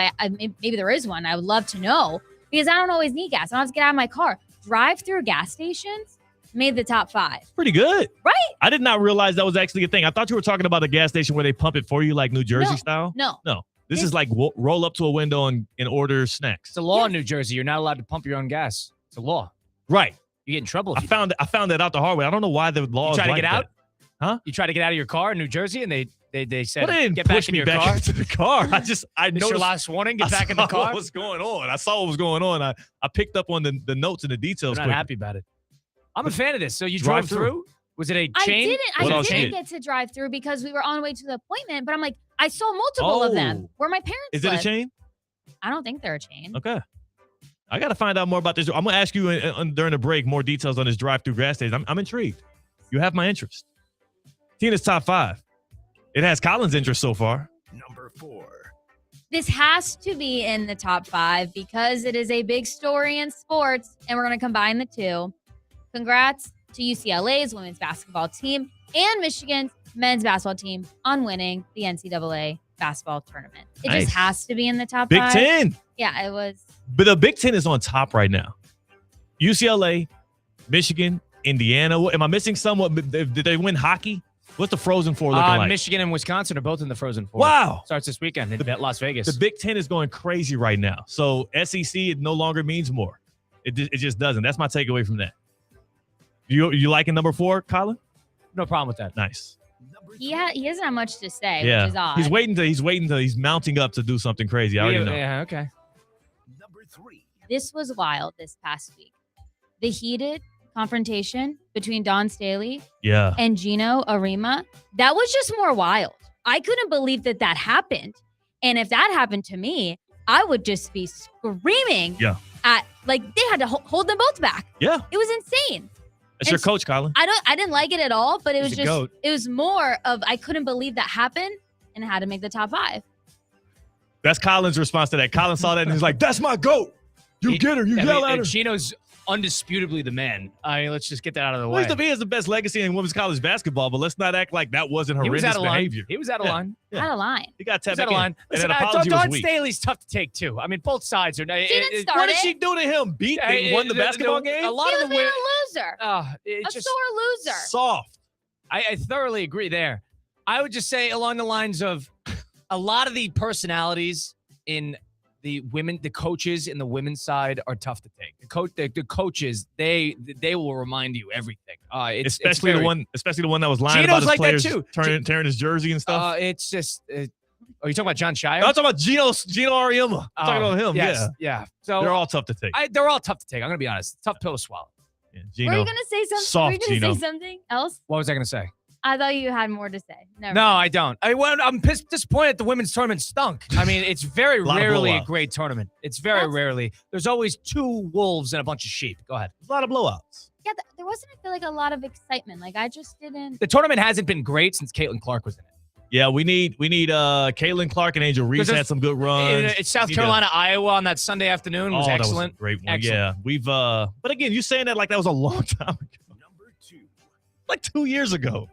maybe there is one, I would love to know, because I don't always need gas. I don't have to get out of my car. Drive-through gas stations made the top 5. Pretty good. Right? I did not realize that was actually a thing. I thought you were talking about a gas station where they pump it for you like New Jersey style. No. This is like roll up to a window and order snacks. It's a law in New Jersey. You're not allowed to pump your own gas. It's a law. Right. You get in trouble. I found that out the hard way. I don't know why the law is try to like get out? that. Huh? You try to get out of your car in New Jersey, and they said, Well, they didn't get push back in me your back car. into the car. I This noticed your last warning. Get back in the car. What was going on? I saw what was going on. I picked up on the notes and the details. I'm not quickly. happy about it. I'm a fan of this. So you Drive drove through? Was it a I chain? didn't get to drive through because we were on the way to the appointment, but I'm like, I saw multiple of them where my parents Is it live. a chain? I don't think they're a chain. Okay. I got to find out more about this. I'm going to ask you during the break more details on this drive-through gas station. I'm intrigued. You have my interest. Tina's top 5. It has Colin's interest so far. Number 4. This has to be in the top 5 because it is a big story in sports, and we're going to combine the two. Congrats to UCLA's women's basketball team and Michigan's men's basketball team on winning the NCAA basketball tournament. It Nice. just has to be in the top Big 5. 10. Yeah, it was. But the Big Ten is on top right now. UCLA, Michigan, Indiana. Am I missing someone? Did they win hockey? What's the Frozen Four looking like? Michigan and Wisconsin are both in the Frozen Four. Wow. Starts this weekend in Las Vegas. The Big Ten is going crazy right now. So SEC, it no longer means more. It just doesn't. That's my takeaway from that. You liking number 4, Colin? No problem with that. Nice. He doesn't have much to say, which is odd. He's he's mounting up to do something crazy. I already know. Yeah, okay. This was wild this past week. The heated confrontation between Don Staley and Gino Arima, that was just more wild. I couldn't believe that happened. And if that happened to me, I would just be screaming at, like, they had to hold them both back. Yeah. It was insane. That's your coach, Colin. I didn't like it at all, but it was He's a goat. it was more of, I couldn't believe that happened and had to make the top 5. That's Colin's response to that. Colin saw that and he's like, that's my goat. You get her. You yell at her. Gino's undisputably the man. I mean, let's just get that out of the way. He has the best legacy in women's college basketball, but let's not act like that wasn't horrendous behavior. He was out of line. Out of line. He got tapped out back of line. in. Listen, And that apology was Don weak. Staley's tough to take too. I mean, both sides are. What did she do to him? They won the basketball game? A lot He of was the being women. a loser. Sore loser. Soft. I thoroughly agree there. I would just say along the lines of a lot of the personalities in the coaches in the women's side are tough to take. The coaches, they will remind you everything. Especially the one that was lying Gino's about his like players that too. tearing his jersey and stuff. It's just. Are you talking about John Shire? No, I'm talking about Gino Ariema. I'm talking about him. Yes, yeah. So they're all tough to take. They're all tough to take. I'm gonna be honest. Tough pill to swallow. Yeah, Gino, Were you going to say something? soft Were you going to Gino. say something else? What was I gonna say? I thought you had more to say. Never No, mind. I don't. I'm disappointed the women's tournament stunk. I mean, it's very rarely a great tournament. It's very rarely. There's always 2 wolves and a bunch of sheep. Go ahead. A lot of blowouts. Yeah, there wasn't, I feel like, a lot of excitement. Like, I just didn't. The tournament hasn't been great since Caitlin Clark was in it. Yeah, we need Caitlin Clark and Angel Reese had some good runs. It's South Carolina, Iowa on that Sunday afternoon was excellent. That was a great one. Excellent. Yeah, we've but again, you saying that like that was a long time ago. Number 2, like 2 years ago.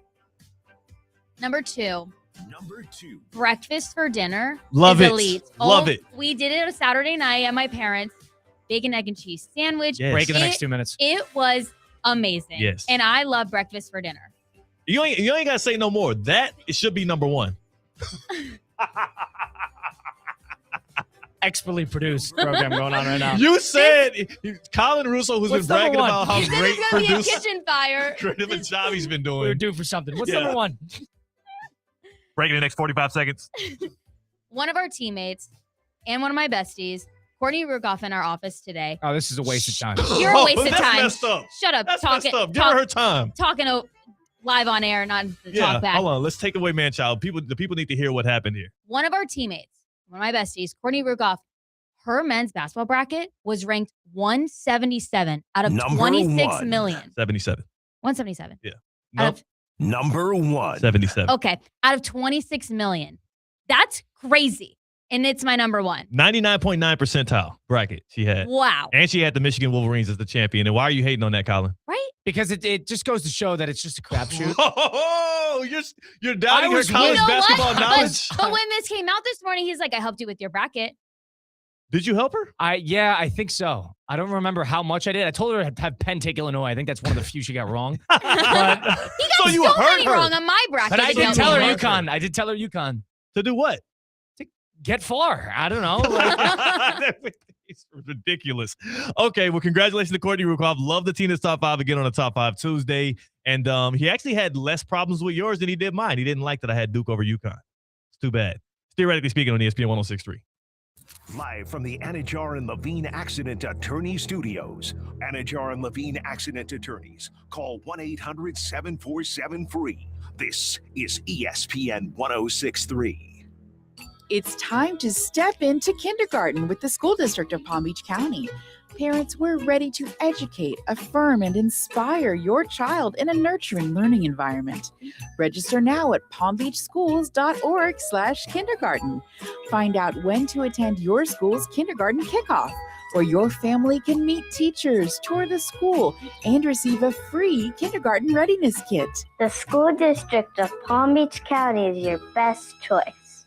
Number 2. Breakfast for dinner. Love is it. Elite. Love it. We did it a Saturday night at my parents. Bacon, egg, and cheese sandwich. Yes. Break in the next 2 minutes. It was amazing. Yes. And I love breakfast for dinner. You ain't gotta say no more. That it should be number 1. Expertly produced program going on right now. You said Colin Russo, who's What's been bragging number 1? about how He said great there's gonna be a producer, kitchen fire. great of a job he's been We were doing. due for something. What's Yeah. number 1? Breaking the next 45 seconds. One of our teammates and one of my besties, Courtney Rugoff, in our office today. Oh, this is a waste of time. You're a waste of That's time. messed up. Shut up. That's Talking, messed up. Give her time. Talking live on air, not the talk back. Hold on. Let's take away man-child. The people need to hear what happened here. One of our teammates, one of my besties, Courtney Rugoff, her men's basketball bracket was ranked 177 out of Number 26 1. million. 77. 177. Yeah. Out of- Number 1. 77. Okay. Out of 26 million. That's crazy. And it's my number 1. 99.9 percentile bracket she had. Wow. And she had the Michigan Wolverines as the champion. And why are you hating on that, Colin? Right? Because it just goes to show that it's just a crapshoot. Oh, you're doubting her was- college You know basketball what? knowledge. But when this came out this morning, he's like, I helped you with your bracket. Did you help her? I think so. I don't remember how much I did. I told her to have Penn take Illinois. I think that's one of the few she got wrong. He got so many wrong on my bracket. But I He did got tell her me wrong. UConn. I did tell her UConn. To do what? To get far. I don't know. It's ridiculous. Okay, well, congratulations to Courtney Rugoff. Love the Tina's Top 5 again on a Top 5 Tuesday. And he actually had less problems with yours than he did mine. He didn't like that I had Duke over UConn. It's too bad. Theoretically speaking on ESPN 106.3. Live from the Anajar and Levine Accident Attorney Studios. Anajar and Levine Accident Attorneys. Call 1-800-747-FREE. This is ESPN 106.3. It's time to step into kindergarten with the school district of Palm Beach County. Parents, we're ready to educate, affirm, and inspire your child in a nurturing learning environment. Register now at palmbeachschools.org/kindergarten. Find out when to attend your school's kindergarten kickoff, or your family can meet teachers, tour the school, and receive a free kindergarten readiness kit. The school district of Palm Beach County is your best choice.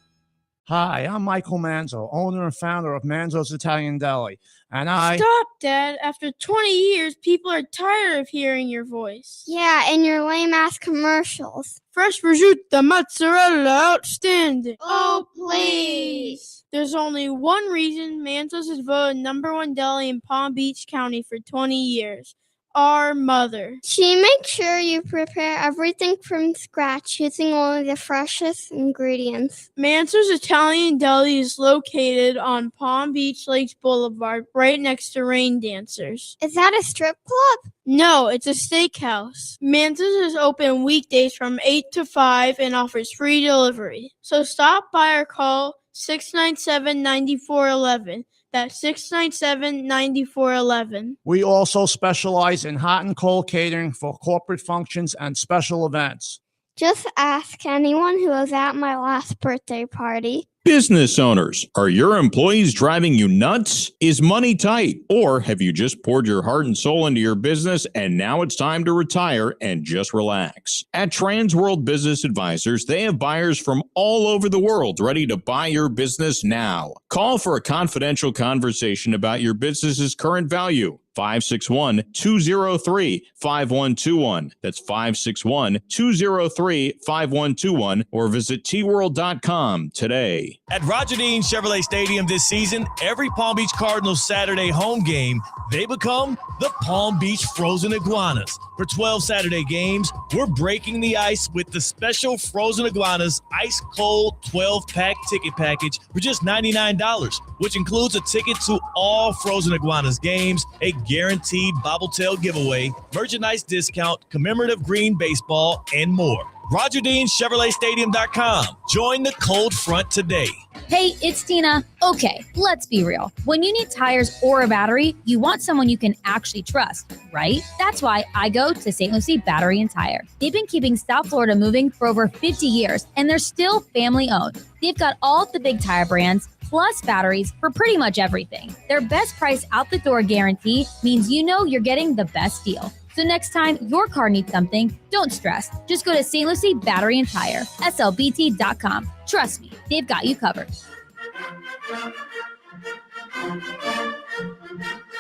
Hi, I'm Michael Manzo, owner and founder of Manzo's Italian Deli. And Stop, Dad. After 20 years, people are tired of hearing your voice. Yeah, and your lame-ass commercials. Fresh prosciutto, mozzarella, outstanding. Oh, please. There's only one reason Manzo's is voted #1 deli in Palm Beach County for 20 years. Our mother. She makes sure you prepare everything from scratch using only the freshest ingredients. Manzo's Italian Deli is located on Palm Beach Lakes Boulevard, right next to Rain Dancers. Is that a strip club? No, it's a steakhouse. Manzo's is open weekdays from 8 to 5 and offers free delivery. So stop by or call 697-9411. That's 697-9411. we also specialize in hot and cold catering for corporate functions and special events. Just ask anyone who was at my last birthday party. Business owners, are your employees driving you nuts? Is money tight? Or have you just poured your heart and soul into your business and now it's time to retire and just relax? At Trans World Business Advisors, they have buyers from all over the world ready to buy your business now. Call for a confidential conversation about your business's current value. 561-203-5121. That's 561-203-5121 or visit tworld.com today. At Roger Dean Chevrolet Stadium this season, every Palm Beach Cardinals Saturday home game, they become the Palm Beach Frozen Iguanas. For 12 Saturday games, we're breaking the ice with the special Frozen Iguanas Ice Cold 12-pack ticket package for just $99, which includes a ticket to all Frozen Iguanas games, a guaranteed bobble tail giveaway, merchandise discount, commemorative green baseball, and more. RogerDeanChevroletStadium.com. Join the cold front today. Hey, it's Tina. Okay, let's be real. When you need tires or a battery, you want someone you can actually trust, right? That's why I go to St. Lucie Battery and Tire. They've been keeping South Florida moving for over 50 years, and they're still family owned. They've got all the big tire brands, plus batteries for pretty much everything. Their best price out the door guarantee means you know you're getting the best deal. So next time your car needs something, don't stress. Just go to St. Lucie Battery and Tire, slbt.com. Trust me, they've got you covered.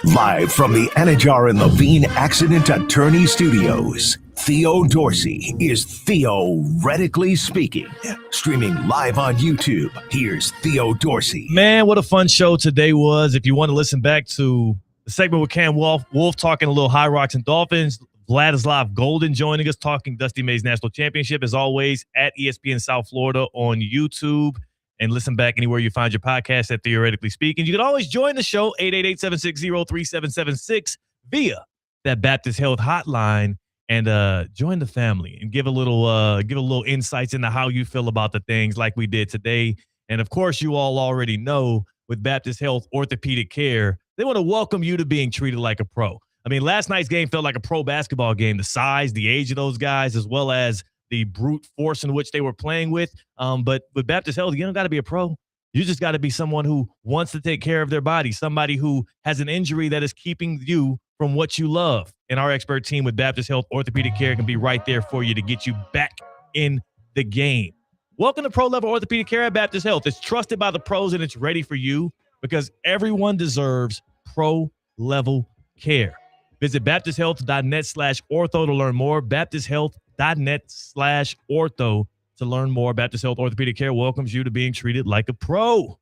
Live from the Anajar and Levine Accident Attorney Studios, Theo Dorsey is theoretically speaking. Streaming live on YouTube, here's Theo Dorsey. Man, what a fun show today was. If you want to listen back to the segment with Cam Wolf talking a little High Rocks and Dolphins, Vladislav Golden joining us, talking Dusty Mays National Championship, as always, at ESPN South Florida on YouTube. And listen back anywhere you find your podcast at Theoretically Speaking. You can always join the show, 888-760-3776, via that Baptist Health hotline, and join the family and give a little insights into how you feel about the things like we did today. And, of course, you all already know with Baptist Health Orthopedic Care, they want to welcome you to being treated like a pro. I mean, last night's game felt like a pro basketball game. The size, the age of those guys, as well as the brute force in which they were playing with. But with Baptist Health, you don't got to be a pro. You just got to be someone who wants to take care of their body, somebody who has an injury that is keeping you from what you love. And our expert team with Baptist Health Orthopedic Care can be right there for you to get you back in the game. Welcome to Pro Level Orthopedic Care at Baptist Health. It's trusted by the pros, and it's ready for you because everyone deserves pro level care. Visit BaptistHealth.net/ortho to learn more. BaptistHealth.net/ortho to learn more. Baptist Health Orthopedic Care welcomes you to being treated like a pro.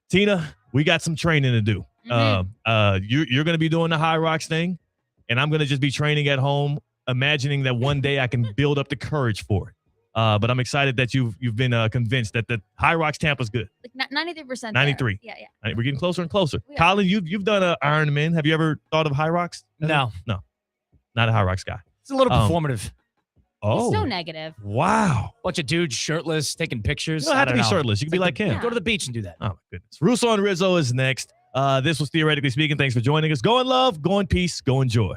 Tina, we got some training to do. You're going to be doing the High Rocks thing, and I'm going to just be training at home, imagining that one day I can build up the courage for it. But I'm excited that you've been convinced that the High Rocks Tampa's good. Like 93%. 93. Yeah. We're getting closer and closer. Colin, you've done an Ironman. Have you ever thought of High Rocks? No. Not a High Rocks guy. It's a little performative. Oh, So negative. Wow. Bunch of dudes shirtless, taking pictures. You don't have to be shirtless. You can be like him. Go to the beach and do that. Oh, my goodness. Russo and Rizzo is next. This was Theoretically Speaking. Thanks for joining us. Go in love, go in peace, go in joy.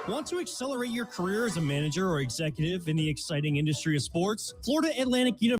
Want to accelerate your career as a manager or executive in the exciting industry of sports? Florida Atlantic University